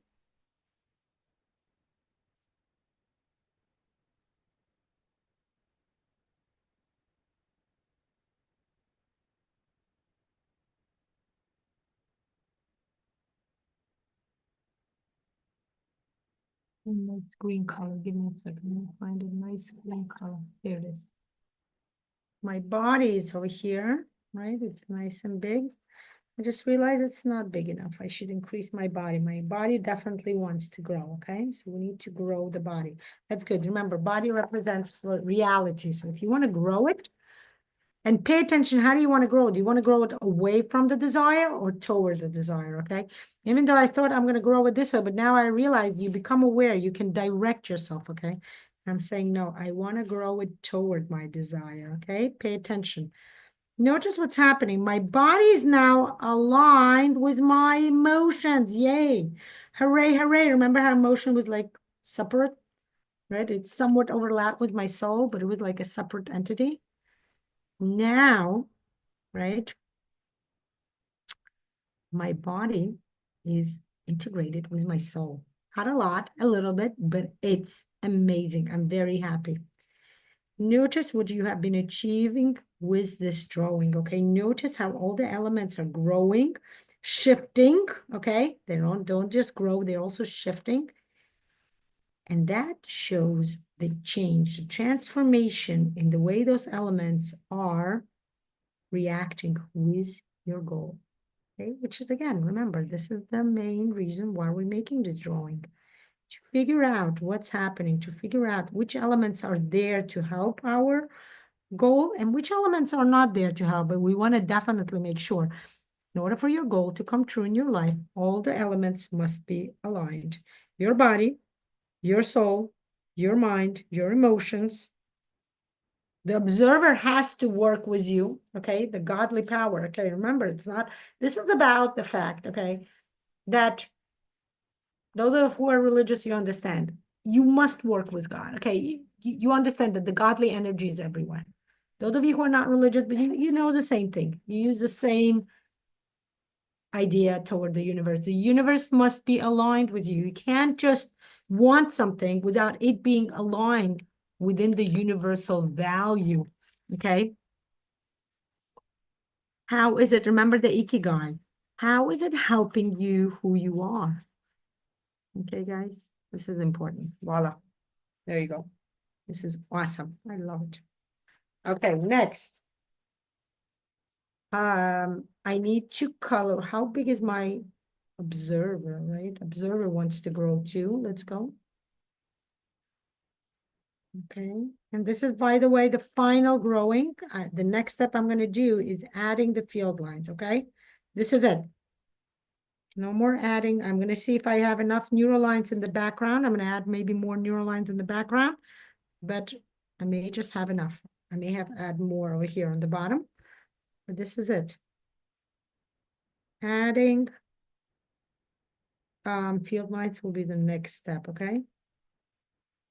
Nice green color. Give me a second. I'll find a nice green color. There it is. My body is over here, right? It's nice and big. I just realized it's not big enough. I should increase my body. My body definitely wants to grow, okay? So we need to grow the body. That's good. Remember, body represents reality. So if you want to grow it, and pay attention, how do you want to grow? Do you want to grow it away from the desire or towards the desire, okay? Even though I thought I'm going to grow it this way, but now I realize you become aware, you can direct yourself, okay? I'm saying, no, I want to grow it toward my desire, okay? Pay attention. Notice what's happening. My body is now aligned with my emotions. Yay. Hooray, hooray. Remember how emotion was like separate, right? It's somewhat overlapped with my soul, but it was like a separate entity. Now, right, my body is integrated with my soul. Not a lot, a little bit, but it's amazing. I'm very happy. Notice what you have been achieving with this drawing, okay? Notice how all the elements are growing, shifting, okay? They don't just grow, they're also shifting. And that shows the change, the transformation in the way those elements are reacting with your goal, okay? Which is, again, remember, this is the main reason why we're making this drawing. To figure out what's happening, to figure out which elements are there to help our goal and which elements are not there to help. But we want to definitely make sure, in order for your goal to come true in your life, all the elements must be aligned. Your body, your soul, your mind, your emotions. The observer has to work with you, okay? The godly power, okay? Remember, it's not, this is about the fact, okay, that those of who are religious, you understand, you must work with God, okay? You understand that the godly energy is everywhere. Those of you who are not religious, but you know the same thing. You use the same idea toward the universe. The universe must be aligned with you. You can't just want something without it being aligned within the universal value, okay? How is it? Remember the Ikigai. How is it helping you who you are? Okay, guys, this is important. Voila. There you go. This is awesome. I love it. Okay, next. I need to color. How big is my observer, right? Observer wants to grow too. Let's go. Okay, and this is, by the way, the final growing. The next step I'm going to do is adding the field lines, okay? This is it. No more adding. I'm going to see if I have enough neural lines in the background. I'm going to add maybe more neural lines in the background, but I may just have enough. I may have add more over here on the bottom, but this is it. Adding field lines will be the next step, okay?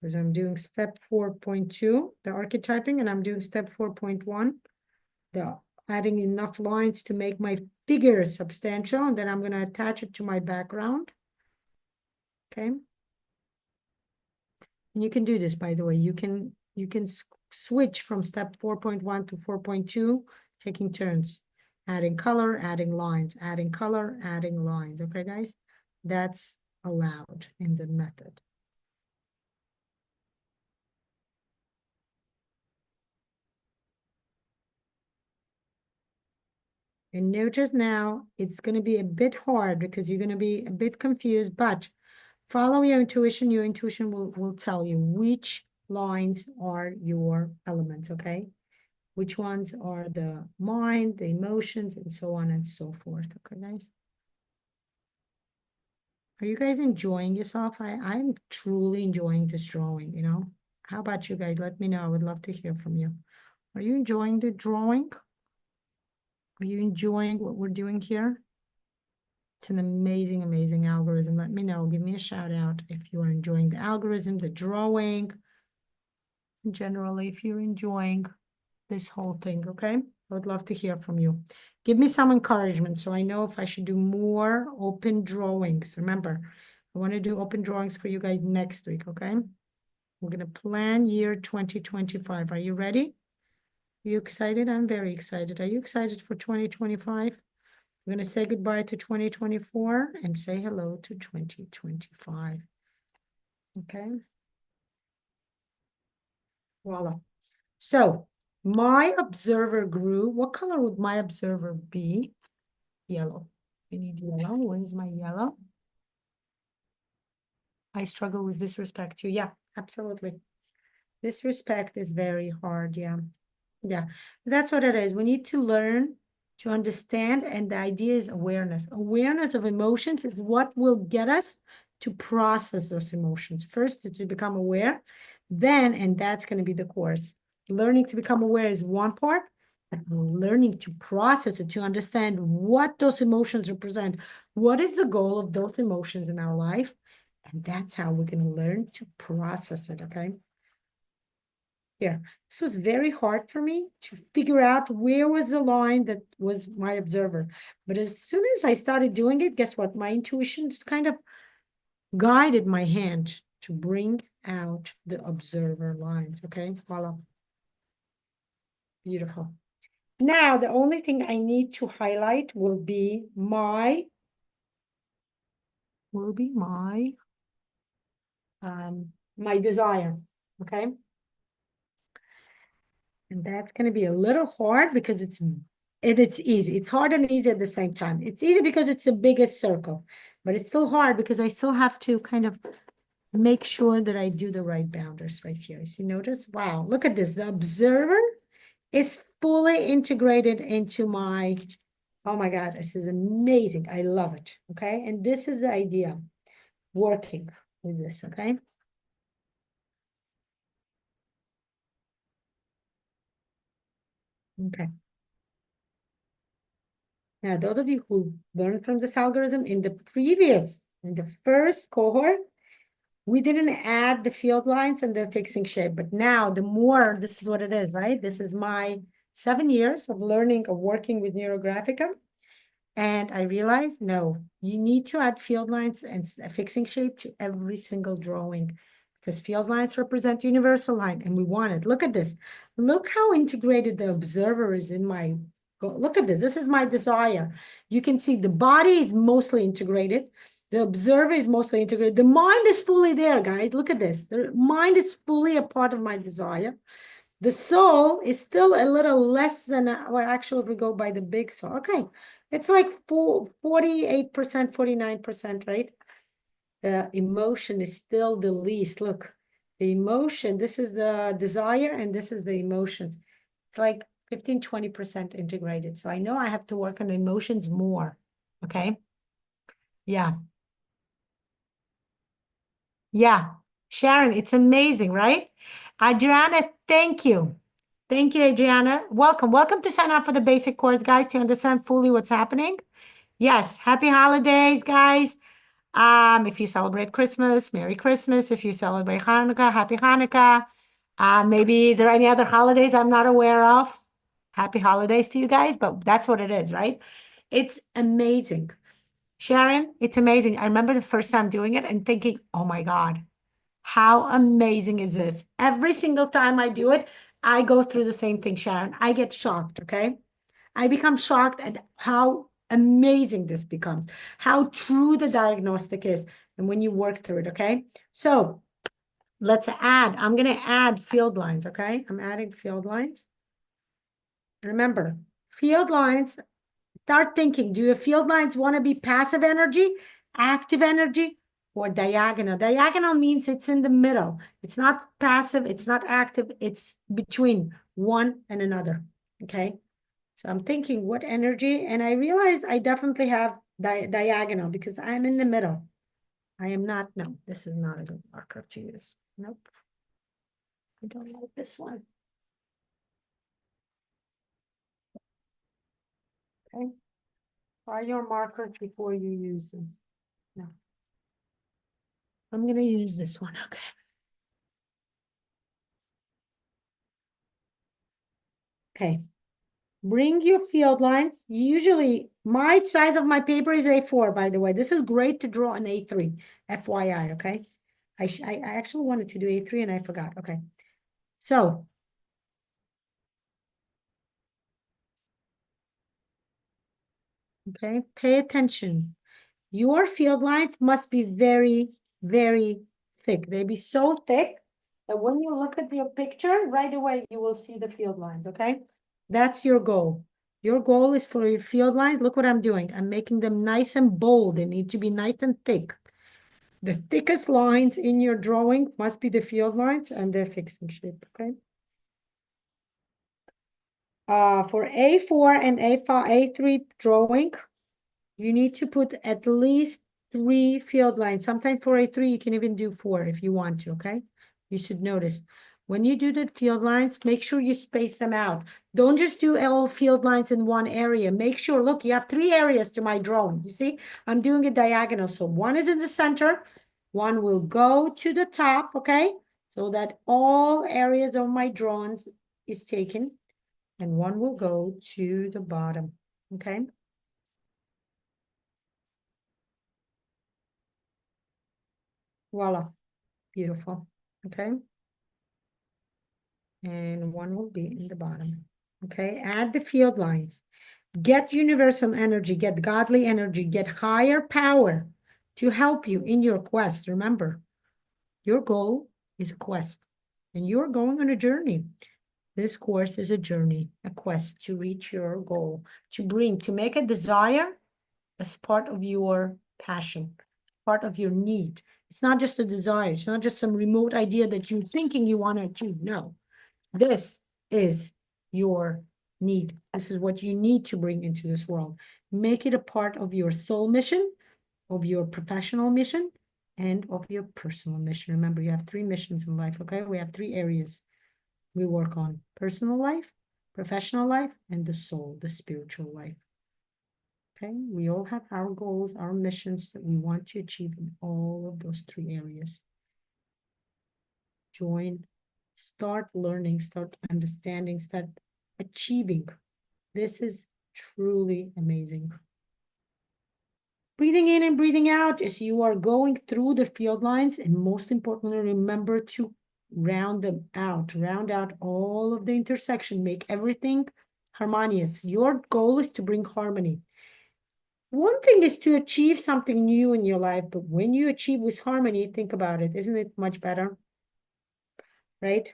Because I'm doing step 4.2, the archetyping, and I'm doing step 4.1, the adding enough lines to make my figure substantial, and then I'm going to attach it to my background. Okay. And you can do this, by the way. You can switch from step 4.1 to 4.2, taking turns, adding color, adding lines, adding color, adding lines. Okay, guys? That's allowed in the method. And notice now it's going to be a bit hard because you're going to be a bit confused, but follow your intuition. Your intuition will tell you which lines are your elements, okay? Which ones are the mind, the emotions, and so on and so forth, okay, guys? Are you guys enjoying yourself? I'm truly enjoying this drawing, you know? How about you guys? Let me know. I would love to hear from you. Are you enjoying the drawing? Are you enjoying what we're doing here? It's an amazing, amazing algorithm. Let me know. Give me a shout out if you are enjoying the algorithm, the drawing. Generally, if you're enjoying this whole thing, okay? I would love to hear from you. Give me some encouragement so I know if I should do more open drawings. Remember, I want to do open drawings for you guys next week, okay? We're going to plan year 2025. Are you ready? Are you excited? I'm very excited. Are you excited for 2025? We're going to say goodbye to 2024 and say hello to 2025. Okay. Voila. So my observer grew. What color would my observer be? Yellow. I need yellow. Where is my yellow? I struggle with disrespect too. Yeah, absolutely. Disrespect is very hard. Yeah. Yeah. That's what it is. We need to learn to understand, and the idea is awareness. Awareness of emotions is what will get us to process those emotions. First, to become aware, then, and that's going to be the course. Learning to become aware is one part, but learning to process it, to understand what those emotions represent, what is the goal of those emotions in our life, and that's how we're going to learn to process it, okay? Yeah, this was very hard for me to figure out where was the line that was my observer. But as soon as I started doing it, guess what? My intuition just kind of guided my hand to bring out the observer lines. Okay, voila. Beautiful. Now, the only thing I need to highlight will be my my desire. Okay. And that's going to be a little hard because it's easy. It's hard and easy at the same time. It's easy because it's the biggest circle, but it's still hard because I still have to kind of make sure that I do the right boundaries right here. See, notice? Wow, look at this. The observer is fully integrated into my, oh my God, this is amazing. I love it. Okay. And this is the idea, working with this. Okay. Okay. Now, those of you who learned from this algorithm in the first cohort, we didn't add the field lines and the fixing shape, but now the more, this is what it is, right? This is my 7 years of learning, of working with NeuroGraphica. And I realized, no, you need to add field lines and a fixing shape to every single drawing because field lines represent universal line and we want it. Look at this. Look how integrated the observer is in my, look at this. This is my desire. You can see the body is mostly integrated. The observer is mostly integrated. The mind is fully there, guys. Look at this. The mind is fully a part of my desire. The soul is still a little less than, well, actually, if we go by the big soul, okay, it's like 48%, 49%, right? The emotion is still the least. Look, the emotion, this is the desire, and this is the emotions. It's like 15, 20% integrated. So I know I have to work on the emotions more. Okay. Yeah. Yeah. Sharon, it's amazing, right? Adriana, thank you. Thank you, Adriana. Welcome. Welcome to sign up for the basic course, guys, to understand fully what's happening. Yes. Happy holidays, guys. If you celebrate Christmas, Merry Christmas. If you celebrate Hanukkah, Happy Hanukkah. Maybe there are any other holidays I'm not aware of. Happy holidays to you guys, but that's what it is, right? It's amazing. Sharon, it's amazing. I remember the first time doing it and thinking, oh my God, how amazing is this? Every single time I do it, I go through the same thing, Sharon. I get shocked, okay? I become shocked at how amazing this becomes, how true the diagnostic is, and when you work through it, okay? So let's add, I'm going to add field lines, okay? I'm adding field lines. Remember, field lines, start thinking, do your field lines want to be passive energy, active energy, or diagonal? Diagonal means it's in the middle. It's not passive, it's not active, it's between one and another, okay? So I'm thinking what energy, and I realize I definitely have diagonal because I'm in the middle. I am not, no, this is not a good marker to use. Nope. I don't like this one. Okay. Try your markers before you use this. No. I'm going to use this one. Okay. Okay. Bring your field lines. Usually, my size of my paper is A4, by the way. This is great to draw an A3, FYI, okay? I actually wanted to do A3 and I forgot. Okay. So, okay, pay attention. Your field lines must be very, very thick. They be so thick that when you look at your picture, right away, you will see the field lines, okay? That's your goal. Your goal is for your field lines. Look what I'm doing. I'm making them nice and bold. They need to be nice and thick. The thickest lines in your drawing must be the field lines, and they're fixed in shape, okay? For A4 and A5, A3 drawing, you need to put at least 3 field lines. Sometimes for A3, you can even do 4 if you want to, okay? You should notice. When you do the field lines, make sure you space them out. Don't just do all field lines in one area. Make sure, look, you have 3 areas to my drawing. You see, I'm doing a diagonal. So one is in the center, one will go to the top, okay? So that all areas of my drawings is taken, and one will go to the bottom, okay? Voila, beautiful, okay? And one will be in the bottom, okay? Add the field lines. Get universal energy, get godly energy, get higher power to help you in your quest. Remember, your goal is a quest, and you're going on a journey. This course is a journey, a quest to reach your goal, to make a desire as part of your passion, part of your need. It's not just a desire. It's not just some remote idea that you're thinking you want to achieve. No, this is your need. This is what you need to bring into this world. Make it a part of your soul mission, of your professional mission, and of your personal mission. Remember, you have 3 missions in life, okay? We have 3 areas we work on: personal life, professional life, and the soul, the spiritual life. Okay, we all have our goals, our missions that we want to achieve in all of those 3 areas. Join, start learning, start understanding, start achieving. This is truly amazing. Breathing in and breathing out as you are going through the field lines, and most importantly, remember to round them out, round out all of the intersection, make everything harmonious. Your goal is to bring harmony. one thing is to achieve something new in your life, but when you achieve with harmony, think about it. Isn't it much better? Right?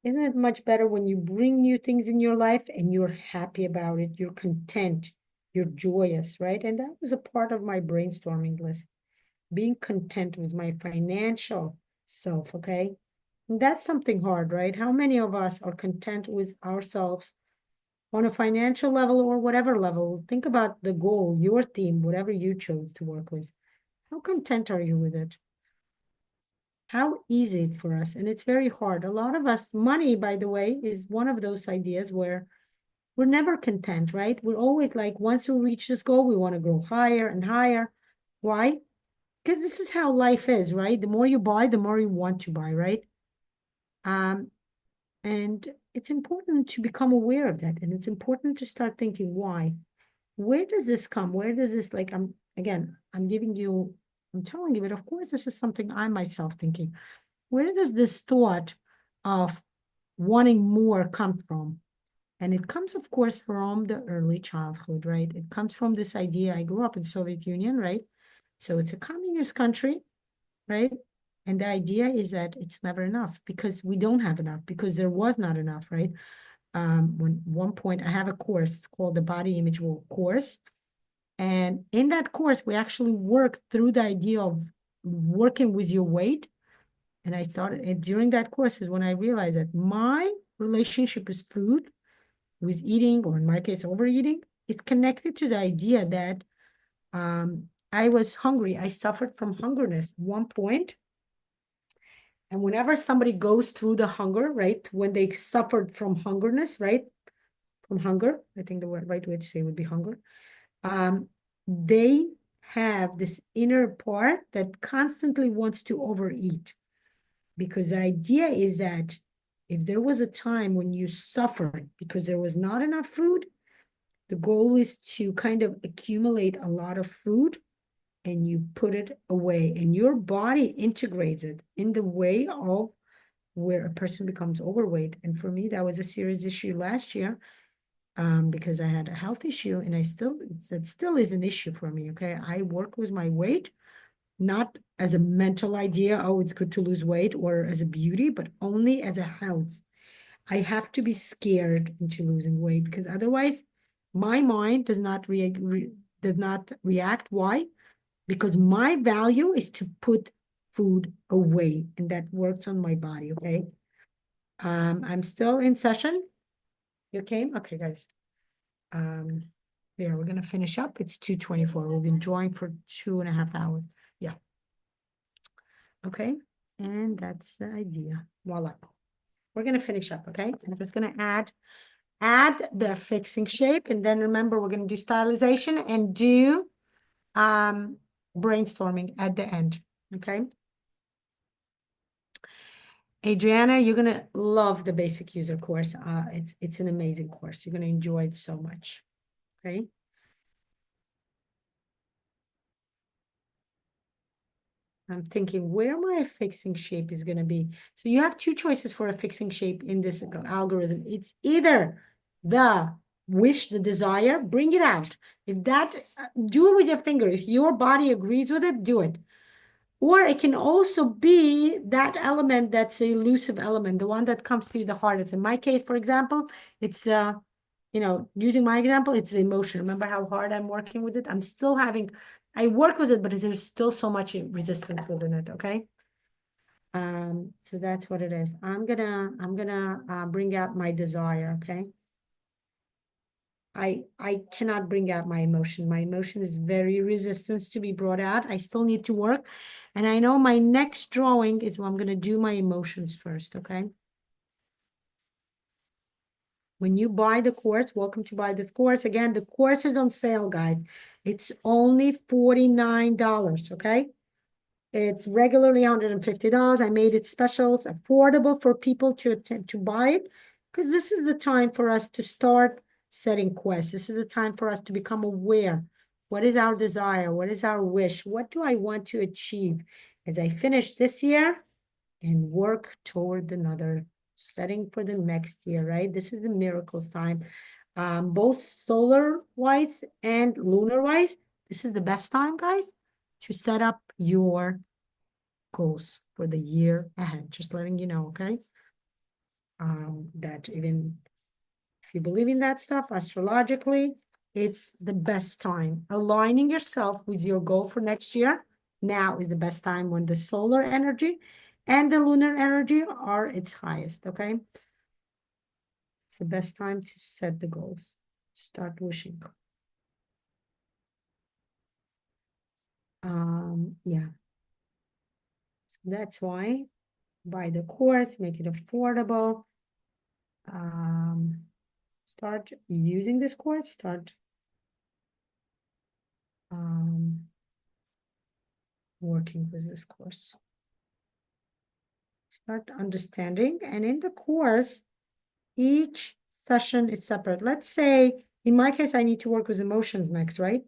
Isn't it much better when you bring new things in your life and you're happy about it? You're content, you're joyous, right? And that was a part of my brainstorming list, being content with my financial self, okay? And that's something hard, right? How many of us are content with ourselves on a financial level or whatever level? Think about the goal, your theme, whatever you chose to work with. How content are you with it? How easy it for us? And it's very hard. A lot of us, money, by the way, is one of those ideas where we're never content, right? We're always like, once we reach this goal, we want to grow higher and higher. Why? Because this is how life is, right? The more you buy, the more you want to buy, right? And it's important to become aware of that. And it's important to start thinking, why? Where does this come? Where does this, like, I'm giving you, I'm telling you, but of course, this is something I myself thinking. Where does this thought of wanting more come from? And it comes, of course, from the early childhood, right? It comes from this idea. I grew up in Soviet Union, right? So it's a communist country, right? And the idea is that it's never enough because we don't have enough, because there was not enough, right? When one point I have a course called the Body Image course. And in that course, we actually work through the idea of working with your weight. And I started during that course is when I realized that my relationship with food, with eating, or in my case, overeating, is connected to the idea that I was hungry. I suffered from hungerness at one point. And whenever somebody goes through the hunger, right, when they suffered from hungerness, right, from hunger, I think the right way to say would be hunger, they have this inner part that constantly wants to overeat. Because the idea is that if there was a time when you suffered because there was not enough food, the goal is to kind of accumulate a lot of food and you put it away, and your body integrates it in the way of where a person becomes overweight. And for me, that was a serious issue last year, because I had a health issue, and that still is an issue for me. Okay, I work with my weight, not as a mental idea, oh, it's good to lose weight, or as a beauty, but only as a health. I have to be scared into losing weight, because otherwise my mind does not react. Why? Because my value is to put food away, and that works on my body. Okay. I'm still in session. You came? Okay, guys. Yeah, we're gonna finish up. It's 2:24. We've been drawing for 2.5 hours. Yeah. Okay, and that's the idea. Voila. We're gonna finish up, okay? And I'm just gonna add the fixing shape, and then remember we're gonna do stylization and do brainstorming at the end. Okay. Adriana, you're gonna love the basic user course. It's an amazing course. You're gonna enjoy it so much. Okay. I'm thinking where my fixing shape is going to be. So you have two choices for a fixing shape in this algorithm. It's either the wish, the desire, bring it out. If that, do it with your finger. If your body agrees with it, do it. Or it can also be that element that's a elusive element, the one that comes to the hardest. In my case, for example, it's using my example, it's the emotion. Remember how hard I'm working with it? I work with it, but there's still so much resistance within it, okay? So that's what it is. I'm gonna bring out my desire, okay? I cannot bring out my emotion. My emotion is very resistant to be brought out. I still need to work. And I know my next drawing is I'm gonna do my emotions first, okay? When you buy the course, welcome to buy the course. Again, the course is on sale, guys. It's only $49, okay? It's regularly $150. I made it special, it's affordable for people to buy it, because this is the time for us to start setting quests. This is the time for us to become aware. What is our desire? What is our wish? What do I want to achieve as I finish this year and work toward another setting for the next year, right? This is the miracles time. Both solar wise and lunar wise, This is the best time, guys, to set up your goals for the year ahead. Just letting you know, okay? That even if you believe in that stuff astrologically, it's the best time. Aligning yourself with your goal for next year, now is the best time when the solar energy and the lunar energy are its highest, okay? It's the best time to set the goals. Start wishing. Yeah. So that's why buy the course, make it affordable. Start using this course, start working with this course. Start understanding, and in the course, each session is separate. Let's say, in my case, I need to work with emotions next, right?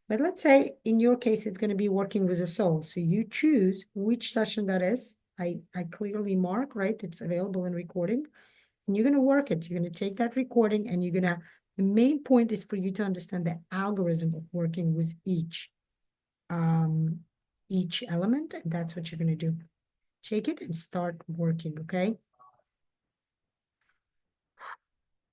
But let's say in your case, it's going to be working with the soul. So you choose which session that is. I clearly mark, right? It's available in recording. And you're going to work it. You're going to take that recording and you're going to, the main point is for you to understand the algorithm of working with each element. And that's what you're going to do. Take it and start working, okay?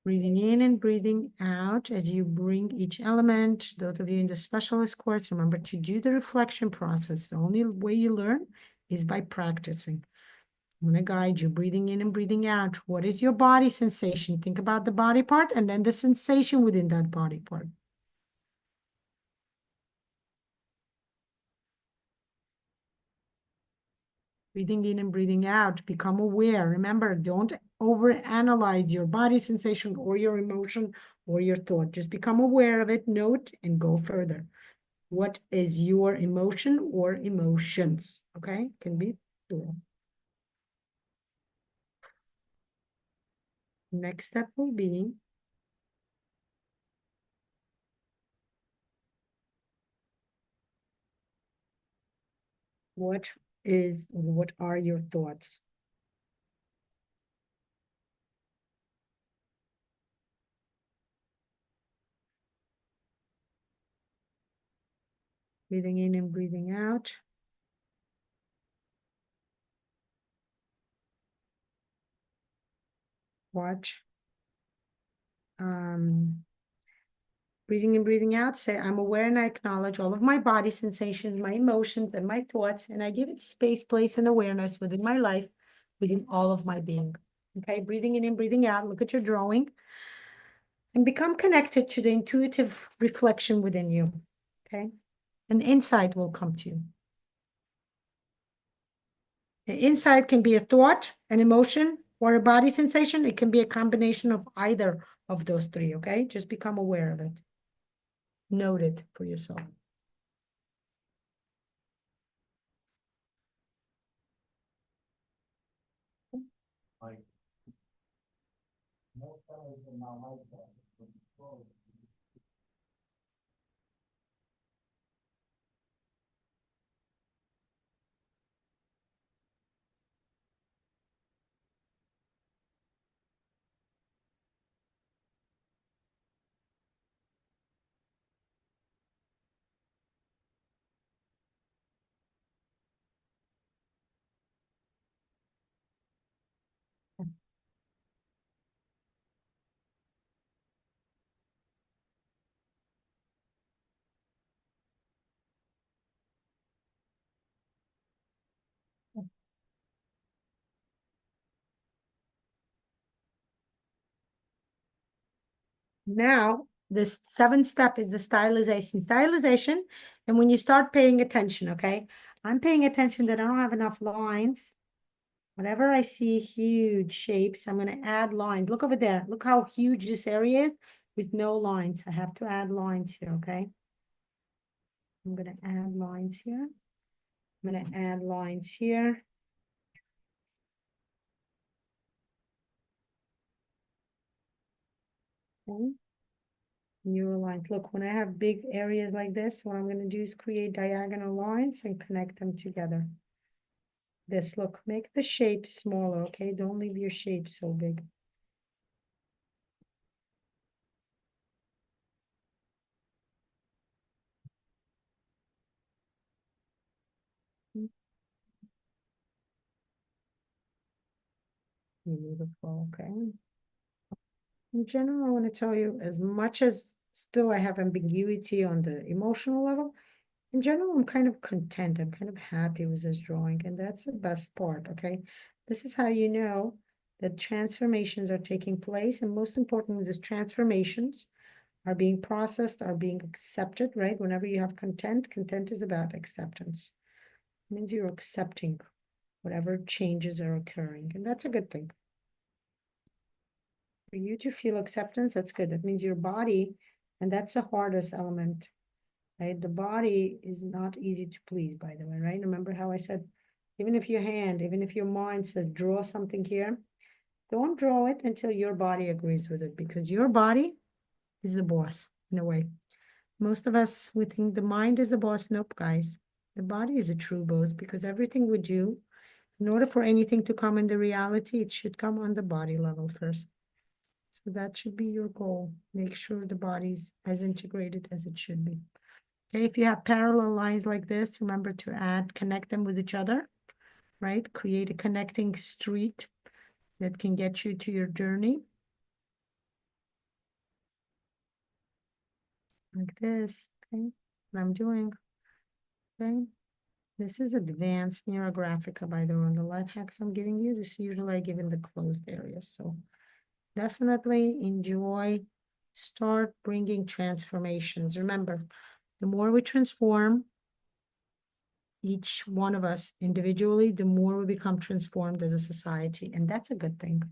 Breathing in and breathing out as you bring each element. Those of you in the specialist course, remember to do the reflection process. The only way you learn is by practicing. I'm going to guide you, breathing in and breathing out. What is your body sensation? Think about the body part and then the sensation within that body part. Breathing in and breathing out. Become aware. Remember, don't overanalyze your body sensation or your emotion or your thought. Just become aware of it, note, and go further. What is your emotion or emotions? Okay, can be plural. Next step will be what are your thoughts? Breathing in and breathing out. Watch. Breathing in, breathing out. Say, I'm aware and I acknowledge all of my body sensations, my emotions, and my thoughts, and I give it space, place, and awareness within my life, within all of my being. Okay, breathing in and breathing out. Look at your drawing. And become connected to the intuitive reflection within you. Okay, an insight will come to you. The insight can be a thought, an emotion, or a body sensation. It can be a combination of either of those three, okay? Just become aware of it. Note it for yourself. Like, no fellas in my life that would control. Now, this seventh step is the stylization. Stylization, and when you start paying attention, okay? I'm paying attention that I don't have enough lines. Whenever I see huge shapes, I'm going to add lines. Look over there. Look how huge this area is with no lines. I have to add lines here, okay? I'm going to add lines here. I'm going to add lines here. Okay. Neural lines. Look, when I have big areas like this, what I'm going to do is create diagonal lines and connect them together. This, look, make the shape smaller, okay? Don't leave your shape so big. Beautiful, okay. In general, I want to tell you, as much as still I have ambiguity on the emotional level, in general, I'm kind of content. I'm kind of happy with this drawing, and that's the best part, okay? This is how you know that transformations are taking place, and most important is transformations are being processed, are being accepted, right? Whenever you have content, content is about acceptance. It means you're accepting whatever changes are occurring, and that's a good thing. For you to feel acceptance, that's good. That means your body, and that's the hardest element, right? The body is not easy to please, by the way, right? Remember how I said, even if your hand, even if your mind says, draw something here, don't draw it until your body agrees with it, because your body is the boss, in a way. Most of us, we think the mind is the boss. Nope, guys. The body is a true boss, because everything we do, in order for anything to come in the reality, it should come on the body level first. So that should be your goal. Make sure the body's as integrated as it should be. Okay, if you have parallel lines like this, remember to connect them with each other, right? Create a connecting street that can get you to your journey. Like this, okay? What I'm doing, okay? This is advanced Neuro-Graphica, by the way, on the life hacks I'm giving you. This usually I give in the closed areas. So definitely enjoy, start bringing transformations. Remember, the more we transform, each one of us individually, the more we become transformed as a society. And that's a good thing.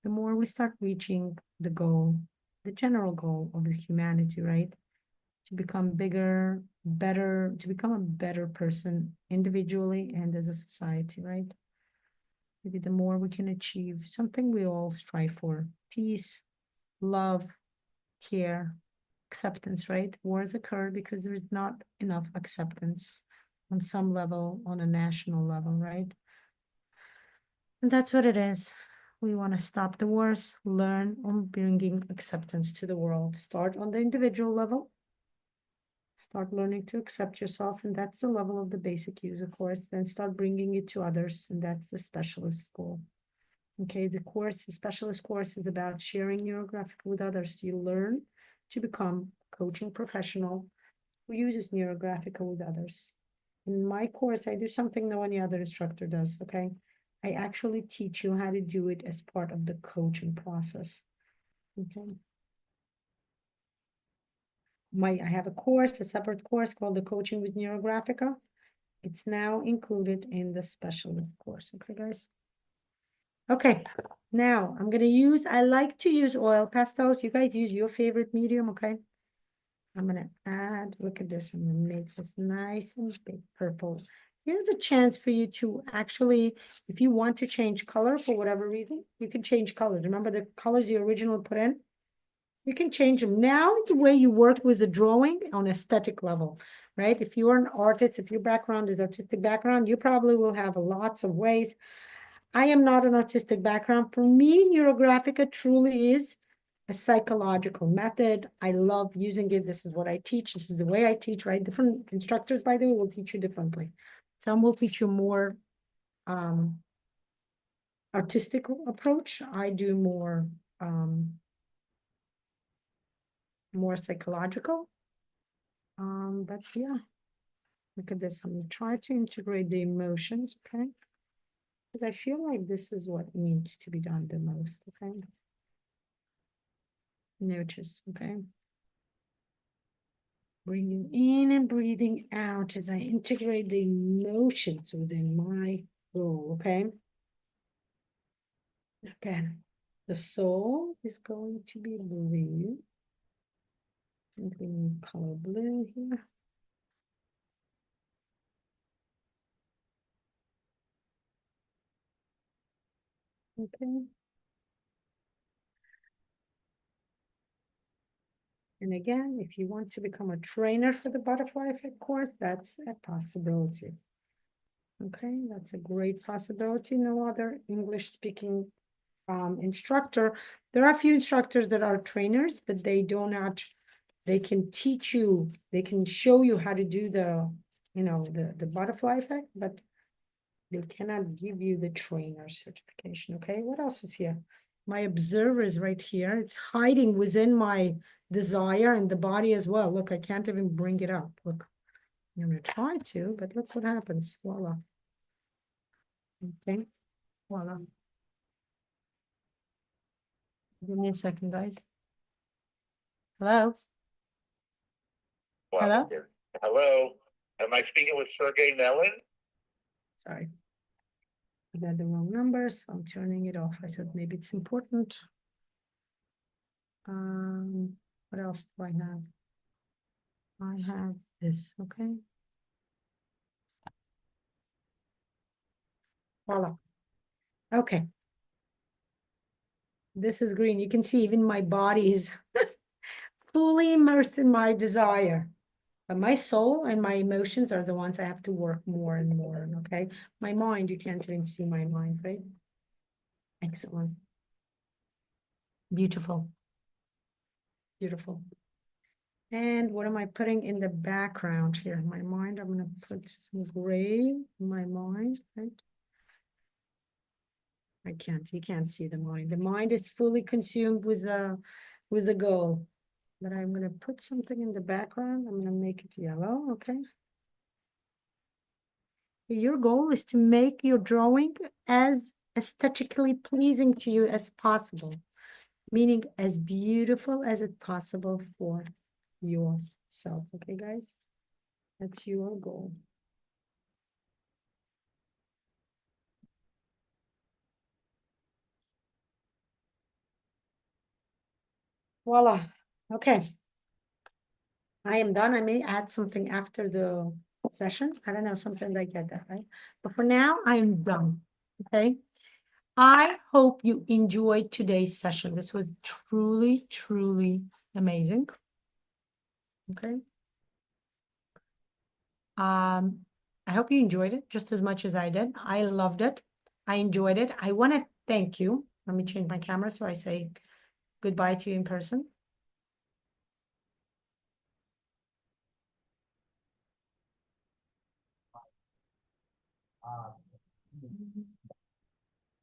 The more we start reaching the goal, the general goal of the humanity, right? To become bigger, better, to become a better person individually and as a society, right? Maybe the more we can achieve something we all strive for: peace, love, care, acceptance, right? Wars occur because there's not enough acceptance on some level, on a national level, right? And that's what it is. We want to stop the wars, learn on bringing acceptance to the world. Start on the individual level. Start learning to accept yourself, and that's the level of the basic user course. Then start bringing it to others, and that's the specialist goal. Okay, the specialist course is about sharing NeuroGraphic with others. You learn to become a coaching professional who uses NeuroGraphic with others. In my course, I do something no any other instructor does, okay? I actually teach you how to do it as part of the coaching process, okay? I have a course, a separate course called the Coaching with NeuroGraphica. It's now included in the specialist course, okay, guys? Okay, now I'm gonna I like to use oil pastels. You guys use your favorite medium, okay? I'm gonna add, look at this, I'm gonna make this nice and big purple. Here's a chance for you to actually, if you want to change color for whatever reason, you can change colors. Remember the colors you originally put in? You can change them. Now, the way you work with the drawing on aesthetic level, right? If you are an artist, if your background is artistic background, you probably will have lots of ways. I am not an artistic background. For me, NeuroGraphica truly is a psychological method. I love using it. This is what I teach. This is the way I teach, right? Different instructors, by the way, will teach you differently. Some will teach you more artistic approach. I do more psychological. But yeah, look at this. I'm gonna try to integrate the emotions, okay? Because I feel like this is what needs to be done the most, okay? Notice, okay? Breathing in and breathing out as I integrate the emotions within my role, okay? Again, the soul is going to be blue. I'm bringing color blue here. Okay. And again, if you want to become a trainer for the butterfly effect course, that's a possibility. Okay, that's a great possibility. No other English speaking instructor. There are a few instructors that are trainers, but they do not, they can teach you, they can show you how to do the, the butterfly effect, but They cannot give you the trainer certification, okay? What else is here? My observer is right here. It's hiding within my desire and the body as well. Look, I can't even bring it up. Look, I'm gonna try to, but look what happens. Voila. Okay, voila. Give me a second, guys. Hello? Hello? Hello, am I speaking with Sergey Mellon? Sorry. I got the wrong number, so I'm turning it off. I thought maybe it's important. What else do I have? I have this, okay. Voila. Okay. This is green. You can see even my body is fully immersed in my desire. But my soul and my emotions are the ones I have to work more and more on, okay? My mind, you can't even see my mind, right? Excellent. Beautiful. Beautiful. And what am I putting in the background here? My mind, I'm gonna put some gray in my mind, right? You can't see the mind. The mind is fully consumed with a goal. But I'm gonna put something in the background. I'm gonna make it yellow, okay? Your goal is to make your drawing as aesthetically pleasing to you as possible, meaning as beautiful as it possible for yourself, okay, guys? That's your goal. Voila, okay. I am done. I may add something after the session. I don't know, something like that, right? But for now, I am done, okay? I hope you enjoyed today's session. This was truly, truly amazing. Okay. I hope you enjoyed it just as much as I did. I loved it. I enjoyed it. I want to thank you. Let me change my camera so I say goodbye to you in person.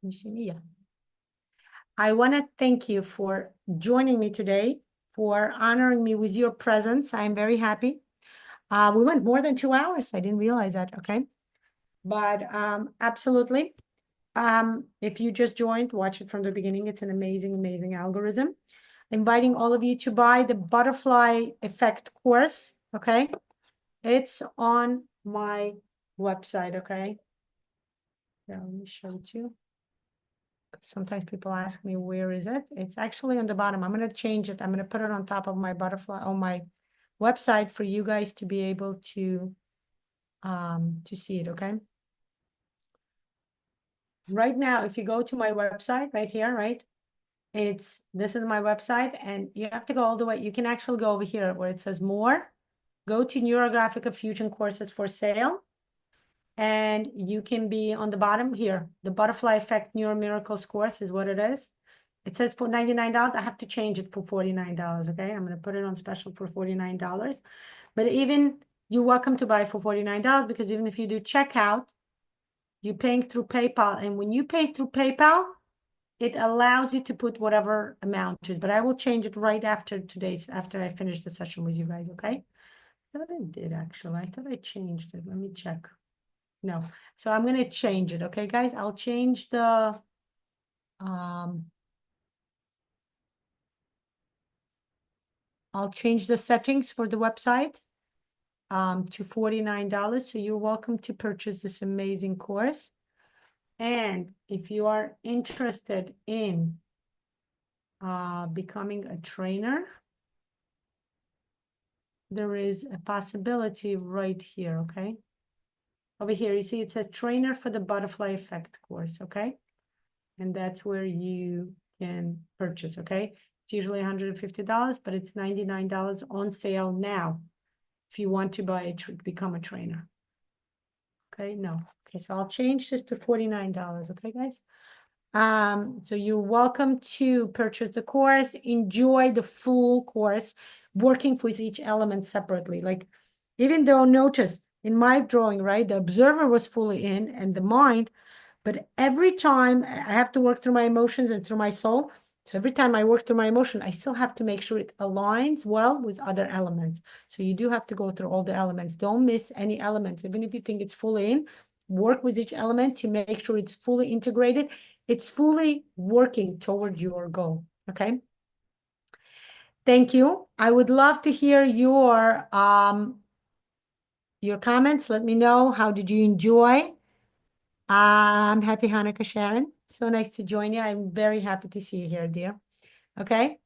You see me? Yeah. I want to thank you for joining me today, for honoring me with your presence. I'm very happy. We went more than 2 hours. I didn't realize that. Okay. But absolutely. If you just joined, watch it from the beginning. It's an amazing, amazing algorithm. Inviting all of you to buy the butterfly effect course. Okay. It's on my website. Okay. Yeah, let me show it to you. Sometimes people ask me, where is it? It's actually on the bottom. I'm going to change it. I'm going to put it on top of my butterfly on my website for you guys to be able to see it. Okay. Right now, if you go to my website right here, right? This is my website, and you have to go all the way. You can actually go over here where it says more. Go to NeuroGraphica Fusion courses for sale. And you can be on the bottom here. The Butterfly Effect Neuro Miracles course is what it is. It says for $99. I have to change it for $49. Okay. I'm going to put it on special for $49. But even you're welcome to buy it for $49 because even if you do checkout, you're paying through PayPal. And when you pay through PayPal, it allows you to put whatever amount is, but I will change it right after I finish the session with you guys, okay? I thought I did actually. I thought I changed it. Let me check. No, so I'm gonna change it, okay, guys? I'll change the settings for the website to $49. So you're welcome to purchase this amazing course. And if you are interested in becoming a trainer, there is a possibility right here, okay? Over here, you see it says trainer for the butterfly effect course, okay? And that's where you can purchase, okay? It's usually $150, but it's $99 on sale now if you want to become a trainer. Okay, no. Okay, so I'll change this to $49, okay, guys? So you're welcome to purchase the course, enjoy the full course, working with each element separately. Like, even though notice in my drawing, right? The observer was fully in and the mind, but every time I have to work through my emotions and through my soul. So every time I work through my emotion, I still have to make sure it aligns well with other elements. So you do have to go through all the elements. Don't miss any elements. Even if you think it's fully in, work with each element to make sure it's fully integrated. It's fully working toward your goal. Okay. Thank you. I would love to hear your comments. Let me know, how did you enjoy? Happy Hanukkah, Sharon. So nice to join you. I'm very happy to see you here, dear. Okay.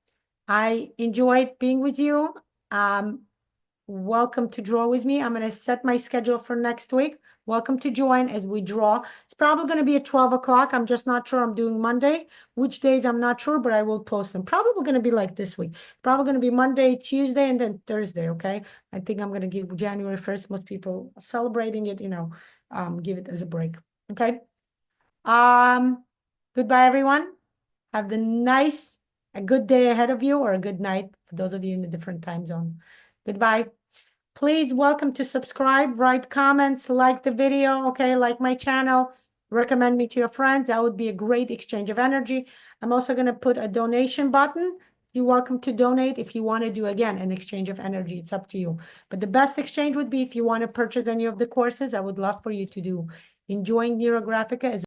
I enjoyed being with you. Welcome to draw with me. I'm going to set my schedule for next week. Welcome to join as we draw. It's probably going to be at 12 o'clock. I'm just not sure I'm doing Monday. Which days, I'm not sure, but I will post them. Probably going to be like this week. Probably going to be Monday, Tuesday, and then Thursday, okay? I think I'm going to give January 1st. Most people celebrating it, give it as a break, okay? Goodbye, everyone. Have a good day ahead of you, or a good night for those of you in a different time zone. Goodbye. Please welcome to subscribe, write comments, like the video, okay? Like my channel, recommend me to your friends. That would be a great exchange of energy. I'm also going to put a donation button. You're welcome to donate if you want to do, again, an exchange of energy. It's up to you. But the best exchange would be if you want to purchase any of the courses. I would love for you to do. Enjoying NeuroGraphica is